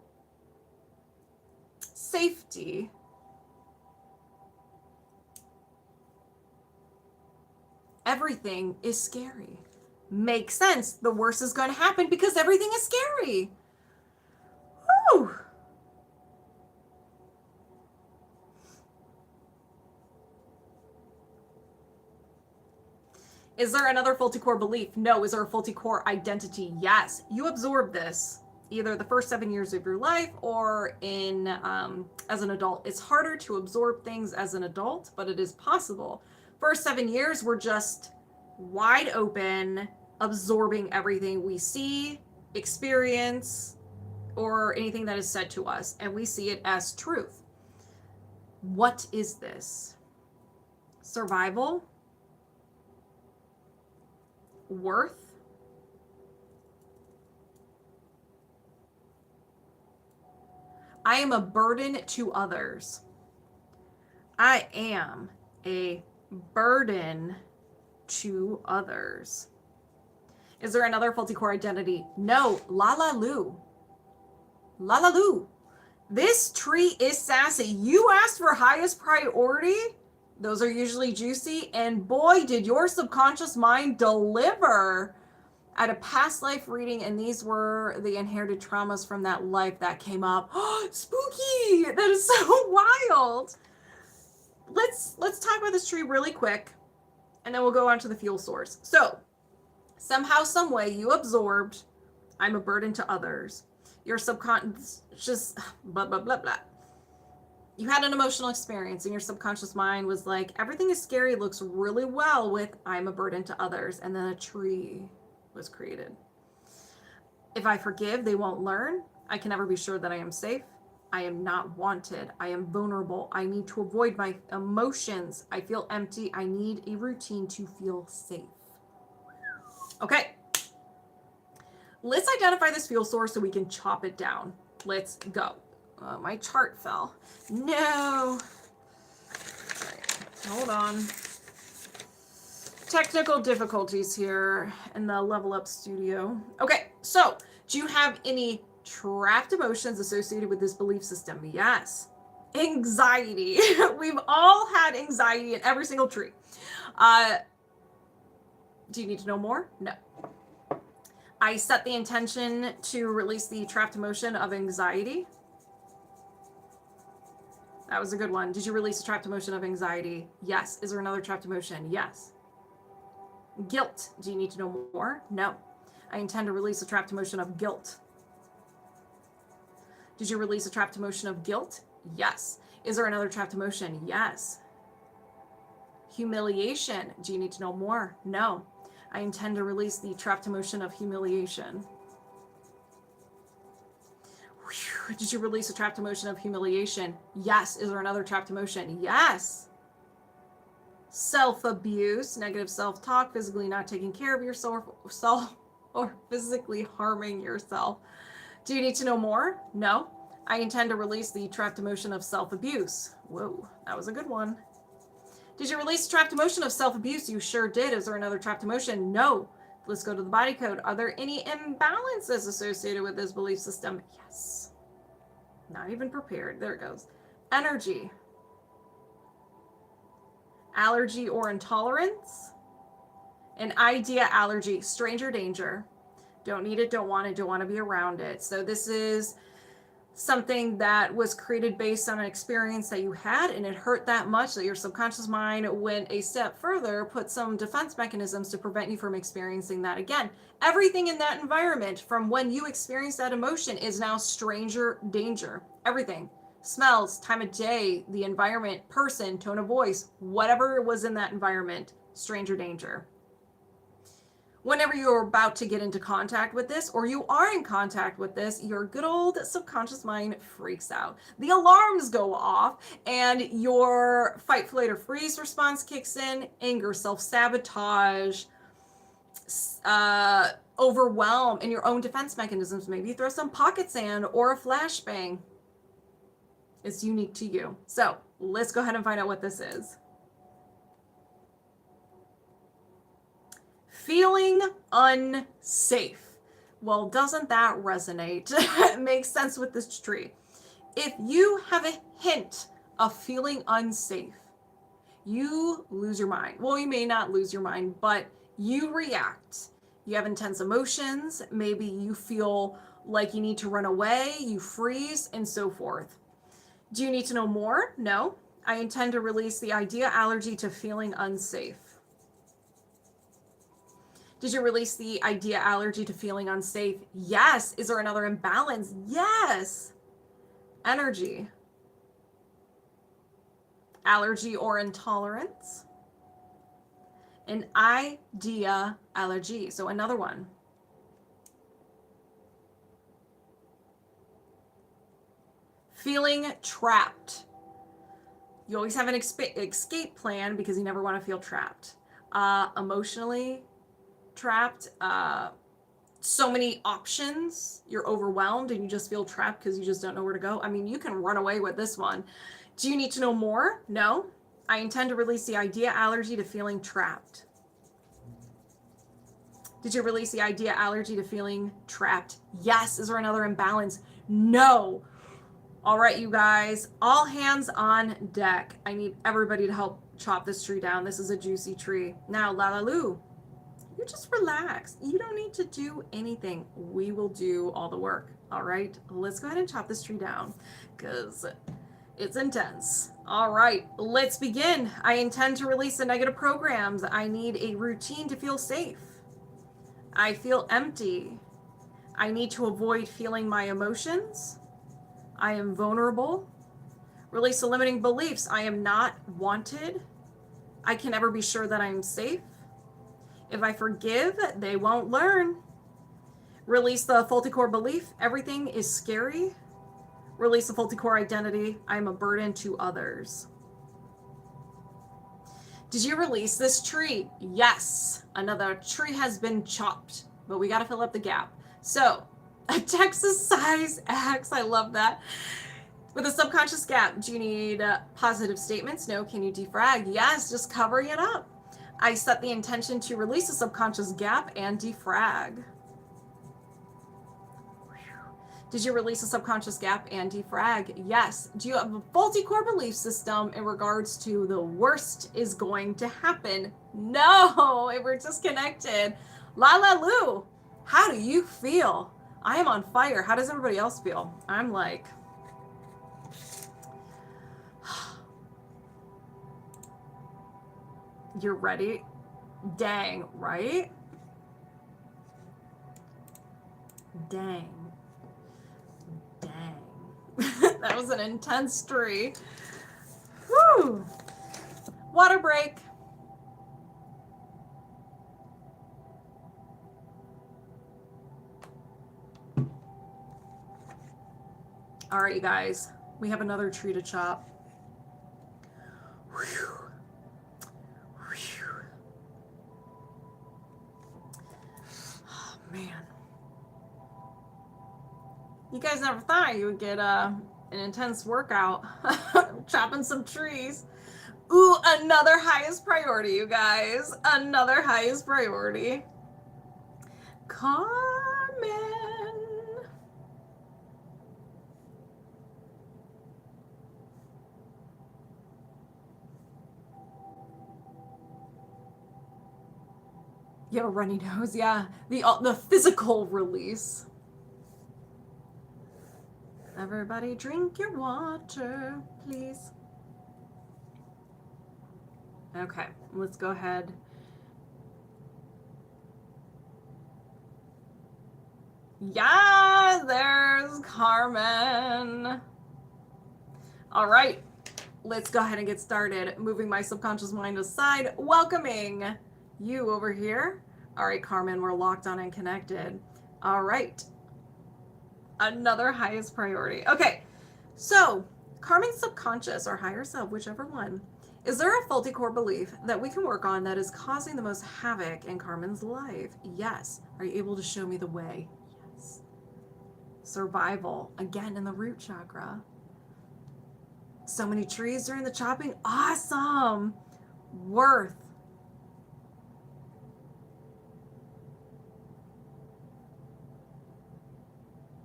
Safety. Everything is scary. Makes sense. The worst is going to happen because everything is scary. Woo! Is there another faulty core belief? No. Is there a faulty core identity? Yes. You absorb this either the first 7 years of your life or in as an adult. It's harder to absorb things as an adult, but it is possible. First 7 years, we're just wide open, absorbing everything we see, experience, or anything that is said to us, and we see it as truth. What is this? Survival? Worth? I am a burden to others. I am a burden to others. Is there another faulty core identity? No. Lalaloo. Lalaloo. This tree is sassy. You asked for highest priority. Those are usually juicy. And boy, did your subconscious mind deliver at a past life reading. And these were the inherited traumas from that life that came up. Oh, spooky. That is so wild. Let's talk about this tree really quick. And then we'll go on to the fuel source. So somehow, some way you absorbed, I'm a burden to others. Your subconscious, just blah, blah, blah, blah. You had an emotional experience and your subconscious mind was like, everything is scary, looks really well with I'm a burden to others. And then a tree was created. If I forgive, they won't learn. I can never be sure that I am safe. I am not wanted. I am vulnerable. I need to avoid my emotions. I feel empty. I need a routine to feel safe. Okay. Let's identify this fuel source so we can chop it down. Let's go. My chart fell. No. Right. Hold on. Technical difficulties here in the Level Up studio. Okay, so do you have any trapped emotions associated with this belief system? Yes. Anxiety. We've all had anxiety in every single tree. Do you need to know more? No. I set the intention to release the trapped emotion of anxiety. That was a good one. Did you release the trapped emotion of anxiety? Yes. Is there another trapped emotion? Yes. Guilt. Do you need to know more? No. I intend to release the trapped emotion of guilt. Did you release a trapped emotion of guilt? Yes. Is there another trapped emotion? Yes. Humiliation. Do you need to know more? No. I intend to release the trapped emotion of humiliation. Whew. Did you release a trapped emotion of humiliation? Yes. Is there another trapped emotion? Yes. Self-abuse, negative self-talk, physically not taking care of yourself, or physically harming yourself. Do you need to know more? No. I intend to release the trapped emotion of self-abuse. Whoa, that was a good one. Did you release the trapped emotion of self-abuse? You sure did. Is there another trapped emotion? No. Let's go to the body code. Are there any imbalances associated with this belief system? Yes. Not even prepared. There it goes. Energy. Allergy or intolerance. An idea allergy. Stranger danger. Don't need it, don't want it, don't want to be around it. So this is something that was created based on an experience that you had, and it hurt that much that your subconscious mind went a step further, put some defense mechanisms to prevent you from experiencing that again. Everything in that environment from when you experienced that emotion is now stranger danger. Everything. Smells, time of day, the environment, person, tone of voice, whatever was in that environment, stranger danger. Whenever you're about to get into contact with this, or you are in contact with this, your good old subconscious mind freaks out. The alarms go off and your fight, flight, or freeze response kicks in. Anger, self-sabotage, overwhelm, and your own defense mechanisms. Maybe you throw some pocket sand or a flashbang. It's unique to you. So let's go ahead and find out what this is. Feeling unsafe. Well, doesn't that resonate? It makes sense with this tree. If you have a hint of feeling unsafe, you lose your mind. Well, you may not lose your mind, but you react. You have intense emotions. Maybe you feel like you need to run away, you freeze, and so forth. Do you need to know more? No. I intend to release the idea allergy to feeling unsafe. Did you release the idea allergy to feeling unsafe? Yes. Is there another imbalance? Yes. Energy. Allergy or intolerance. An idea allergy. So another one. Feeling trapped. You always have an escape plan because you never want to feel trapped. Emotionally trapped. So many options. You're overwhelmed and you just feel trapped because you just don't know where to go. I mean, you can run away with this one. Do you need to know more? No. I intend to release the idea allergy to feeling trapped. Did you release the idea allergy to feeling trapped? Yes. Is there another imbalance? No. All right, you guys, all hands on deck. I need everybody to help chop this tree down. This is a juicy tree. Now, Lalaloo, you just relax. You don't need to do anything. We will do all the work. All right, let's go ahead and chop this tree down because it's intense. All right, let's begin. I intend to release the negative programs. I need a routine to feel safe. I feel empty. I need to avoid feeling my emotions. I am vulnerable. Release the limiting beliefs. I am not wanted. I can never be sure that I am safe. If I forgive, they won't learn. Release the faulty core belief. Everything is scary. Release the faulty core identity. I am a burden to others. Did you release this tree? Yes. Another tree has been chopped, but we got to fill up the gap. So, a Texas size axe. I love that. With a subconscious gap, do you need positive statements? No. Can you defrag? Yes. Just covering it up. I set the intention to release the subconscious gap and defrag. Did you release a subconscious gap and defrag? Yes. Do you have a faulty core belief system in regards to the worst is going to happen? No. We're disconnected. Lalaloo, how do you feel? I am on fire. How does everybody else feel? I'm like, you're ready? Dang, right? Dang. Dang. That was an intense tree. Whew. Water break. All right, you guys, we have another tree to chop. Whew. Whew. Oh, man. You guys never thought you would get an intense workout chopping some trees. Ooh, another highest priority, you guys. Another highest priority. Carmen. You have a runny nose, yeah. The physical release. Everybody drink your water, please. Okay, let's go ahead. Yeah, there's Carmen. All right, let's go ahead and get started. Moving my subconscious mind aside, welcoming you over here. All right, Carmen, we're locked on and connected. All right. Another highest priority. Okay, so Carmen's subconscious or higher self, whichever one, is there a faulty core belief that we can work on that is causing the most havoc in Carmen's life? Yes. Are you able to show me the way? Yes. Survival, again in the root chakra. So many trees during the chopping. Awesome. Worth.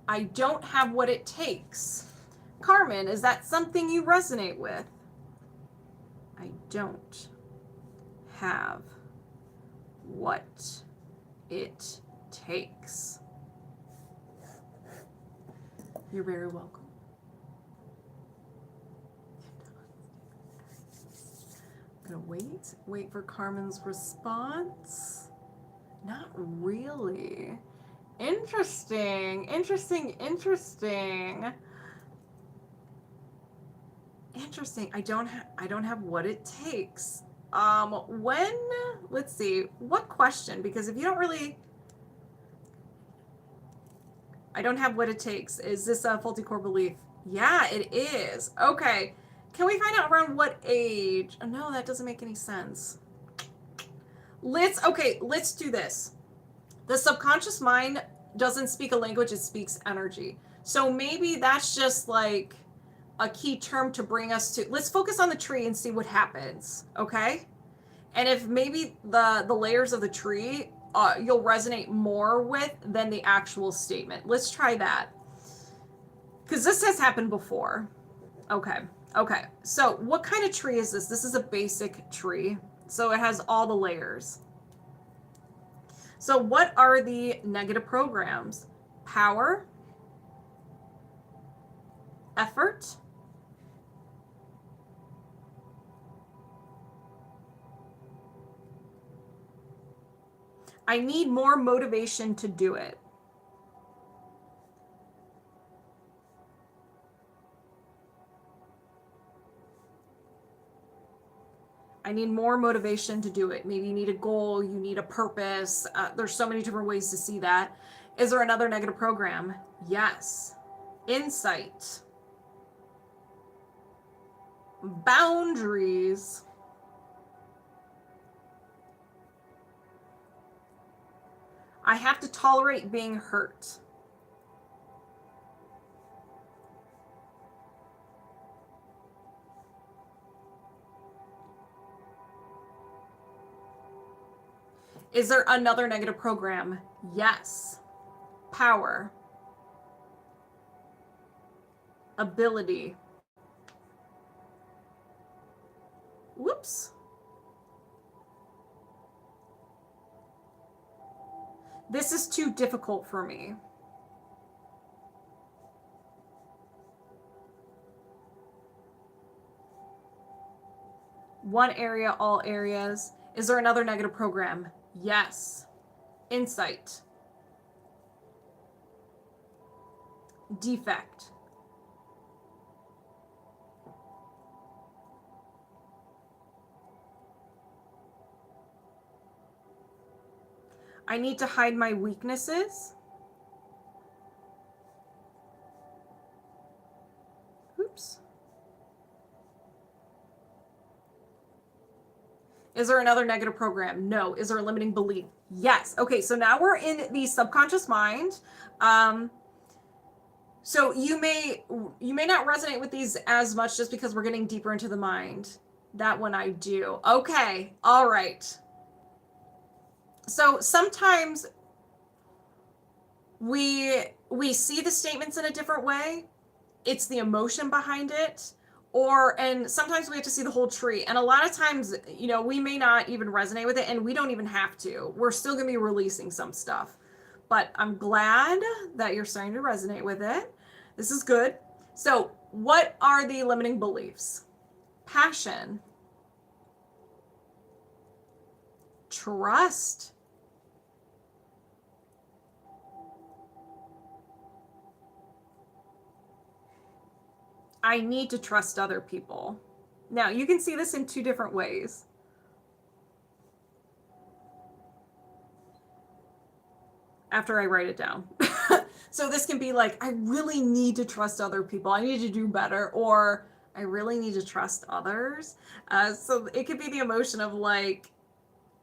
I don't have what it takes. Carmen, is that something you resonate with? I don't have what it takes. You're very welcome. I'm gonna wait for Carmen's response. Not really. Interesting. Interesting. Interesting. Interesting. I don't have what it takes. When let's see. What question? Because if you don't really I don't have what it takes. Is this a faulty core belief? Yeah, it is. Okay. Can we find out around what age? Oh, no, that doesn't make any sense. Let's do this. The subconscious mind doesn't speak a language, it speaks energy. So maybe that's just like a key term to bring us to. Let's focus on the tree and see what happens, okay? And if maybe the layers of the tree you'll resonate more with than the actual statement. Let's try that. Because this has happened before. Okay. So what kind of tree is this? This is a basic tree. So it has all the layers. So what are the negative programs? Power, effort, I need more motivation to do it. I need more motivation to do it. Maybe you need a goal, you need a purpose. There's so many different ways to see that. Is there another negative program? Yes. Insight. Boundaries. I have to tolerate being hurt. Is there another negative program? Yes. Power. Ability. Whoops. This is too difficult for me. One area, all areas. Is there another negative program? Yes. Insight. Defect. I need to hide my weaknesses. Oops. Is there another negative program? No. Is there a limiting belief? Yes. Okay, so now we're in the subconscious mind. So you may not resonate with these as much just because we're getting deeper into the mind. That one I do. Okay. All right. So sometimes we see the statements in a different way. It's the emotion behind it. And sometimes we have to see the whole tree. And a lot of times, we may not even resonate with it, and we don't even have to. We're still going to be releasing some stuff. But I'm glad that you're starting to resonate with it. This is good. So what are the limiting beliefs? Passion. Trust. I need to trust other people. Now, you can see this in two different ways. After I write it down. So this can be like, I really need to trust other people. I need to do better. Or I really need to trust others. So it could be the emotion of like,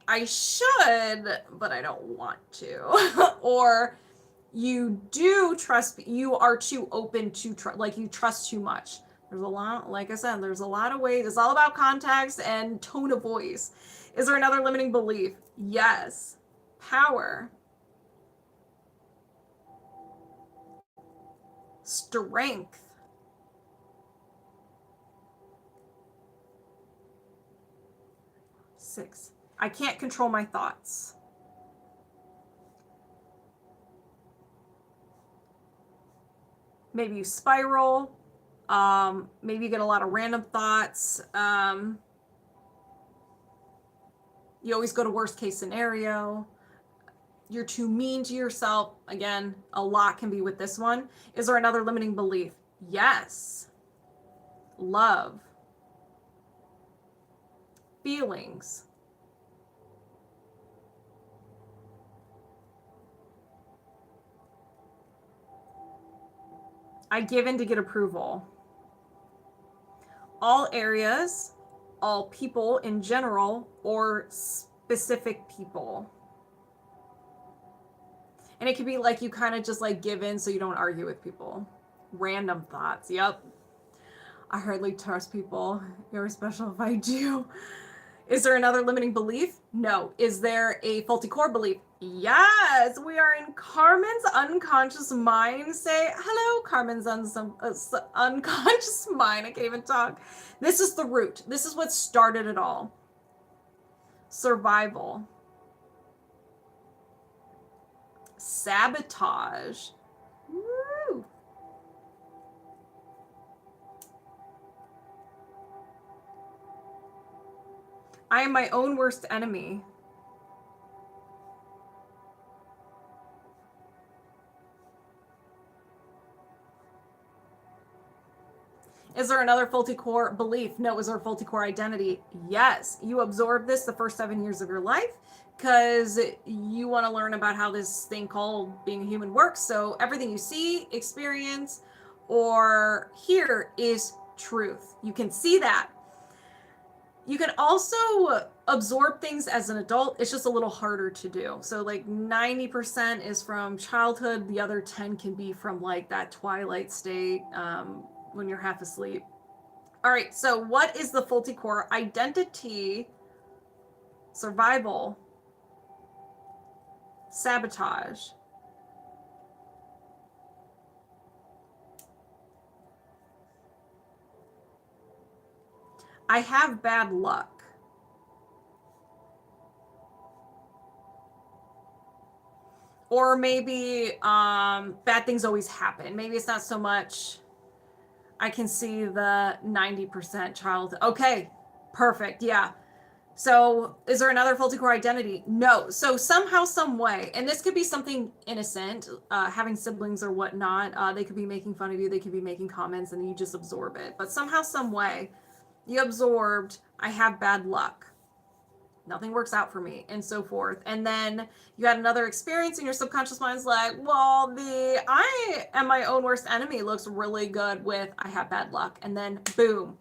I should, but I don't want to. Or you do trust, you are too open to like you trust too much. There's a lot, like I said, there's a lot of ways. It's all about context and tone of voice. Is there another limiting belief? Yes. Power. Strength. Six. I can't control my thoughts. Maybe you spiral. Maybe you get a lot of random thoughts. You always go to worst case scenario. You're too mean to yourself. Again, a lot can be with this one. Is there another limiting belief? Yes. Love. Feelings. I give in to get approval. All areas, all people in general, or specific people. And it could be like you kind of just like give in so you don't argue with people. Random thoughts. Yep. I hardly trust people. You're special if I do. Is there another limiting belief? No. Is there a faulty core belief? Yes. We are in Carmen's unconscious mind. Say hello, Carmen's unconscious mind. I can't even talk. This is the root. This is what started it all. Survival. Sabotage. Woo. I am my own worst enemy. Is there another faulty core belief? No. Is there a faulty core identity? Yes. You absorb this the first 7 years of your life because you want to learn about how this thing called being a human works. So everything you see, experience, or hear is truth. You can see that. You can also absorb things as an adult. It's just a little harder to do. So like 90% is from childhood. The other 10 can be from like that twilight state when you're half asleep. All right. So what is the faulty core? Identity, survival, sabotage. I have bad luck. Or maybe bad things always happen. Maybe it's not so much. I can see the 90% child. Okay, perfect. Yeah. So is there another faulty core identity? No. So somehow, some way, and this could be something innocent, having siblings or whatnot. They could be making fun of you. They could be making comments and you just absorb it. But somehow, some way, you absorbed, I have bad luck. Nothing works out for me, and so forth. And then you had another experience and your subconscious mind's like, well, the I am my own worst enemy looks really good with I have bad luck. And then boom,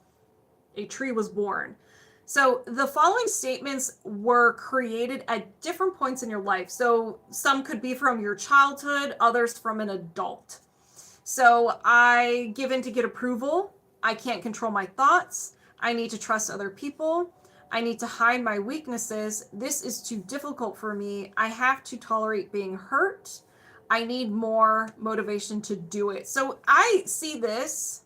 a tree was born. So the following statements were created at different points in your life. So some could be from your childhood, others from an adult. So I give in to get approval. I can't control my thoughts. I need to trust other people. I need to hide my weaknesses. This is too difficult for me. I have to tolerate being hurt. I need more motivation to do it. So I see this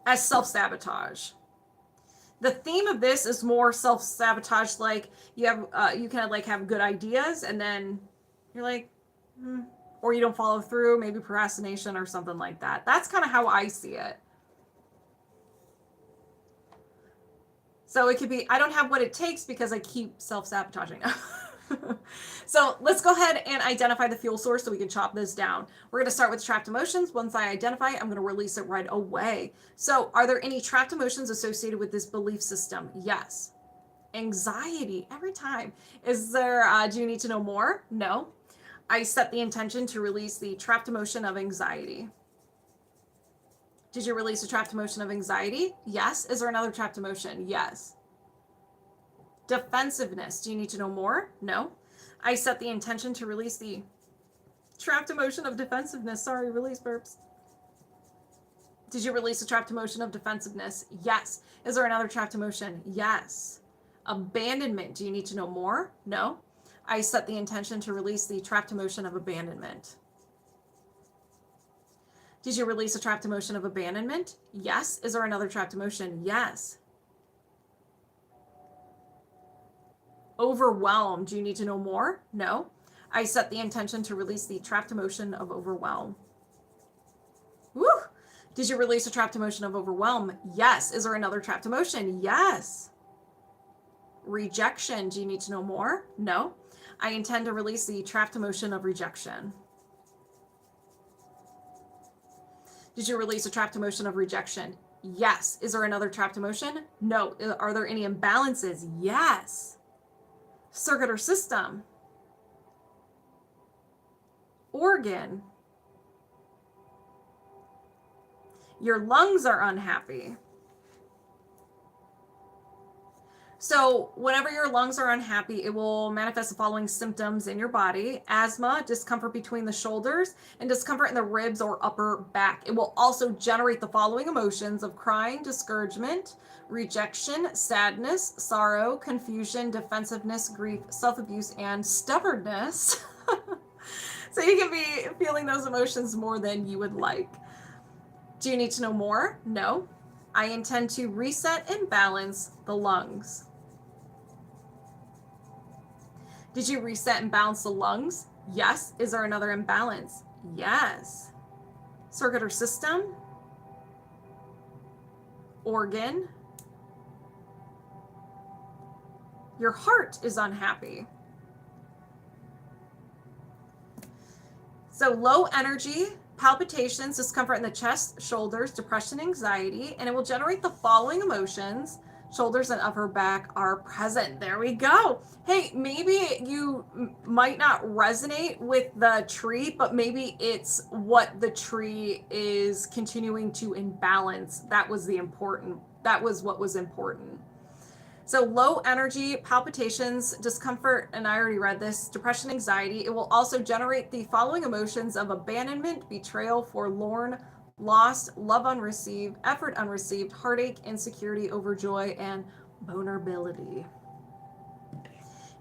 as self-sabotage. The theme of this is more self-sabotage, like you can like have good ideas and then you're like, or you don't follow through, maybe procrastination or something like that. That's kind of how I see it. So it could be, I don't have what it takes because I keep self-sabotaging. So let's go ahead and identify the fuel source so we can chop this down. We're going to start with trapped emotions. Once I identify, I'm going to release it right away. So are there any trapped emotions associated with this belief system? Yes. Anxiety every time. Is there, do you need to know more? No. I set the intention to release the trapped emotion of anxiety. Did you release a trapped emotion of anxiety? Yes. Is there another trapped emotion? Yes. Defensiveness. Do you need to know more? No. I set the intention to release the trapped emotion of defensiveness. Sorry, release burps. Did you release a trapped emotion of defensiveness? Yes. Is there another trapped emotion? Yes. Abandonment. Do you need to know more? No. I set the intention to release the trapped emotion of abandonment. Did you release a trapped emotion of abandonment? Yes. Is there another trapped emotion? Yes. Overwhelmed. Do you need to know more? No. I set the intention to release the trapped emotion of overwhelm. Woo! Did you release a trapped emotion of overwhelm? Yes. Is there another trapped emotion? Yes. Rejection. Do you need to know more? No. I intend to release the trapped emotion of rejection. Did you release a trapped emotion of rejection? Yes. Is there another trapped emotion? No. Are there any imbalances? Yes. Circuit or system? Organ? Your lungs are unhappy. So whenever your lungs are unhappy, it will manifest the following symptoms in your body: asthma, discomfort between the shoulders, and discomfort in the ribs or upper back. It will also generate the following emotions of crying, discouragement, rejection, sadness, sorrow, confusion, defensiveness, grief, self-abuse, and stubbornness. So you can be feeling those emotions more than you would like. Do you need to know more? No. I intend to reset and balance the lungs. Did you reset and balance the lungs? Yes. Is there another imbalance? Yes. Circuit or system? Organ? Your heart is unhappy. So low energy, palpitations, discomfort in the chest, shoulders, depression, anxiety, and it will generate the following emotions. Shoulders and upper back are present. There we go. Hey, maybe you might not resonate with the tree, but maybe it's what the tree is continuing to imbalance. That was what was important. So low energy, palpitations, discomfort, and I already read this, depression, anxiety. It will also generate the following emotions of abandonment, betrayal, forlorn, lost, love unreceived, effort unreceived, heartache, insecurity, overjoy, and vulnerability.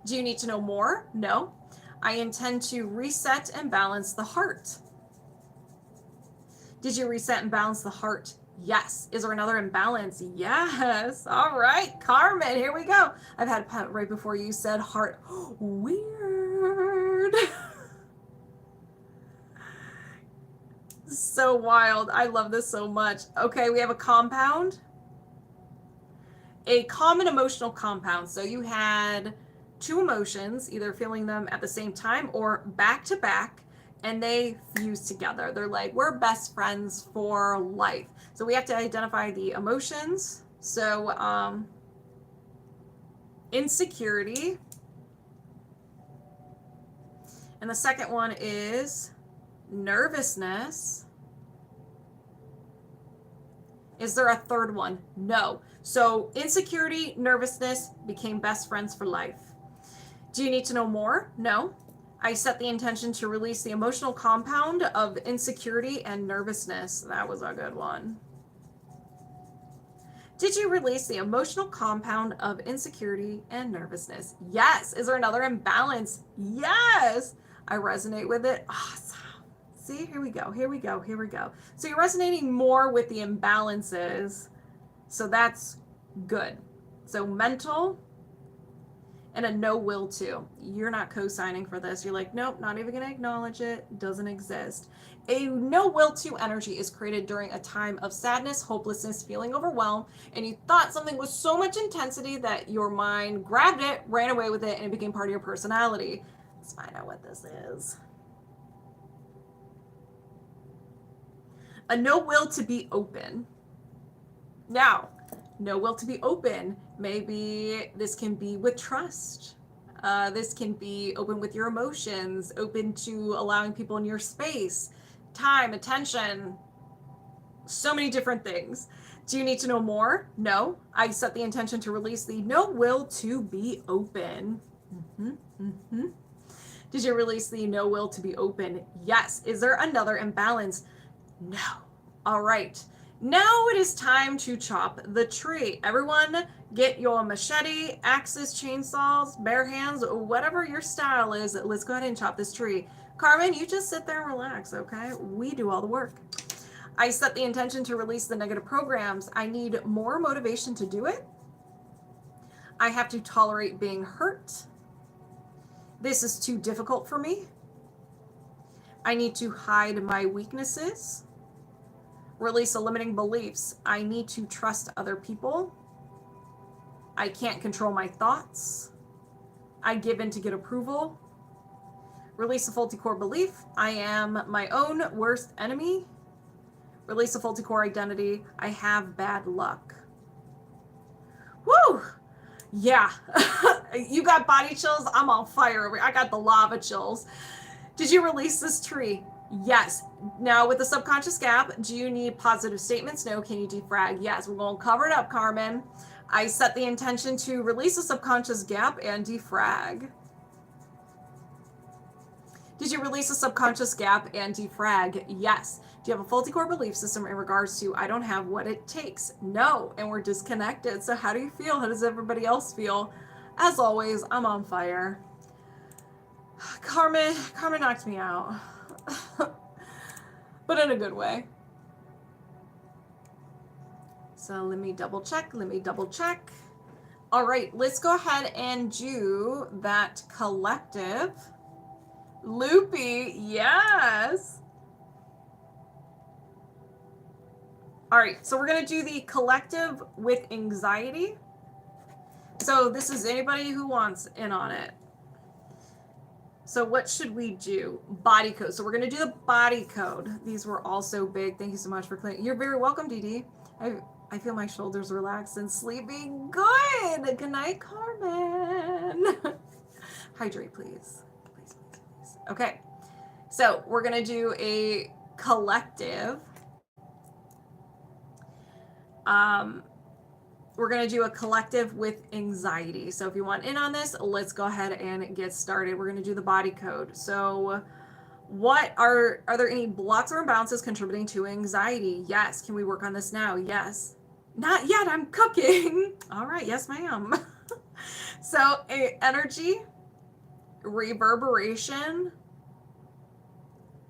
Do you need to know more? No. I intend to reset and balance the heart. Did you reset and balance the heart? Yes. Is there another imbalance? Yes. All right, Carmen, here we go. I've had a pet right before you said heart. Weird. So wild. I love this so much. Okay, we have a compound. A common emotional compound. So you had two emotions, either feeling them at the same time or back to back, and they fuse together. They're like, we're best friends for life. So we have to identify the emotions. So insecurity. And the second one is nervousness. Is there a third one? No. So insecurity, nervousness became best friends for life. Do you need to know more? No. I set the intention to release the emotional compound of insecurity and nervousness. That was a good one. Did you release the emotional compound of insecurity and nervousness? Yes. Is there another imbalance? Yes. I resonate with it. Awesome. See, here we go. Here we go. Here we go. So you're resonating more with the imbalances. So that's good. So mental and a no will to. You're not co-signing for this. You're like, nope, not even going to acknowledge it. Doesn't exist. A no will to energy is created during a time of sadness, hopelessness, feeling overwhelmed, and you thought something was so much intensity that your mind grabbed it, ran away with it, and it became part of your personality. Let's find out what this is. A no will to be open. Now, no will to be open. Maybe this can be with trust. This can be open with your emotions, open to allowing people in your space, time, attention, so many different things. Do you need to know more? No. I set the intention to release the no will to be open. Did you release the no will to be open? Yes. Is there another imbalance? No. All right. Now it is time to chop the tree. Everyone get your machete, axes, chainsaws, bare hands, whatever your style is. Let's go ahead and chop this tree. Carmen, you just sit there and relax, okay? We do all the work. I set the intention to release the negative programs. I need more motivation to do it. I have to tolerate being hurt. This is too difficult for me. I need to hide my weaknesses. Release the limiting beliefs. I need to trust other people. I can't control my thoughts. I give in to get approval. Release a faulty core belief. I am my own worst enemy. Release a faulty core identity. I have bad luck. Woo! Yeah. You got body chills. I'm on fire. I got the lava chills. Did you release this tree? Yes. Now with the subconscious gap, do you need positive statements? No. Can you defrag? Yes. We're going to cover it up, Carmen. I set the intention to release the subconscious gap and defrag. Did you release a subconscious gap and defrag? Yes. Do you have a faulty core belief system in regards to I don't have what it takes? No. And we're disconnected. So how do you feel? How does everybody else feel? As always, I'm on fire. Carmen knocked me out. But in a good way. So let me double check. All right, let's go ahead and do that collective. Loopy, yes. All right, so we're gonna do the collective with anxiety. So this is anybody who wants in on it. So what should we do? Body code. So we're gonna do the body code. These were also big. Thank you so much for clearing. You're very welcome, Dee Dee. I feel my shoulders relaxed and sleeping. Good. Good night, Carmen. Hydrate, please. Okay, so we're gonna do a collective. We're gonna do a collective with anxiety. So if you want in on this, let's go ahead and get started. We're gonna do the body code. So what are there any blocks or imbalances contributing to anxiety? Yes. Can we work on this now? Yes. Not yet, I'm cooking. All right, yes ma'am. So energy, reverberation,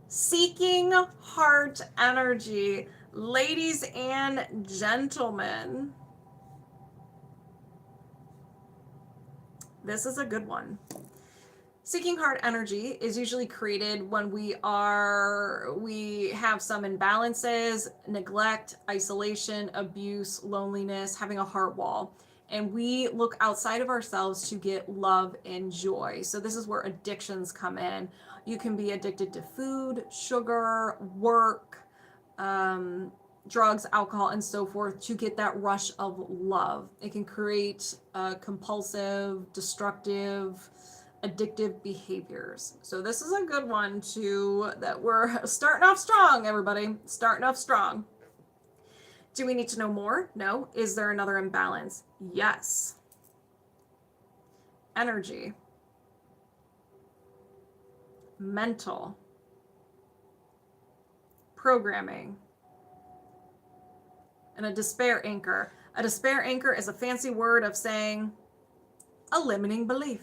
seeking heart energy. Ladies and gentlemen, this is a good one. Seeking heart energy is usually created when we have some imbalances, neglect, isolation, abuse, loneliness, having a heart wall. And we look outside of ourselves to get love and joy. So this is where addictions come in. You can be addicted to food, sugar, work, drugs, alcohol, and so forth to get that rush of love. It can create compulsive, destructive, addictive behaviors. So this is a good one too, that we're starting off strong, everybody. Starting off strong. Do we need to know more? No. Is there another imbalance? Yes. Energy. Mental. Programming. And a despair anchor. A despair anchor is a fancy word of saying a limiting belief.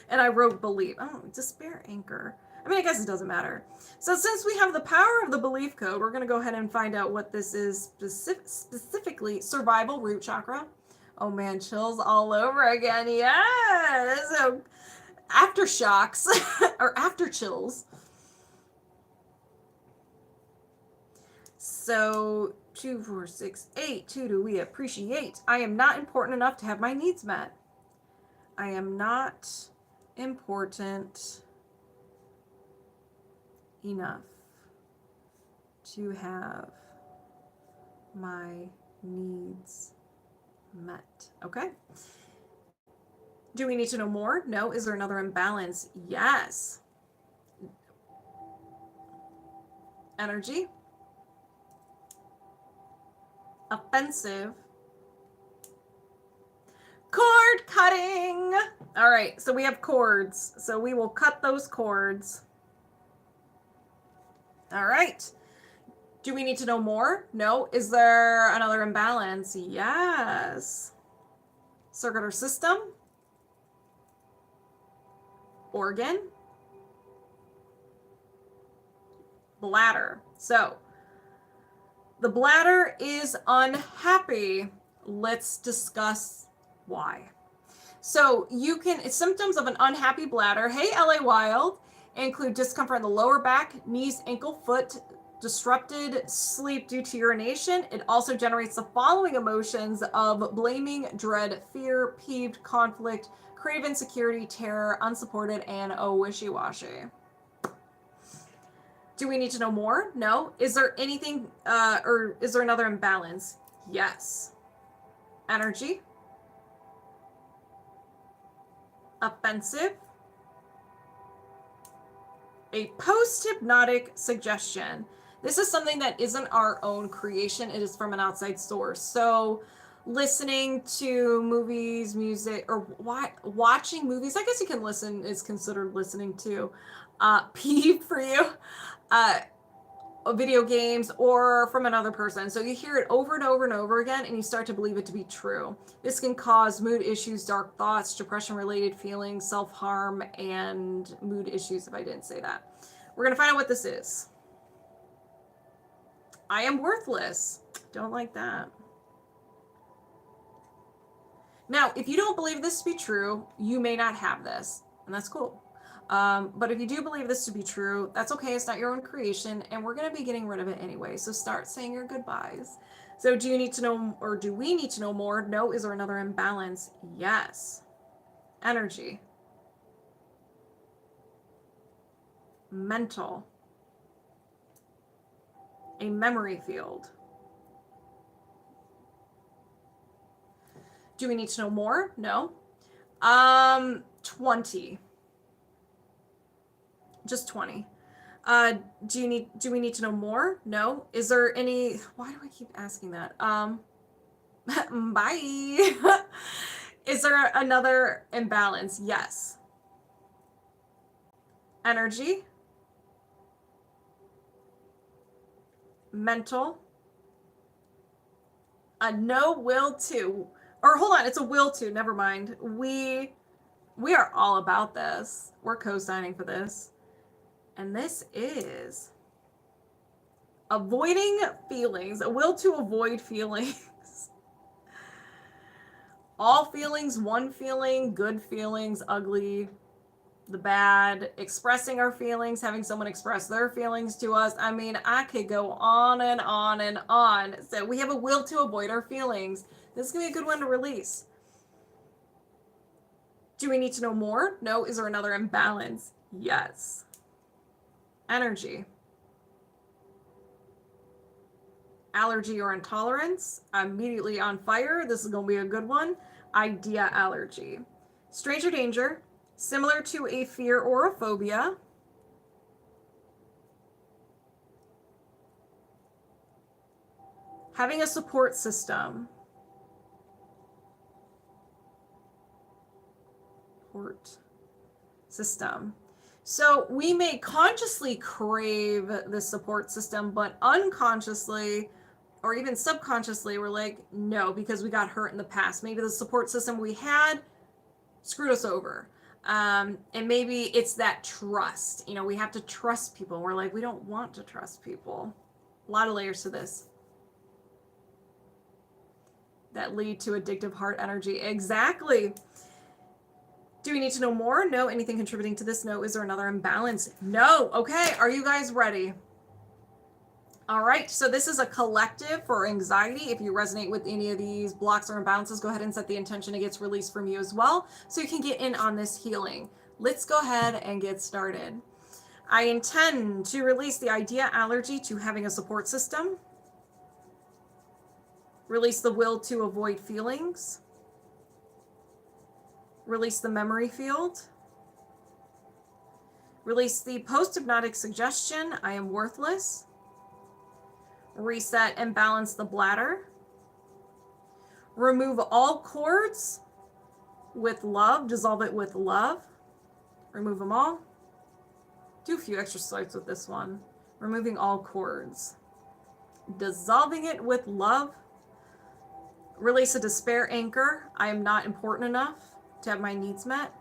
And I wrote belief. Oh, despair anchor. I mean, I guess it doesn't matter. So since we have the power of the belief code, we're going to go ahead and find out what this is specifically. Survival, root chakra. Oh man, chills all over again. Yes. So aftershocks or after chills. So 2, 4, 6, 8. 2, do we appreciate? I am not important enough to have my needs met. I am not important enough to have my needs met. Okay. Do we need to know more? No. Is there another imbalance? Yes. Energy. Offensive. Cord cutting. All right, so we have cords. So we will cut those cords. All right. Do we need to know more? No. Is there another imbalance? Yes. Circuit or system. Organ. Bladder. So the bladder is unhappy. Let's discuss why. So symptoms of an unhappy bladder, hey LA Wild, include discomfort in the lower back, knees, ankle, foot, disrupted sleep due to urination. It also generates the following emotions of blaming, dread, fear, peeved, conflict, creative insecurity, terror, unsupported, and wishy-washy. Do we need to know more? No. Is there anything, or is there another imbalance? Yes. Energy. Offensive. A post-hypnotic suggestion. This is something that isn't our own creation. It is from an outside source. So listening to movies, music, or watching movies, I guess you can listen, is considered listening to. Peeve for you. Video games, or from another person. So you hear it over and over and over again, and you start to believe it to be true. This can cause mood issues, dark thoughts, depression-related feelings, self-harm, and mood issues, if I didn't say that. We're going to find out what this is. I am worthless. Don't like that. Now, if you don't believe this to be true, you may not have this, and that's cool. But if you do believe this to be true, that's okay. It's not your own creation, and we're going to be getting rid of it anyway. So start saying your goodbyes. So do you need to know, or do we need to know more? No. Is there another imbalance? Yes. Energy. Mental. A memory field. Do we need to know more? No. 20. Just 20. Do we need to know more? No. Is there any, why do I keep asking that? Bye. Is there another imbalance? Yes. Energy. Mental. A no will to, or hold on, it's a will to, never mind. We are all about this. We're co-signing for this. And this is avoiding feelings, a will to avoid feelings. All feelings, one feeling, good feelings, ugly, the bad, expressing our feelings, having someone express their feelings to us. I mean, I could go on and on and on. So we have a will to avoid our feelings. This is going to be a good one to release. Do we need to know more? No. Is there another imbalance? Yes. Energy. Allergy or intolerance. Immediately on fire. This is going to be a good one. Idea allergy. Stranger danger. Similar to a fear or a phobia. Having a support system. Support system. So we may consciously crave the support system, but unconsciously or even subconsciously we're like, no, because we got hurt in the past. Maybe the support system we had screwed us over. And maybe it's that trust. You know, we have to trust people. We're like, we don't want to trust people. A lot of layers to this that lead to addictive heart energy. Exactly. Do we need to know more? No. Anything contributing to this? No. Is there another imbalance? No. Okay. Are you guys ready? All right. So this is a collective for anxiety. If you resonate with any of these blocks or imbalances, go ahead and set the intention it gets released from you as well, so you can get in on this healing. Let's go ahead and get started. I intend to release the idea allergy to having a support system. Release the will to avoid feelings. Release the memory field. Release the post-hypnotic suggestion, I am worthless. Reset and balance the bladder. Remove all cords with love. Dissolve it with love. Remove them all. Do a few extra swipes with this one. Removing all cords. Dissolving it with love. Release a despair anchor. I am not important enough to have my needs met.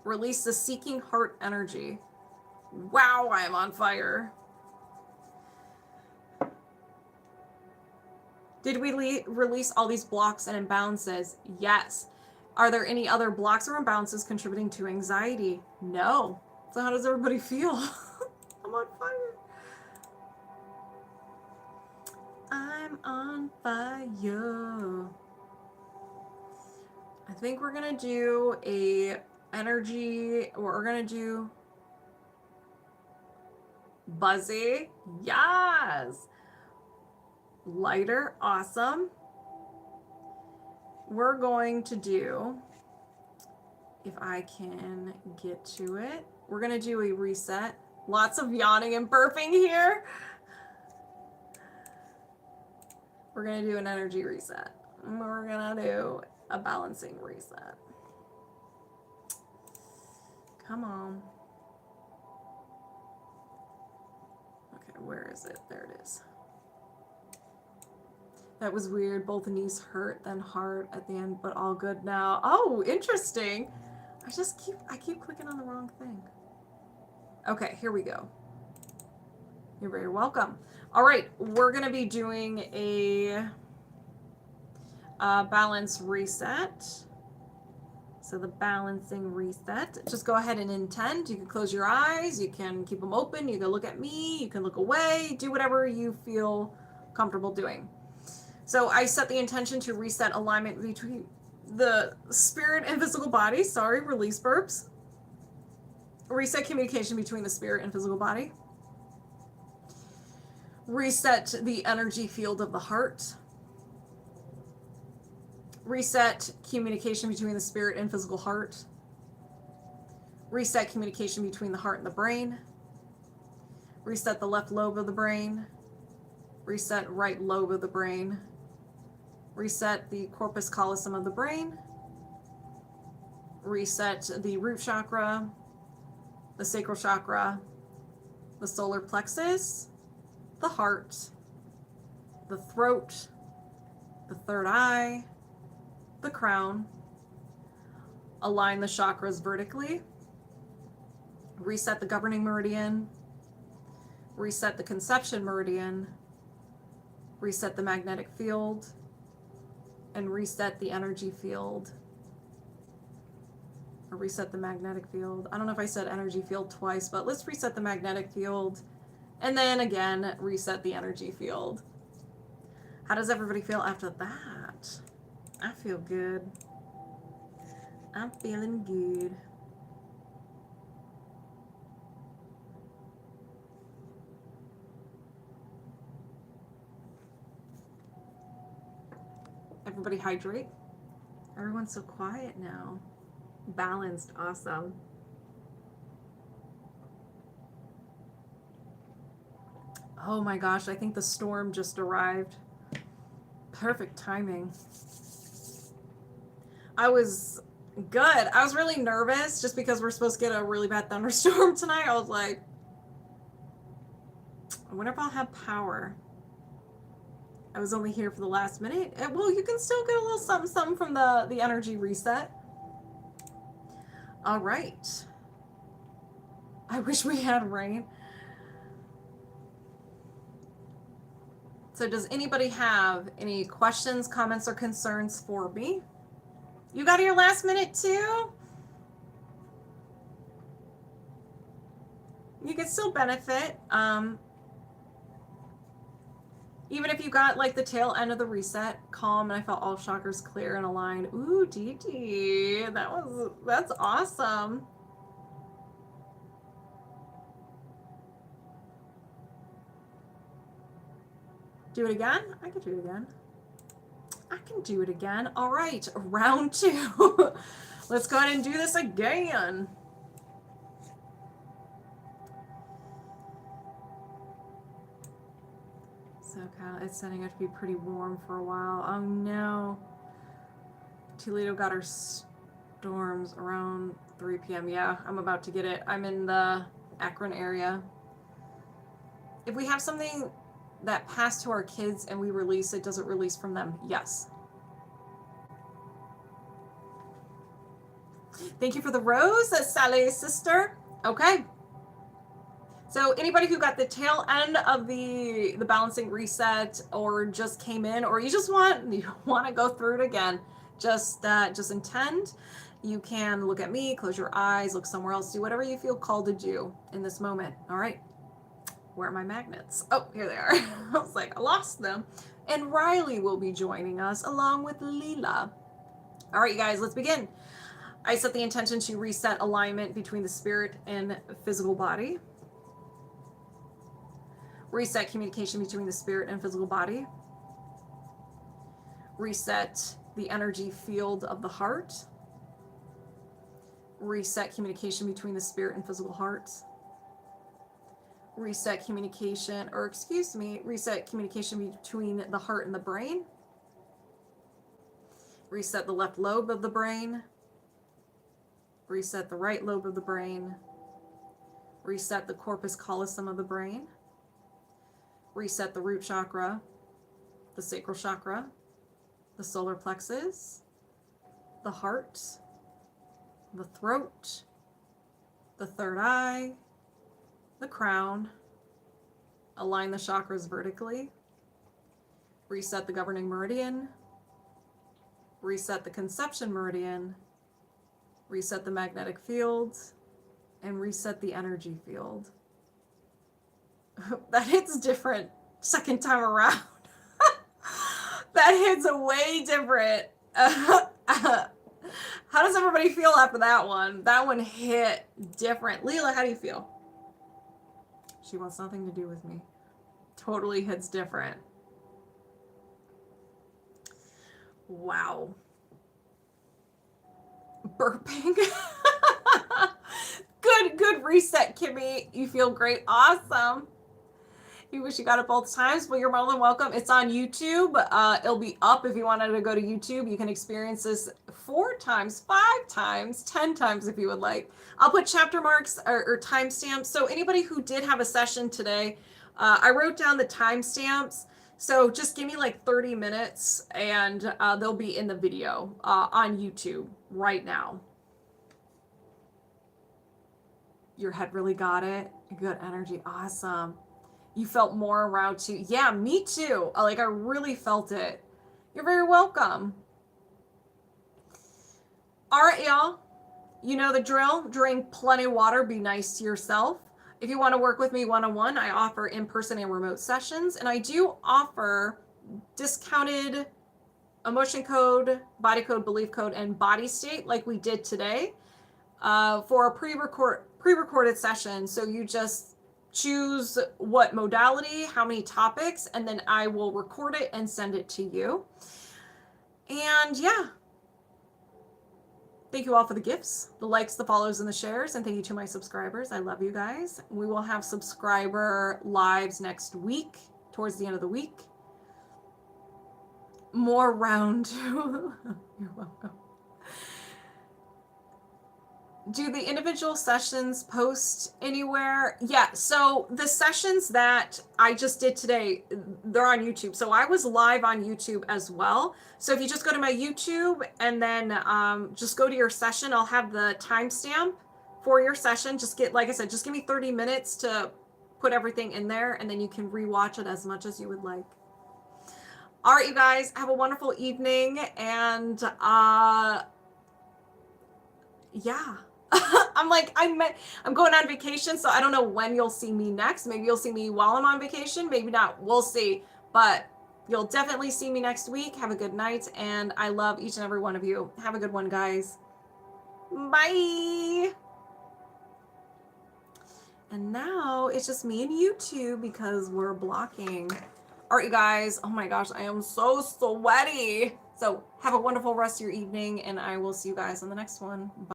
Release the seeking heart energy. Wow, I am on fire. Did we release all these blocks and imbalances? Yes. Are there any other blocks or imbalances contributing to anxiety? No. So how does everybody feel? I'm on fire. on fire. I think we're gonna do a energy, or we're gonna do buzzy. Yes. Lighter. Awesome. We're going to do, if I can get to it, we're gonna do a reset. Lots of yawning and burping here. We're gonna do an energy reset. We're gonna do a balancing reset. Come on. Okay, where is it? There it is. That was weird. Both knees hurt, then heart at the end, but all good now. Oh, interesting. I keep clicking on the wrong thing. Okay, here we go. You're very welcome. All right, we're gonna be doing a balance reset. So the balancing reset, just go ahead and intend. You can close your eyes, you can keep them open, you can look at me, you can look away, do whatever you feel comfortable doing. So I set the intention to reset alignment between the spirit and physical body. Sorry, release burps. Reset communication between the spirit and physical body. Reset the energy field of the heart. Reset communication between the spirit and physical heart. Reset communication between the heart and the brain. Reset the left lobe of the brain. Reset right lobe of the brain. Reset the corpus callosum of the brain. Reset the root chakra, the sacral chakra, the solar plexus, the heart, the throat, the third eye, the crown. Align the chakras vertically. Reset the governing meridian. Reset the conception meridian. Reset the magnetic field. And reset the energy field. Or reset the magnetic field. I don't know if I said energy field twice, but let's reset the magnetic field. And then again, reset the energy field. How does everybody feel after that? I feel good. I'm feeling good. Everybody hydrate. Everyone's so quiet now. Balanced, awesome. Oh my gosh, I think the storm just arrived. Perfect timing. I was good. I was really nervous just because we're supposed to get a really bad thunderstorm tonight. I was like, I wonder if I'll have power. I was only here for the last minute. Well, you can still get a little something from the energy reset. All right. I wish we had rain. So does anybody have any questions, comments, or concerns for me? You got your last minute too? You can still benefit. Even if you got like the tail end of the reset, calm, and I felt all chakras clear and aligned. Ooh, Dee, that's awesome. Do it again? I can do it again. I can do it again. All right, round 2. Let's go ahead and do this again. SoCal, it's setting up to be pretty warm for a while. Oh no. Toledo got our storms around 3 p.m. Yeah, I'm about to get it. I'm in the Akron area. If we have something that passed to our kids and we release it, does it release from them? Yes. Thank you for the rose, Sally's sister. Okay. So anybody who got the tail end of the balancing reset, or just came in, or you want to go through it again, just intend. You can look at me, close your eyes, look somewhere else, do whatever you feel called to do in this moment. All right. Where are my magnets? Oh, here they are. I was like, I lost them. And Riley will be joining us along with Leela. All right, you guys, let's begin. I set the intention to reset alignment between the spirit and physical body. Reset communication between the spirit and physical body. Reset the energy field of the heart. Reset communication between the spirit and physical heart. Reset communication, or excuse me, reset communication between the heart and the brain. Reset the left lobe of the brain. Reset the right lobe of the brain. Reset the corpus callosum of the brain. Reset the root chakra, the sacral chakra, the solar plexus, the heart, the throat, the third eye, the crown. Align the chakras vertically. Reset the governing meridian. Reset the conception meridian. Reset the magnetic field. And reset the energy field. That hits different second time around. That hits way different. How does everybody feel after that one? That one hit different. Leela, how do you feel? She wants nothing to do with me. Totally hits different. Wow. Burping. Good reset, Kimmy. You feel great. Awesome. You wish you got it both times. Well, you're more than welcome. It's on YouTube. It'll be up if you wanted to go to YouTube. You can experience this 4 times, 5 times, 10 times if you would like. I'll put chapter marks or timestamps. So anybody who did have a session today, I wrote down the timestamps. So just give me like 30 minutes and they'll be in the video on YouTube right now. Your head really got it. Good energy. Awesome. You felt more around too. Yeah, me too. Like I really felt it. You're very welcome. All right, y'all. You know the drill. Drink plenty of water. Be nice to yourself. If you want to work with me one-on-one, I offer in-person and remote sessions. And I do offer discounted emotion code, body code, belief code, and body state like we did today for a pre-recorded session. So you just choose what modality, how many topics, and then I will record it and send it to you. And yeah, thank you all for the gifts, the likes, the follows, and the shares, and thank you to my subscribers. I love you guys. We will have subscriber lives next week, towards the end of the week. More round two. You're welcome. Do the individual sessions post anywhere? Yeah, so the sessions that I just did today, they're on YouTube. So I was live on YouTube as well. So if you just go to my YouTube and then just go to your session, I'll have the timestamp for your session. Just get, like I said, just give me 30 minutes to put everything in there and then you can rewatch it as much as you would like. All right, you guys, have a wonderful evening. And yeah. I'm going on vacation, so I don't know when you'll see me next. Maybe you'll see me while I'm on vacation, maybe not. We'll see. But you'll definitely see me next week. Have a good night, and I love each and every one of you. Have a good one, guys. Bye. And now it's just me and YouTube because we're blocking. All right, you guys. Oh my gosh, I am so sweaty. So have a wonderful rest of your evening, and I will see you guys on the next one. Bye.